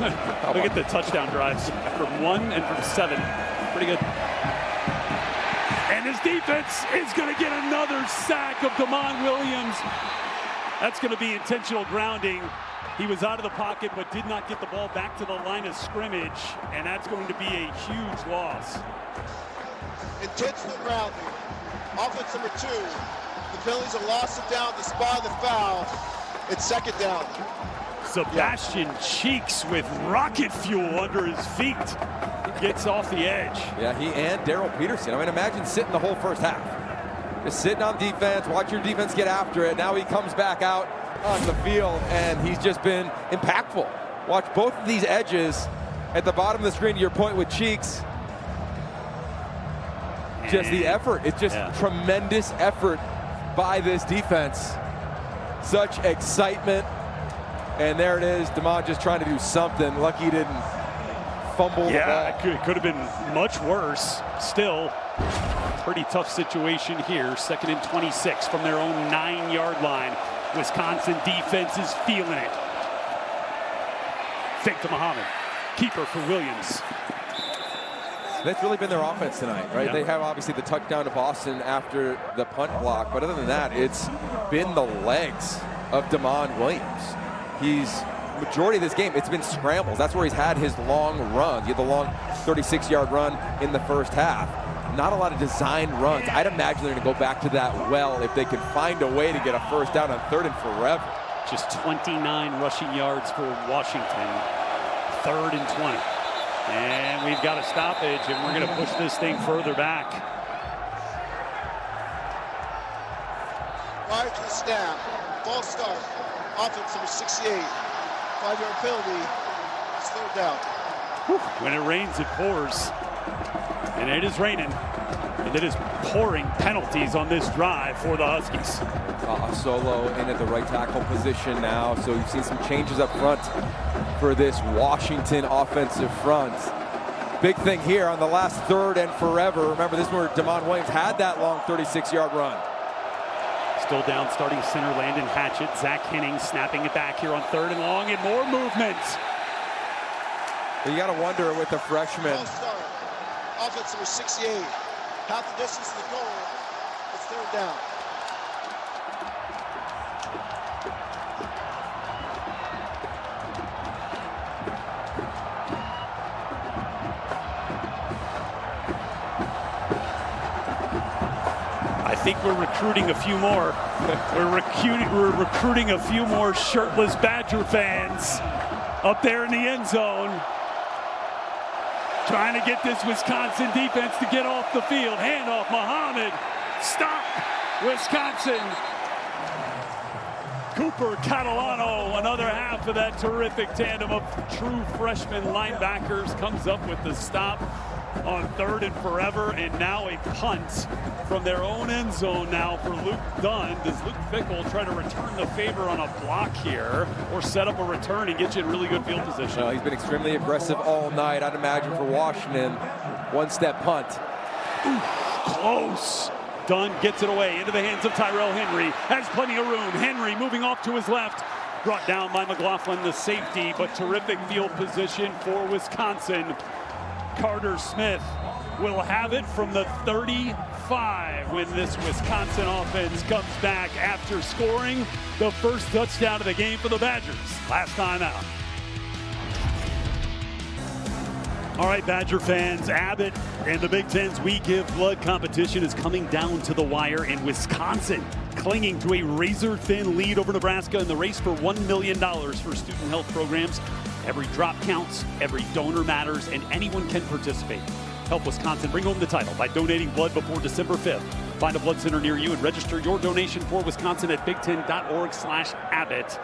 Look at the touchdown drives from 1 and from 7. Pretty good. And his defense is going to get another sack of Damon Williams. That's going to be intentional grounding. He was out of the pocket but did not get the ball back to the line of scrimmage, and that's going to be a huge loss. Intentional grounding. Offense number 2. The penalties are lost it down to spot the foul. It's second down. Sebastian Cheeks with rocket fuel under his feet. Gets off the edge. Yeah, he and Daryl Peterson. I mean, imagine sitting the whole first half. Just sitting on defense, watch your defense get after it. Now he comes back out on the field, and he's just been impactful. Watch both of these edges at the bottom of the screen, to your point with Cheeks. Just the effort. It's just tremendous effort by this defense. Such excitement. And there it is. Damon just trying to do something. Lucky he didn't fumble the ball. It could have been much worse. Still, pretty tough situation here. 2nd and 26 from their own 9-yard line. Wisconsin defense is feeling it. Fake to Muhammad. Keeper for Williams. That's really been their offense tonight, right? Yeah. They have obviously the touchdown to Boston after the punt block, but other than that, it's been the legs of Damon Williams. He's majority of this game, it's been scrambles. That's where he's had his long runs. He had the long 36-yard run in the first half. Not a lot of designed runs. I'd imagine they're going to go back to that well if they can find a way to get a first down on 3rd and forever. Just 29 rushing yards for Washington. 3rd and 20. And we've got a stoppage, and we're going to push this thing further back. Prior to the snap, false start. Offense number 68. 5-yard penalty. It's 3rd down. When it rains, it pours. And it is raining. And it is pouring penalties on this drive for the Huskies. Solo in at the right tackle position now. So you've seen some changes up front for this Washington offensive front. Big thing here on the last 3rd and forever. Remember, this is where Damon Williams had that long 36-yard run. Still down, starting center Landon Hatchett. Zach Henning snapping it back here on 3rd and long, and more movement. You got to wonder with the freshman. Offense number 68. Half the distance to the goal. It's 3rd down. I think we're recruiting a few more. We're recruiting a few more shirtless Badger fans up there in the end zone. Trying to get this Wisconsin defense to get off the field. Handoff, Muhammad. Stop, Wisconsin. Cooper Catalano, another half of that terrific tandem of true freshman linebackers, comes up with the stop on 3rd and forever, and now a punt from their own end zone now for Luke Dunn. Does Luke Fickell try to return the favor on a block here, or set up a return and get you in really good field position? He's been extremely aggressive all night. I'd imagine for Washington, 1-step punt. Ooh, close. Dunn gets it away into the hands of Tyrell Henry. Has plenty of room. Henry moving off to his left. Brought down by McLaughlin, the safety, but terrific field position for Wisconsin. Carter Smith will have it from the 35 when this Wisconsin offense comes back after scoring the first touchdown of the game for the Badgers last time out. All right, Badger fans, Abbott and the Big Ten's We Give Blood competition is coming down to the wire in Wisconsin, clinging to a razor-thin lead over Nebraska in the race for $1 million for student health programs. Every drop counts, every donor matters, and anyone can participate. Help Wisconsin bring home the title by donating blood before December 5th. Find a blood center near you and register your donation for Wisconsin at big10.org/Abbott.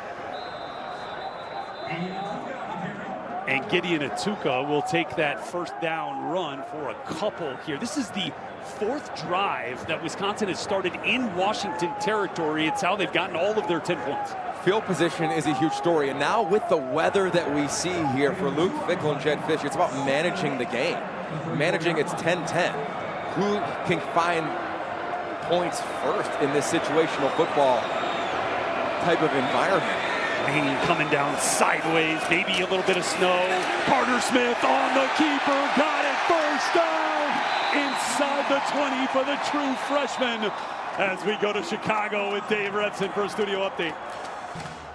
And Gideon Atuka will take that first down run for a couple here. This is the fourth drive that Wisconsin has started in Washington territory. It's how they've gotten all of their 10 points. Field position is a huge story, and now with the weather that we see here for Luke Fickell and Jed Fisher, it's about managing the game. Managing it's 10-10. Who can find points first in this situational football type of environment? Rain coming down sideways, maybe a little bit of snow. Carter Smith on the keeper, got it first down inside the 20 for the true freshman. As we go to Chicago with Dave Repson for a studio update.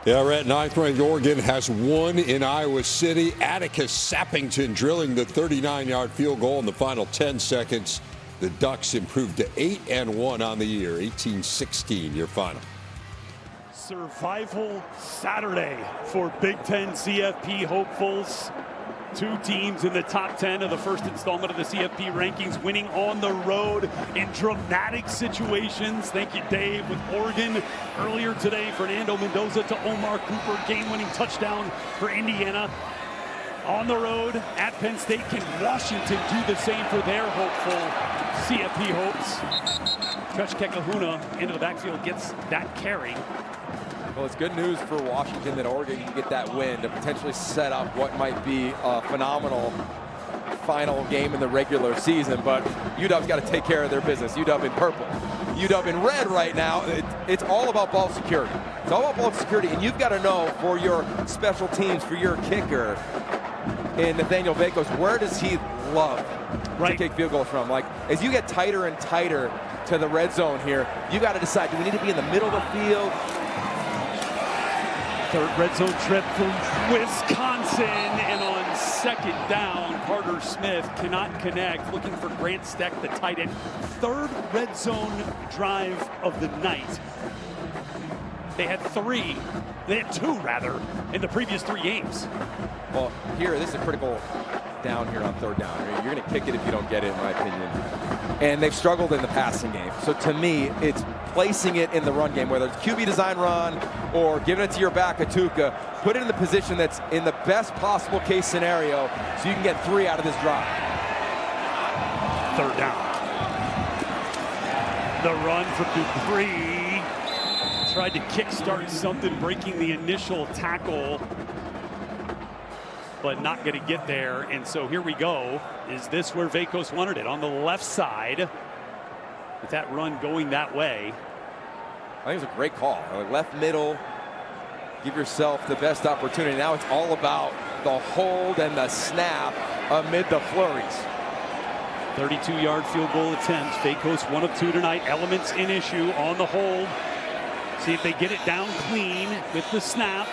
Yeah, we're at 9th-ranked Oregon has won in Iowa City. Atticus Sappington drilling the 39-yard field goal in the final 10 seconds. The Ducks improved to 8-1 on the year, 18-16 your final. Survival Saturday for Big Ten CFP hopefuls. Two teams in the top 10 of the first installment of the CFP rankings, winning on the road in dramatic situations. Thank you, Dave, with Oregon. Earlier today, Fernando Mendoza to Omar Cooper, game-winning touchdown for Indiana. On the road at Penn State, can Washington do the same for their hopeful CFP hopes? Josh Kekahuna into the backfield gets that carry. Well, it's good news for Washington that Oregon can get that win to potentially set up what might be a phenomenal final game in the regular season. But UW's got to take care of their business. UW in purple, UW in red right now. It's all about ball security. It's all about ball security, and you've got to know for your special teams, for your kicker, in Nathaniel Vakos, where does he love to kick field goals from? Like, as you get tighter and tighter to the red zone here, you got to decide, do we need to be in the middle of the field? Third red zone trip for Wisconsin, and on second down, Carter Smith cannot connect, looking for Grant Steck, the tight end. Third red zone drive of the night. They had two in the previous 3 games. Well, here, this is a critical down here on third down. You're going to kick it if you don't get it, in my opinion. And they've struggled in the passing game. So to me, it's placing it in the run game, whether it's QB design run or giving it to your back, Atuka. Put it in the position that's in the best possible case scenario so you can get 3 out of this drive. Third down. The run for Dupree. Tried to kickstart something, breaking the initial tackle, but not going to get there. And so here we go. Is this where Vakos wanted it? On the left side, with that run going that way. I think it's a great call. Left middle, give yourself the best opportunity. Now it's all about the hold and the snap amid the flurries. 32-yard field goal attempt. Vakos 1 of 2 tonight. Elements in issue on the hold. See if they get it down clean with the snap.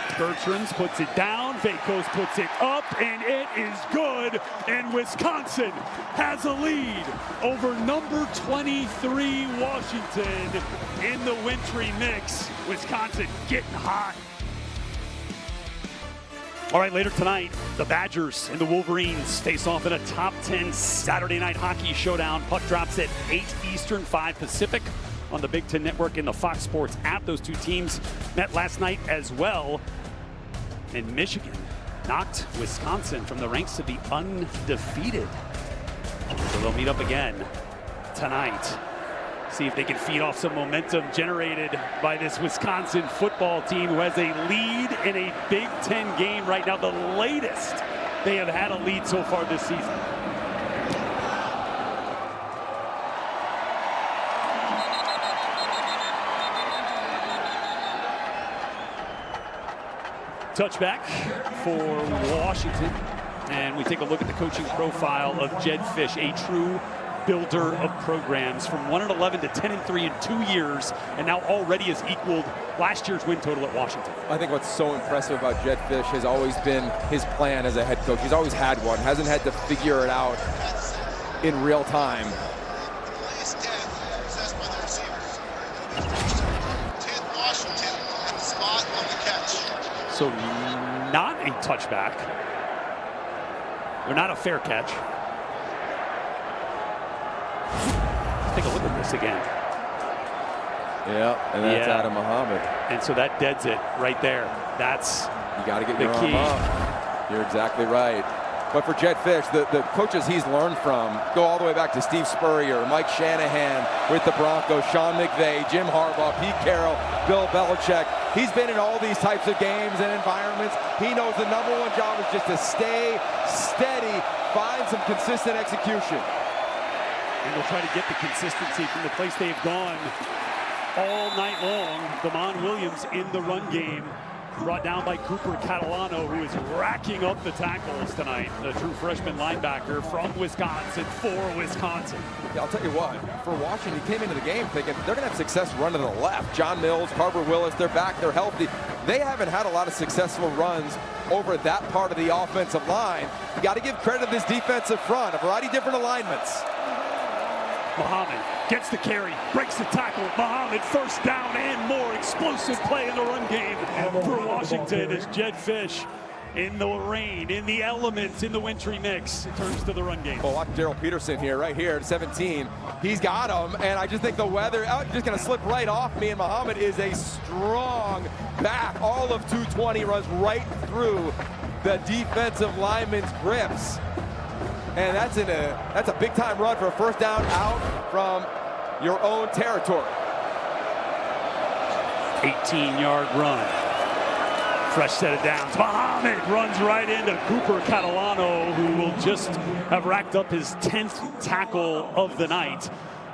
Bertrands puts it down, Vakos puts it up, and it is good. And Wisconsin has a lead over number 23 Washington in the wintry mix. Wisconsin getting hot. All right, later tonight, the Badgers and the Wolverines face off in a top 10 Saturday night hockey showdown. Puck drops at 8 Eastern, 5 Pacific on the Big Ten Network and the Fox Sports app. Those two teams met last night as well. And Michigan knocked Wisconsin from the ranks of the undefeated. So they'll meet up again tonight. See if they can feed off some momentum generated by this Wisconsin football team, who has a lead in a Big Ten game right now, the latest they have had a lead so far this season. Touchback for Washington. And we take a look at the coaching profile of Jedd Fisch, a true builder of programs, from 1-11 to 10-3 in 2 years, and now already has equaled last year's win total at Washington. I think what's so impressive about Jedd Fisch has always been his plan as a head coach. He's always had one, hasn't had to figure it out in real time. So not a touchback, or not a fair catch. Let's take a look at this again. Yeah, and that's Adam Muhammad. And so that deads it right there. That's you got to get the your key. arm up. You're exactly right. But for Jedd Fisch, the coaches he's learned from go all the way back to Steve Spurrier, Mike Shanahan with the Broncos, Sean McVay, Jim Harbaugh, Pete Carroll, Bill Belichick. He's been in all these types of games and environments. He knows the number one job is just to stay steady, find some consistent execution. And we'll try to get the consistency from the place they've gone all night long. Damon Williams in the run game, brought down by Cooper Catalano, who is racking up the tackles tonight. The true freshman linebacker from Wisconsin for Wisconsin. Yeah, I'll tell you what, for Washington, he came into the game thinking they're going to have success running to the left. John Mills, Carver Willis, they're back, they're healthy. They haven't had a lot of successful runs over that part of the offensive line. You got to give credit to this defensive front, a variety of different alignments. Muhammad gets the carry, breaks the tackle. Muhammad first down and more. Explosive play in the run game for Washington as Jedd Fisch in the rain, in the elements, in the wintry mix, turns to the run game. Well, watch Daryl Peterson here, right here at 17. He's got him, and I just think the weather, just going to slip right off me, and Muhammad is a strong back. All of 220 runs right through the defensive lineman's grips. And that's a big-time run for a first down out from your own territory. 18-yard run. Fresh set of downs. Muhammad runs right into Cooper Catalano, who will just have racked up his 10th tackle of the night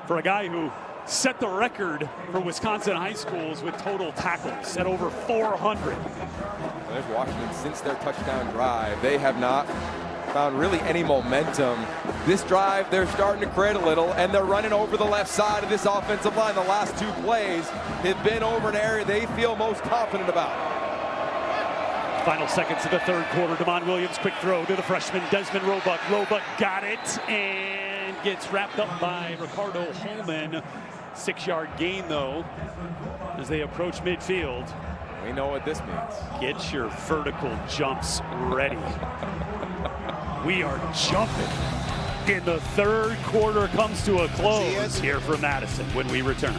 for a guy who set the record for Wisconsin high schools with total tackles at over 400. There's Washington. Since their touchdown drive, they have not found really any momentum. This drive, they're starting to create a little, and they're running over the left side of this offensive line. The last two plays have been over an area they feel most confident about. Final seconds of the third quarter. Damon Williams, quick throw to the freshman Desmond Roebuck. Roebuck got it and gets wrapped up by Ricardo Holman. 6-yard gain, though, as they approach midfield. We know what this means. Get your vertical jumps ready. We are jumping. In the third quarter comes to a close here for Madison when we return.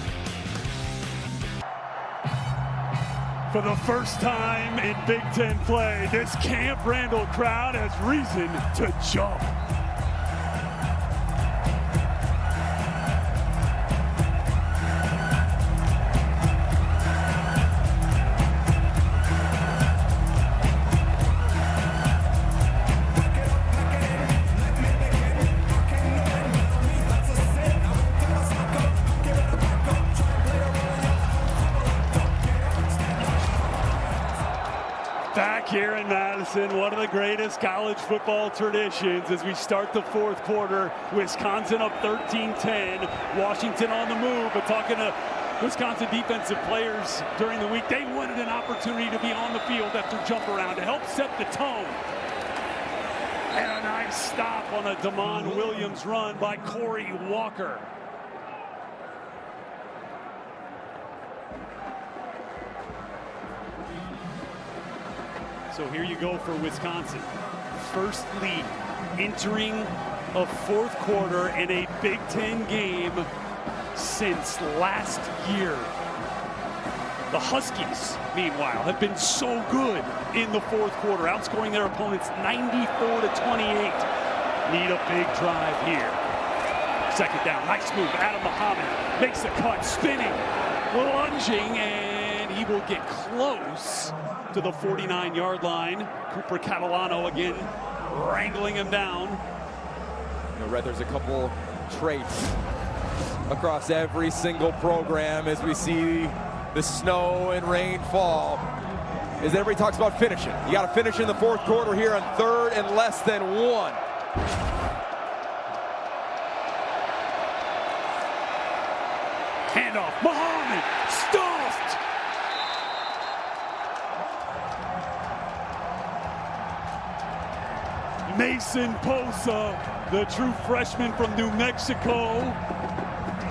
For the first time in Big Ten play, this Camp Randall crowd has reason to jump. Back here in Madison, one of the greatest college football traditions as we start the fourth quarter. Wisconsin up 13-10. Washington on the move, but talking to Wisconsin defensive players during the week, they wanted an opportunity to be on the field after jump around to help set the tone. And a nice stop on a Damon Williams run by Corey Walker. So here you go for Wisconsin. First lead entering a fourth quarter in a Big Ten game since last year. The Huskies, meanwhile, have been so good in the fourth quarter, outscoring their opponents 94-28. Need a big drive here. Second down, nice move. Adam Muhammad makes the cut, spinning, lunging, and he will get close to the 49-yard line. Cooper Catalano again wrangling him down. You know, Red, there's a couple traits across every single program as we see the snow and rain fall. is that everybody talks about finishing. You got to finish in the fourth quarter here on 3rd and less than 1. Handoff, Muhammad, stuffed! Mason Posa, the true freshman from New Mexico,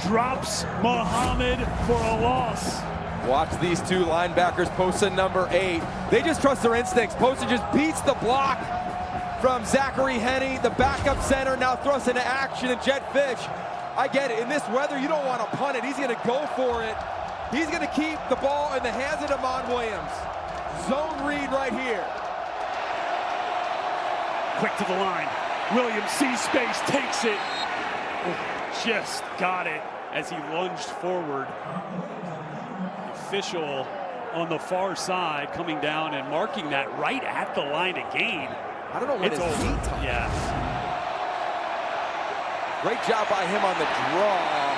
drops Muhammad for a loss. Watch these two linebackers, Posa number 8. They just trust their instincts. Posa just beats the block from Zachary Henney, the backup center, now thrust into action, and Jet Fish. I get it. In this weather, you don't want to punt it. He's going to go for it. He's going to keep the ball in the hands of Damon Williams. Zone read right here. Quick to the line. Williams sees space, takes it. Just got it as he lunged forward. Official on the far side coming down and marking that right at the line of gain. I don't know what it's his over. feet touch. Yeah. Great job by him on the draw.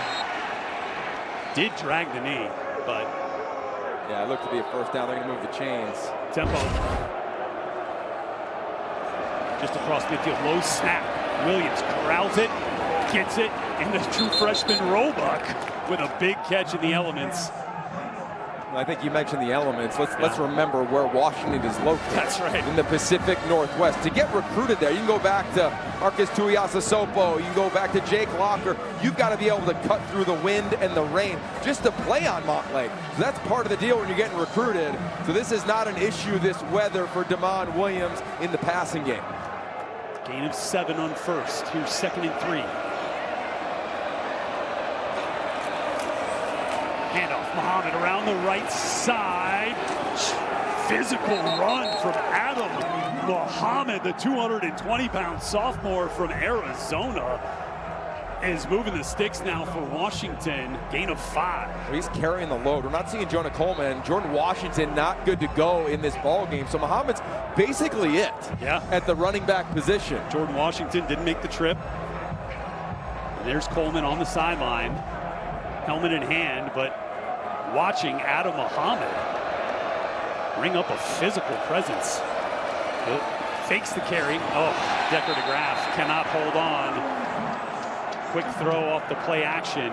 Did drag the knee, but yeah, it looked to be a first down. They're going to move the chains. Tempo. Just across midfield, low snap. Williams corrals it, gets it, and the true freshman Roebuck with a big catch in the elements. I think you mentioned the elements. Let's remember where Washington is located. That's right. In the Pacific Northwest. To get recruited there, you can go back to Marcus Tuiasosopo, you can go back to Jake Locker. You've got to be able to cut through the wind and the rain just to play on Montlake. So that's part of the deal when you're getting recruited. So this is not an issue, this weather, for Damon Williams in the passing game. Gain of 7 on first. Here's 2nd and 3. Handoff, Muhammad around the right side. Physical run from Adam Muhammad, the 220-pound sophomore from Arizona, is moving the sticks now for Washington. Gain of 5. Well, he's carrying the load. We're not seeing Jonah Coleman. Jordan Washington not good to go in this ball game. So Muhammad's basically it at the running back position. Jordan Washington didn't make the trip. And there's Coleman on the sideline, helmet in hand, but watching Adam Muhammad bring up a physical presence. Fakes the carry. Oh, Decker DeGraff cannot hold on. Quick throw off the play action.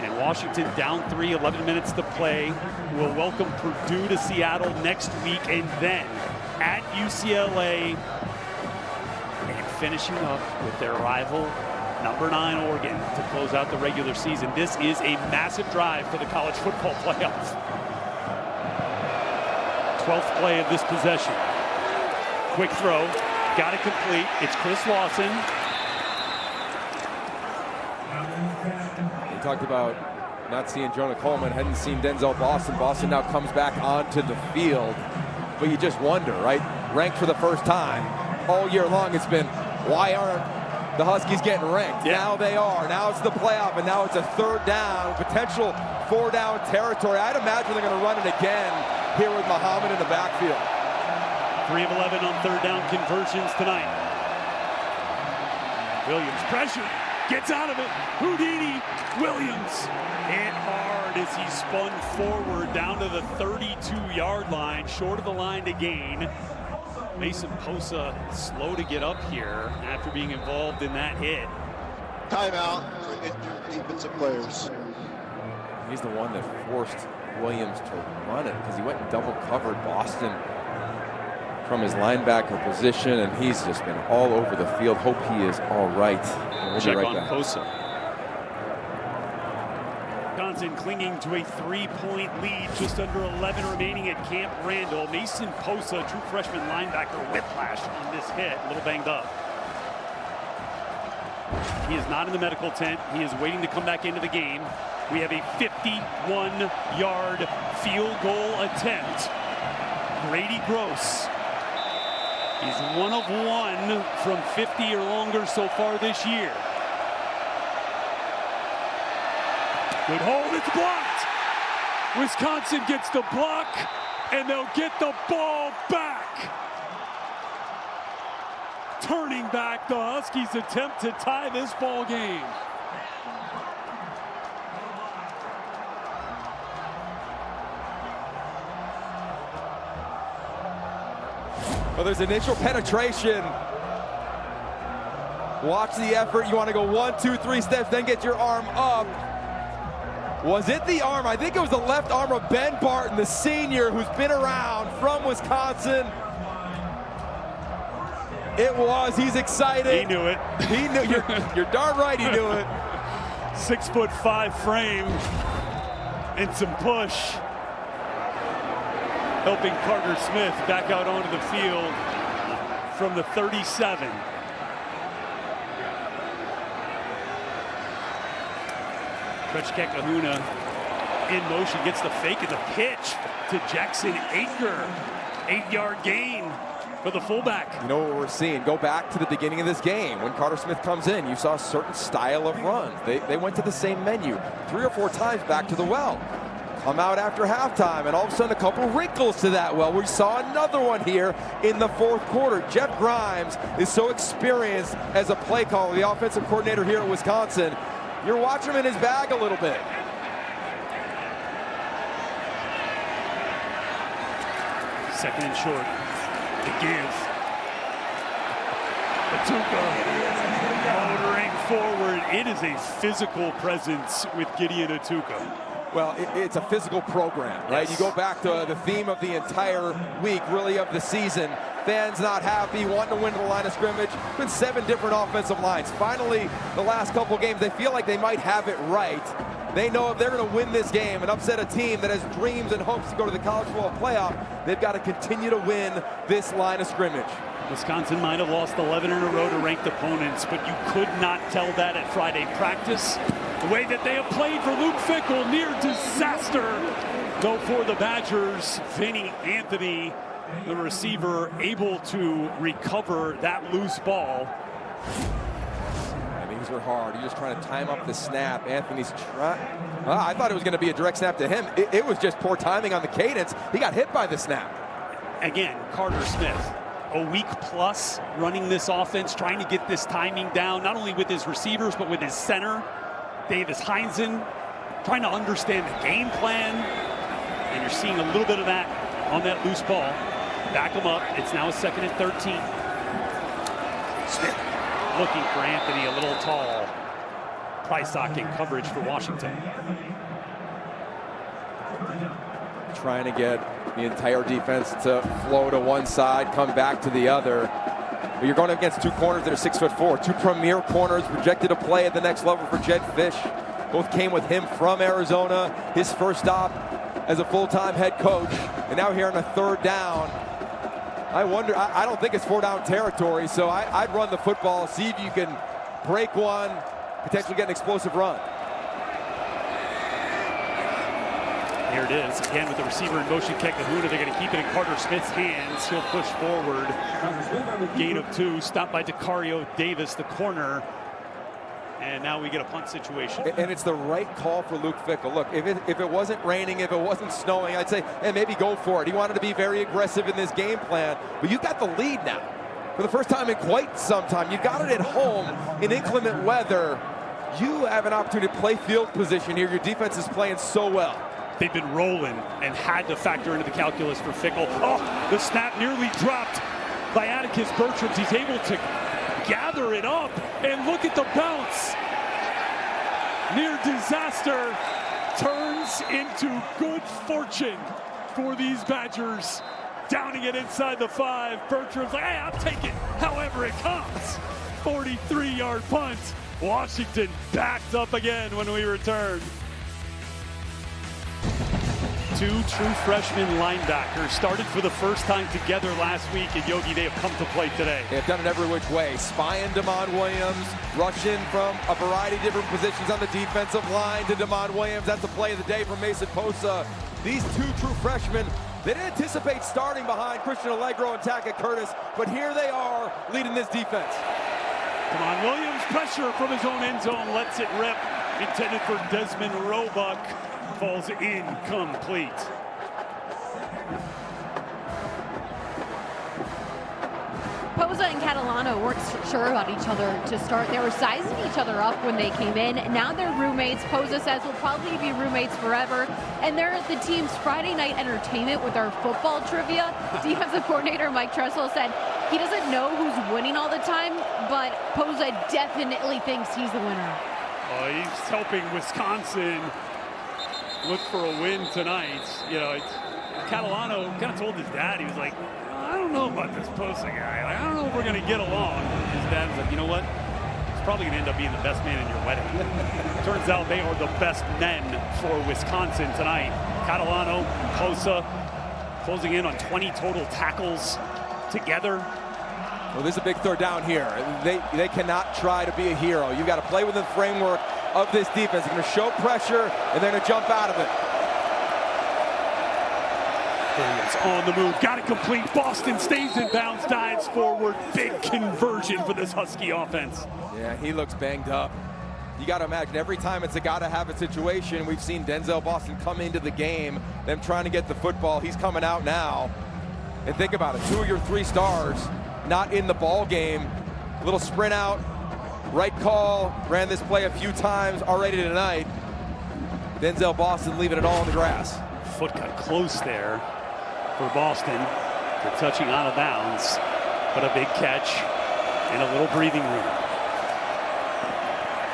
And Washington down 3, 11 minutes to play. Will welcome Purdue to Seattle next week, and then at UCLA, and finishing up with their rival number 9 Oregon to close out the regular season. This is a massive drive for the college football playoff. 12th play of this possession. Quick throw, got it complete. It's Chris Lawson. We talked about not seeing Jonah Coleman, hadn't seen Denzel Boston. Boston now comes back onto the field. But you just wonder, right? Ranked for the first time all year long, it's been, why aren't the Huskies getting ranked? Yeah. Now they are. Now it's the playoff, and now it's a 3rd down, potential 4-down territory. I'd imagine they're going to run it again here with Muhammad in the backfield. 3 of 11 on 3rd down conversions tonight. Williams pressure, gets out of it. Houdini, Williams hit hard as he spun forward down to the 32-yard line, short of the line to gain. Mason Posa slow to get up here after being involved in that hit. Timeout for injured defensive players. He's the one that forced Williams to run it because he went and double covered Boston from his linebacker position, and he's just been all over the field. Hope he is all right. We'll Check right on back. Posa. Wisconsin clinging to a 3-point lead, just under 11 remaining at Camp Randall. Mason Posa, true freshman linebacker, whiplash on this hit, a little banged up. He is not in the medical tent. He is waiting to come back into the game. We have a 51-yard field goal attempt. Grady Gross is 1 of 1 from 50 or longer so far this year. Good hold, it's blocked. Wisconsin gets the block, and they'll get the ball back. Turning back, the Huskies attempt to tie this ball game. Well, there's initial penetration. Watch the effort. You want to go 1, 2, 3 steps, then get your arm up. Was it the arm? I think it was the left arm of Ben Barton, the senior who's been around from Wisconsin. It was. He's excited. He knew it. He knew. You're darn right he knew it. 6'5" frame and some push. Helping Carter Smith back out onto the field from the 37. Trechka Kahuna in motion, gets the fake and the pitch to Jackson Aker. 8-yard gain for the fullback. You know what we're seeing? Go back to the beginning of this game. When Carter Smith comes in, you saw a certain style of runs. They went to the same menu 3 or 4 times back to the well. Come out after halftime, and all of a sudden a couple wrinkles to that well. We saw another one here in the 4th quarter. Jeff Grimes is so experienced as a play caller, the offensive coordinator here at Wisconsin. You're watching him in his bag a little bit. Second and short. To give. Atuka motoring forward. It is a physical presence with Gideon Atuka. Well, it's a physical program, right? Yes. You go back to the theme of the entire week, really of the season. Fans not happy, wanting to win to the line of scrimmage. Been 7 different offensive lines. Finally, the last couple games, they feel like they might have it right. They know if they're going to win this game and upset a team that has dreams and hopes to go to the college football playoff, they've got to continue to win this line of scrimmage. Wisconsin might have lost 11 in a row to ranked opponents, but you could not tell that at Friday practice. The way that they have played for Luke Fickell, near disaster. Go for the Badgers. Vinny Anthony, the receiver, able to recover that loose ball. And these are hard. You're just trying to time up the snap. Anthony's trying. I thought it was going to be a direct snap to him. It was just poor timing on the cadence. He got hit by the snap. Again, Carter Smith, a week plus running this offense, trying to get this timing down, not only with his receivers, but with his center, Davis Heinzen, trying to understand the game plan. And you're seeing a little bit of that on that loose ball. Back him up. It's now a 2nd and 13. Smith looking for Anthony, a little tall. Prysock in coverage for Washington. Trying to get the entire defense to flow to one side, come back to the other. But you're going up against 2 corners that are 6'4", 2 premier corners projected to play at the next level for Jed Fish. Both came with him from Arizona, his first stop as a full-time head coach. And now here on a 3rd down, I wonder, I don't think it's 4-down territory, so I'd run the football, see if you can break one, potentially get an explosive run. Here it is, again with the receiver in motion, Kahuna. They're going to keep it in Carter Smith's hands. He'll push forward. Gain of 2, stopped by Dacario Davis, the corner. And now we get a punt situation. And it's the right call for Luke Fickell. Look, if it wasn't raining, if it wasn't snowing, I'd say, hey, maybe go for it. He wanted to be very aggressive in this game plan. But you've got the lead now. For the first time in quite some time. You've got it at home in inclement weather. You have an opportunity to play field position here. Your defense is playing so well. They've been rolling and had to factor into the calculus for Fickell. Oh, the snap nearly dropped by Atticus Bertrams. He's able to gather it up, and look at the bounce. Near disaster turns into good fortune for these Badgers. Downing it inside the 5. Bertram's like, hey, I'll take it however it comes. 43-yard punt. Washington backed up again when we return. 2 true freshman linebackers started for the first time together last week, and Yogi, they have come to play today. They've done it every which way. Spying Damon Williams, rushing from a variety of different positions on the defensive line to Damon Williams. That's the play of the day from Mason Posa. These 2 true freshmen, they didn't anticipate starting behind Christian Allegro and Tackett Curtis, but here they are leading this defense. Damon Williams, pressure from his own end zone, lets it rip. Intended for Desmond Roebuck. Falls incomplete. Posa and Catalano Catalano weren't sure about each other to start. They were sizing each other up when they came in. Now they're roommates. Posa says we'll probably be roommates forever. And they're the team's Friday night entertainment with our football trivia. Defensive coordinator Mike Tressel said he doesn't know who's winning all the time, but Posa definitely thinks he's the winner. He's helping Wisconsin look for a win tonight. You know, Catalano kind of told his dad, he was like, I don't know about this Posa guy. Like, I don't know if we're going to get along. His dad was like, you know what? He's probably going to end up being the best man in your wedding. Turns out they are the best men for Wisconsin tonight. Catalano and Posa closing in on 20 total tackles together. Well, this is a big third down here. They cannot try to be a hero. You've got to play within the framework of this defense. They're going to show pressure, and they're going to jump out of it. Williams on the move, got it complete. Boston stays in bounds, dives forward. Big conversion for this Husky offense. Yeah, he looks banged up. You got to imagine every time it's a gotta-have-it situation. We've seen Denzel Boston come into the game, them trying to get the football. He's coming out now. And think about it, 2 of your 3 stars not in the ball game. Little sprint out, right call. Ran this play a few times already tonight. Denzel Boston leaving it all on the grass. Foot got close there for Boston. They're touching out of bounds, but a big catch and a little breathing room.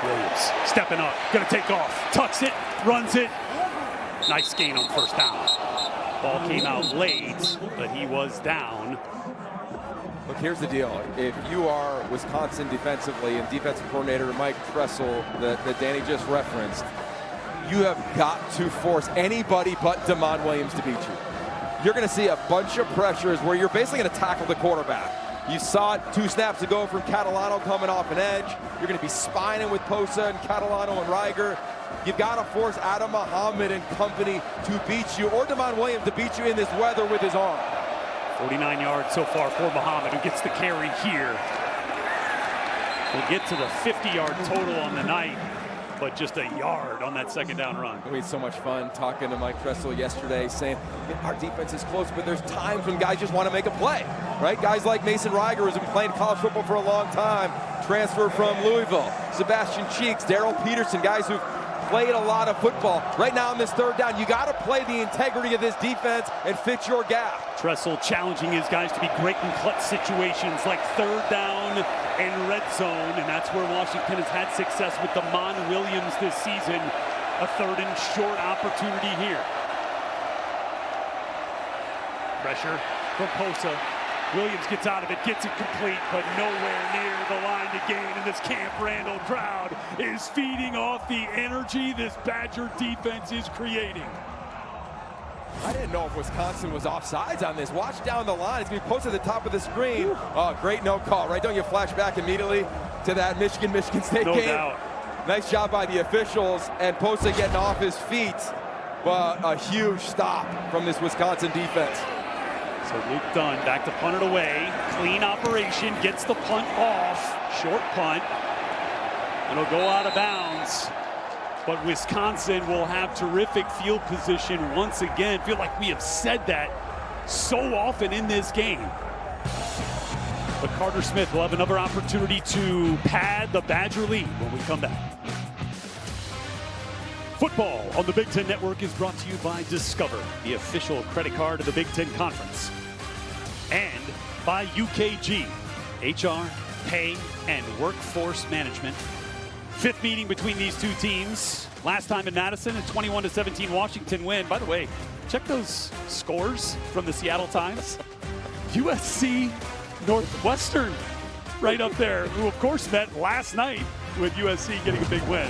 Williams stepping up, gonna take off, tucks it, runs it. Nice gain on first down. Ball came out late, but he was down. Look, here's the deal. If you are Wisconsin defensively and defensive coordinator Mike Tressel that Danny just referenced, you have got to force anybody but DeMond Williams to beat you. You're going to see a bunch of pressures where you're basically going to tackle the quarterback. You saw it 2 snaps ago from Catalano coming off an edge. You're going to be spining with Posa and Catalano and Reiger. You've got to force Adam Muhammad and company to beat you, or DeMond Williams to beat you in this weather with his arm. 49 yards so far for Muhammad, who gets the carry here. We'll get to the 50-yard total on the night, but just a yard on that second down run. We had so much fun talking to Mike Tressel yesterday, saying our defense is close, but there's times when guys just want to make a play, right? Guys like Mason Reiger, who's been playing college football for a long time, transfer from Louisville. Sebastian Cheeks, Darrell Peterson, guys who've played a lot of football. Right now on this third down, you got to play the integrity of this defense and fit your gap. Tressel challenging his guys to be great in clutch situations like third down and red zone, and that's where Washington has had success with DeMond Williams this season. A third and short opportunity here. Pressure from Posa. Williams gets out of it, gets it complete, but nowhere near the line to gain. And this Camp Randall crowd is feeding off the energy this Badger defense is creating. I didn't know if Wisconsin was offsides on this. Watch down the line. It's going to be posted at the top of the screen. Oh, great no call, right? Don't you flash back immediately to that Michigan State game? No doubt. Nice job by the officials, and Posa getting off his feet. But a huge stop from this Wisconsin defense. So Luke Dunn back to punt it away. Clean operation, gets the punt off. Short punt. It'll go out of bounds. But Wisconsin will have terrific field position once again. Feel like we have said that so often in this game. But Carter Smith will have another opportunity to pad the Badger lead when we come back. Football on the Big Ten Network is brought to you by Discover, the official credit card of the Big Ten Conference. And by UKG, HR, Pay, and Workforce Management. Fifth meeting between these two teams. Last time in Madison, a 21-17 Washington win. By the way, check those scores from the Seattle Times. USC Northwestern right up there, who of course met last night with USC getting a big win.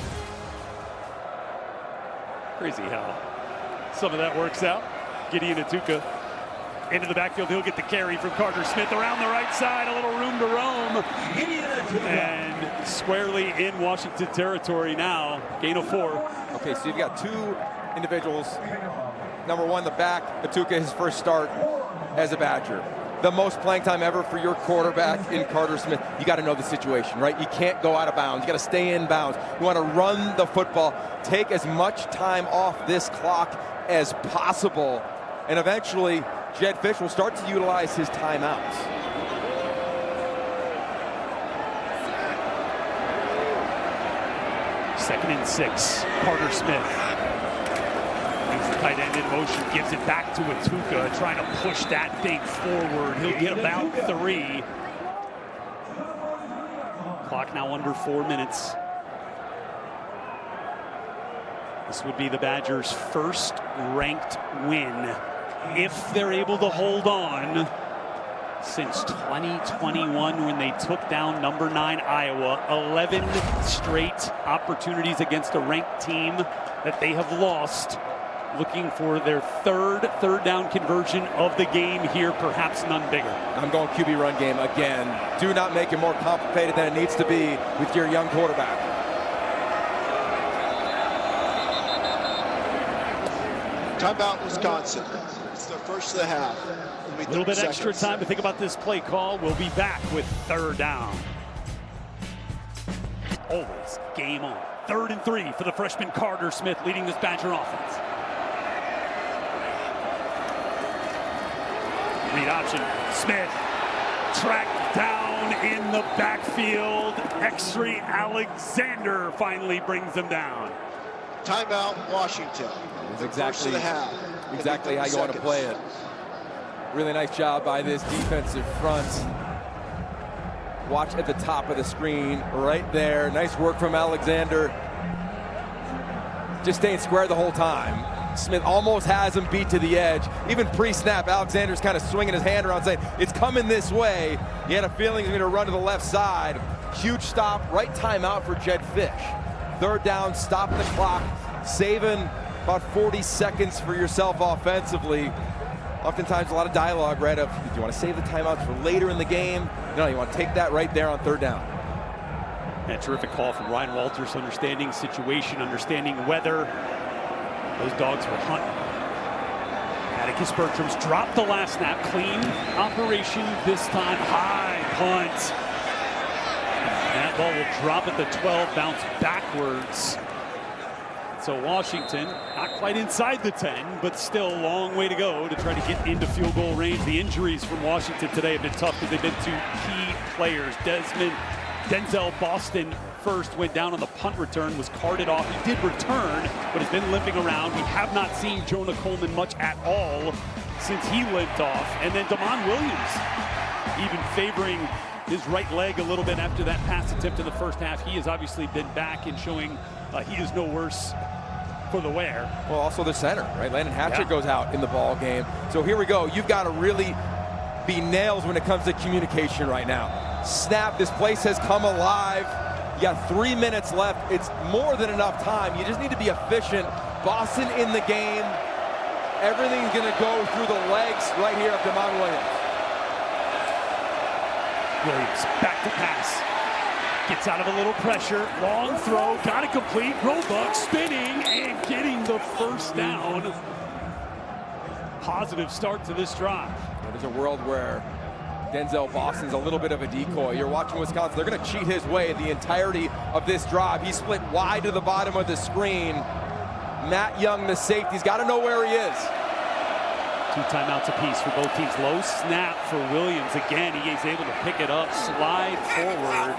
Crazy how some of that works out. Gideon Atuka into the backfield. He'll get the carry from Carter Smith around the right side. A little room to roam. And squarely in Washington territory now. Gain of 4. Okay, so you've got 2 individuals. Number 1, the back. Atuka, his first start as a Badger. The most playing time ever for your quarterback in Carter Smith. You got to know the situation, right? You can't go out of bounds. You got to stay in bounds. You want to run the football, take as much time off this clock as possible, and eventually Jed Fish will start to utilize his timeouts. 2nd and 6. Carter Smith. Brings the tight end in motion, gives it back to Atuka, trying to push that thing forward. He'll get about 3. Clock now under 4 minutes. This would be the Badgers' first ranked win, if they're able to hold on, since 2021 when they took down number 9 Iowa. 11 straight opportunities against a ranked team that they have lost. Looking for their third down conversion of the game here, perhaps none bigger. I'm going QB run game again. Do not make it more complicated than it needs to be with your young quarterback. Timeout, Wisconsin. It's the first of the half. A little bit extra time to think about this play call. We'll be back with 3rd down. Always game on. 3rd and 3 for the freshman Carter Smith leading this Badger offense. Read option. Smith tracked down in the backfield. X-ray Alexander finally brings him down. Timeout, Washington. It's exactly how you want to play it. Really nice job by this defensive front. Watch at the top of the screen right there. Nice work from Alexander. Just staying square the whole time. Smith almost has him beat to the edge. Even pre-snap, Alexander's kind of swinging his hand around saying, it's coming this way. He had a feeling he was going to run to the left side. Huge stop, right timeout for Jed Fish. 3rd down, stop the clock, saving about 40 seconds for yourself offensively. Oftentimes a lot of dialogue, right, of, do you want to save the timeouts for later in the game? No, you want to take that right there on 3rd down. A terrific call from Ryan Walters, understanding situation, understanding weather. Those dogs were hunting. Atticus Bertram's dropped the last snap. Clean operation this time. High punt. That ball will drop at the 12, bounce backwards. So Washington, not quite inside the 10, but still a long way to go to try to get into field goal range. The injuries from Washington today have been tough because they've been to key players. Denzel Boston first went down on the punt return, was carted off. He did return, but has been limping around. We have not seen Jonah Coleman much at all since he limped off. And then Damon Williams even favoring his right leg a little bit after that pass attempt in the first half. He has obviously been back and showing he is no worse for the wear. Well, also the center, right? Landon Hatcher goes out in the ball game. So here we go. You've got to really be nails when it comes to communication right now. Snap, this place has come alive. You got 3 minutes left. It's more than enough time. You just need to be efficient. Boston in the game. Everything's going to go through the legs right here of Damon Williams. Williams back to pass. Gets out of a little pressure. Long throw. Got it complete. Roebuck spinning and getting the 1st down. Positive start to this drive. There's a world where Denzel Boston's a little bit of a decoy. You're watching Wisconsin. They're going to cheat his way the entirety of this drive. He split wide to the bottom of the screen. Matt Young, the safety's got to know where he is. 2 timeouts apiece for both teams. Low snap for Williams. Again, he is able to pick it up, slide forward.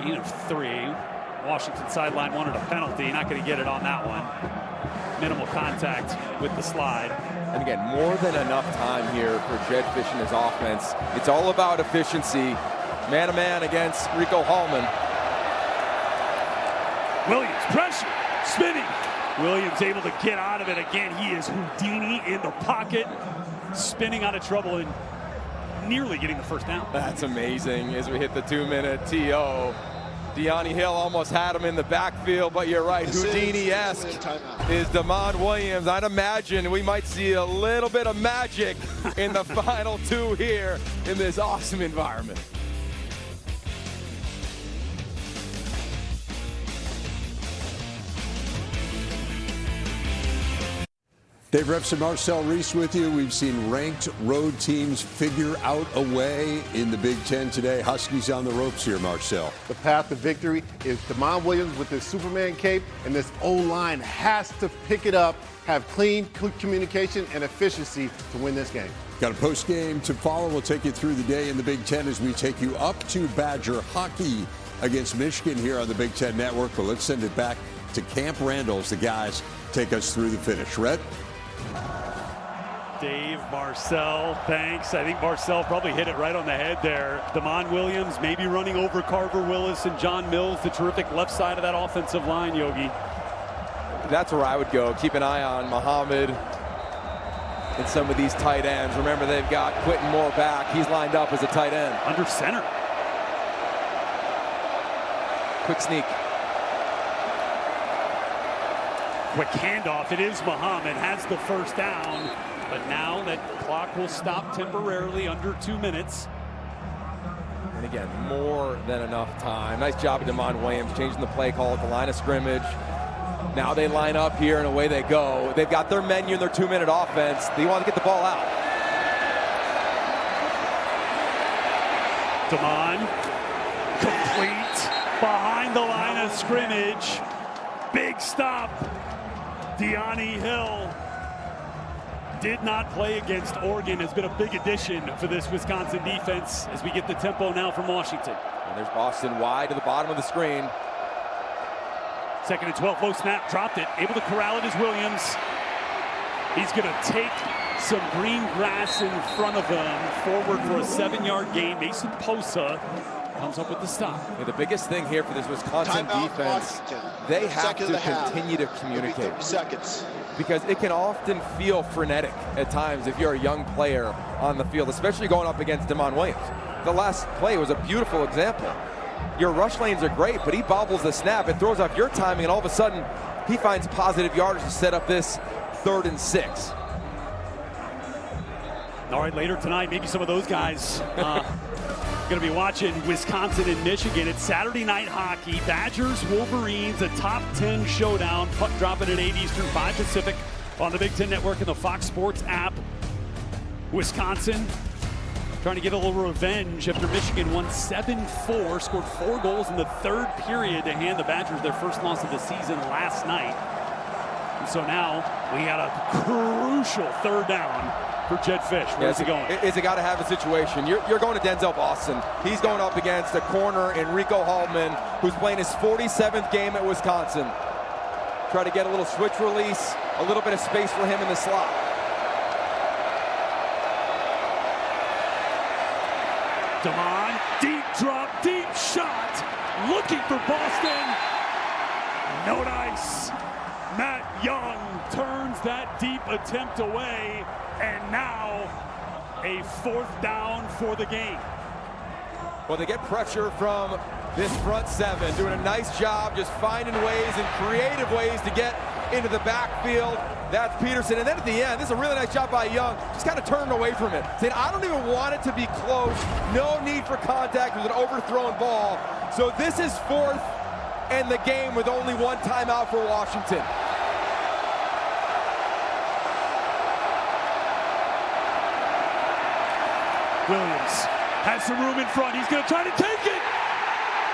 Gain of 3. Washington sideline wanted a penalty. Not going to get it on that one. Minimal contact with the slide. And again, more than enough time here for Jed Fish and his offense. It's all about efficiency. Man-to-man against Rico Hallman. Williams, pressure, spinning. Williams able to get out of it again. He is Houdini in the pocket, spinning out of trouble and nearly getting the 1st down. That's amazing as we hit the 2-minute TO. Deani Hill almost had him in the backfield, but you're right, Houdini-esque is Damon Williams. I'd imagine we might see a little bit of magic in the final 2 here in this awesome environment. Dave Reps and Marcel Reese with you. We've seen ranked road teams figure out a way in the Big Ten today. Huskies on the ropes here, Marcel. The path to victory is Damon Williams with his Superman cape, and this O-line has to pick it up, have clean communication and efficiency to win this game. Got a post game to follow. We'll take you through the day in the Big Ten as we take you up to Badger hockey against Michigan here on the Big Ten Network. But let's send it back to Camp Randall as the guys take us through the finish. Rhett? Dave, Marcel, thanks. I think Marcel probably hit it right on the head there. Damon Williams maybe running over Carver Willis and John Mills, the terrific left side of that offensive line, Yogi. That's where I would go. Keep an eye on Muhammad and some of these tight ends. Remember, they've got Quentin Moore back. He's lined up as a tight end. Under center. Quick sneak. Quick handoff. It is Muhammad, has the first down. But now that clock will stop temporarily under 2 minutes. And again, more than enough time. Nice job of Damon Williams changing the play call at the line of scrimmage. Now they line up here and away they go. They've got their menu in their 2-minute offense. They want to get the ball out. Damon, complete behind the line of scrimmage. Big stop. Deani Hill did not play against Oregon. Has been a big addition for this Wisconsin defense as we get the tempo now from Washington. And there's Boston wide to the bottom of the screen. 2nd and 12, low snap, dropped it. Able to corral it is Williams. He's going to take some green grass in front of him. Forward for a 7-yard gain. Mason Posa comes up with the stop. Yeah, the biggest thing here for this Wisconsin defense, they have to continue to communicate. 30 seconds. Because it can often feel frenetic at times if you're a young player on the field, especially going up against Damon Williams. The last play was a beautiful example. Your rush lanes are great, but he bobbles the snap. It throws off your timing, and all of a sudden, he finds positive yardage to set up this 3rd and 6. All right, later tonight, maybe some of those guys going to be watching Wisconsin and Michigan. It's Saturday night hockey. Badgers, Wolverines, a top 10 showdown. Puck dropping at 8 Eastern, 5 Pacific on the Big Ten Network and the Fox Sports app. Wisconsin trying to get a little revenge after Michigan won 7-4, scored 4 goals in the 3rd period to hand the Badgers their first loss of the season last night. And so now we got a crucial 3rd down for Jed Fish. Where's he going? It's a got-to-have a situation. You're going to Denzel Boston. He's going up against a corner, Enrico Hallman, who's playing his 47th game at Wisconsin. Try to get a little switch release, a little bit of space for him in the slot. Damon, deep drop, deep shot, looking for Boston. No dice. Matt Young turns that deep attempt away, and now a 4th down for the game. Well, they get pressure from this front 7, doing a nice job just finding ways and creative ways to get into the backfield. That's Peterson. And then at the end, this is a really nice job by Young. Just kind of turned away from it, saying, I don't even want it to be close. No need for contact with an overthrown ball. So this is 4th and the game with only 1 timeout for Washington. Williams has some room in front. He's going to try to take it,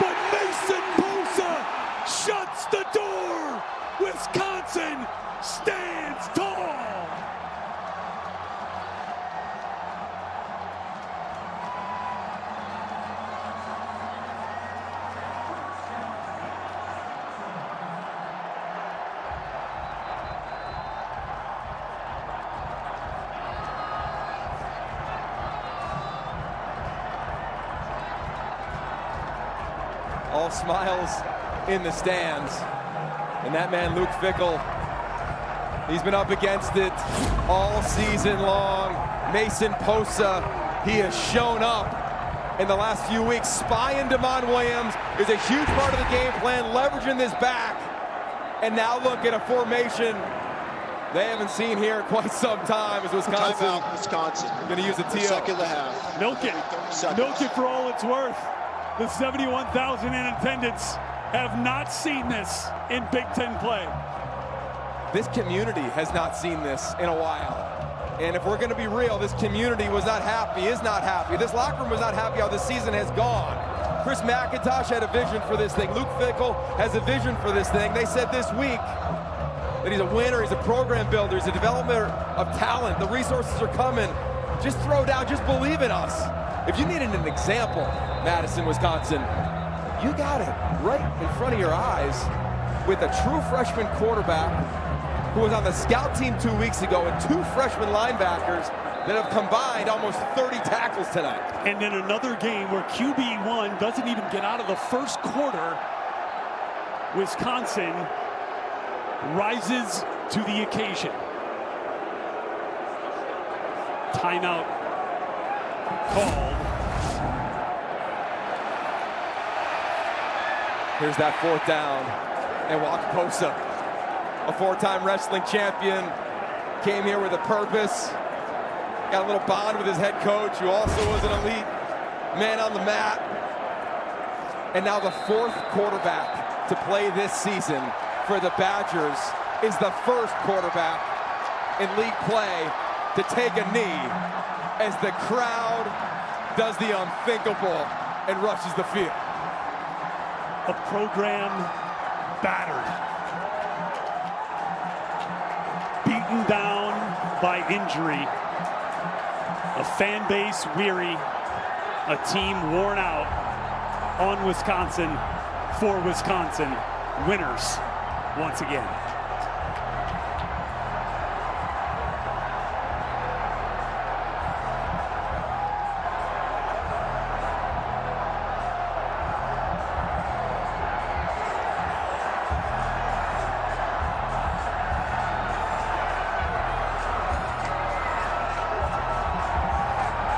but Mason Posa shuts the door. Wisconsin stands tall. All smiles in the stands. And that man, Luke Fickell, he's been up against it all season long. Mason Posa, he has shown up in the last few weeks. Spying Damon Williams is a huge part of the game plan, leveraging this back. And now look at a formation they haven't seen here in quite some time as Wisconsin. Timeout, Wisconsin. Going to use a TO. 2nd and a half. Milk it. Milk it for all it's worth. The 71,000 in attendance have not seen this in Big Ten play. This community has not seen this in a while. And if we're going to be real, this community was not happy, is not happy. This locker room was not happy how this season has gone. Chris McIntosh had a vision for this thing. Luke Fickell has a vision for this thing. They said this week that he's a winner, he's a program builder, he's a developer of talent. The resources are coming. Just throw down, just believe in us. If you needed an example, Madison, Wisconsin, you got it right in front of your eyes with a true freshman quarterback who was on the scout team 2 weeks ago and 2 freshman linebackers that have combined almost 30 tackles tonight. And then another game where QB1 doesn't even get out of the first quarter. Wisconsin rises to the occasion. Timeout called. Here's that 4th down. And watch Posa, a 4-time wrestling champion, came here with a purpose. Got a little bond with his head coach, who also was an elite man on the mat. And now the 4th quarterback to play this season for the Badgers is the 1st quarterback in league play to take a knee as the crowd does the unthinkable and rushes the field. A program battered, beaten down by injury, a fan base weary, a team worn out on Wisconsin, for Wisconsin, winners once again.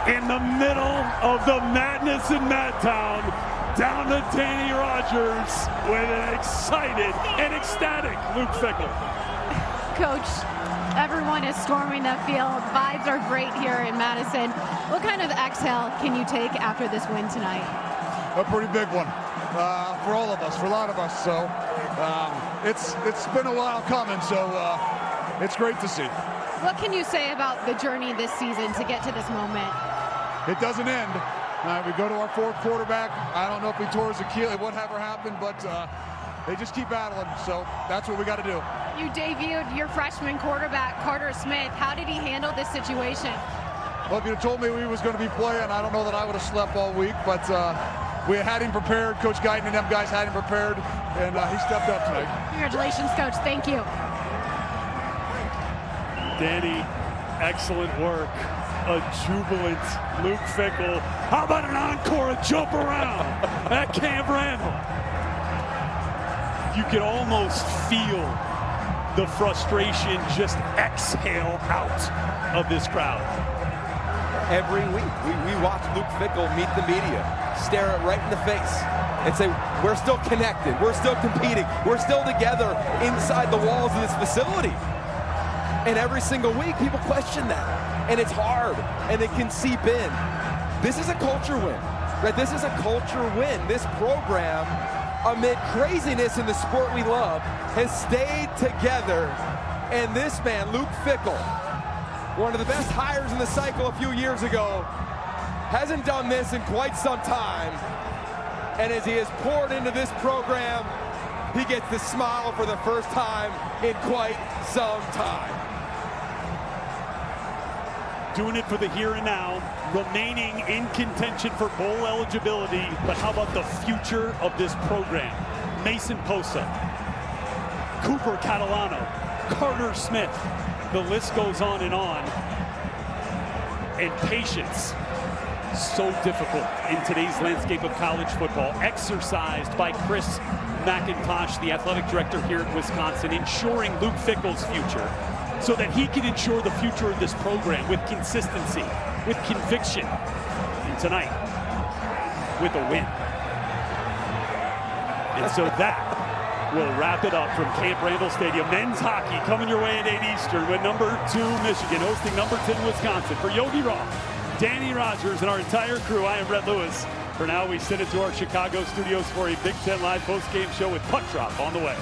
In the middle of the madness in Madtown, down to Danny Rogers with an excited and ecstatic Luke Fickell. Coach, everyone is storming the field. Vibes are great here in Madison. What kind of exhale can you take after this win tonight? A pretty big one for all of us, for a lot of us. So it's been a while coming, so it's great to see. What can you say about the journey this season to get to this moment? It doesn't end. We go to our 4th quarterback. I don't know if we tore his Achilles, whatever happened, but they just keep battling. So that's what we got to do. You debuted your freshman quarterback, Carter Smith. How did he handle this situation? Well, if you had told me we was going to be playing, I don't know that I would have slept all week, but we had him prepared. Coach Guyton and them guys had him prepared, and he stepped up tonight. Congratulations, Coach. Thank you. Danny, excellent work. A jubilant Luke Fickell. How about an encore, a jump around at Camp Randall? You can almost feel the frustration just exhale out of this crowd. Every week, we watch Luke Fickell meet the media, stare it right in the face, and say, we're still connected, we're still competing, we're still together inside the walls of this facility. And every single week, people question that. And it's hard, and it can seep in. This is a culture win, right? This is a culture win. This program, amid craziness in the sport we love, has stayed together. And this man, Luke Fickell, one of the best hires in the cycle a few years ago, hasn't done this in quite some time. And as he has poured into this program, he gets to smile for the first time in quite some time. Doing it for the here and now, remaining in contention for bowl eligibility. But how about the future of this program? Mason Posa, Cooper Catalano, Carter Smith. The list goes on. And patience, so difficult in today's landscape of college football. Exercised by Chris McIntosh, the athletic director here at Wisconsin, ensuring Luke Fickell's future, so that he can ensure the future of this program with consistency, with conviction, and tonight, with a win. And so that will wrap it up from Camp Randall Stadium. Men's hockey coming your way at 8 Eastern with number 2 Michigan hosting number 10 Wisconsin. For Yogi Roth, Danny Rogers, and our entire crew, I am Rhett Lewis. For now, we send it to our Chicago studios for a Big Ten Live post-game show with Puck Drop on the way.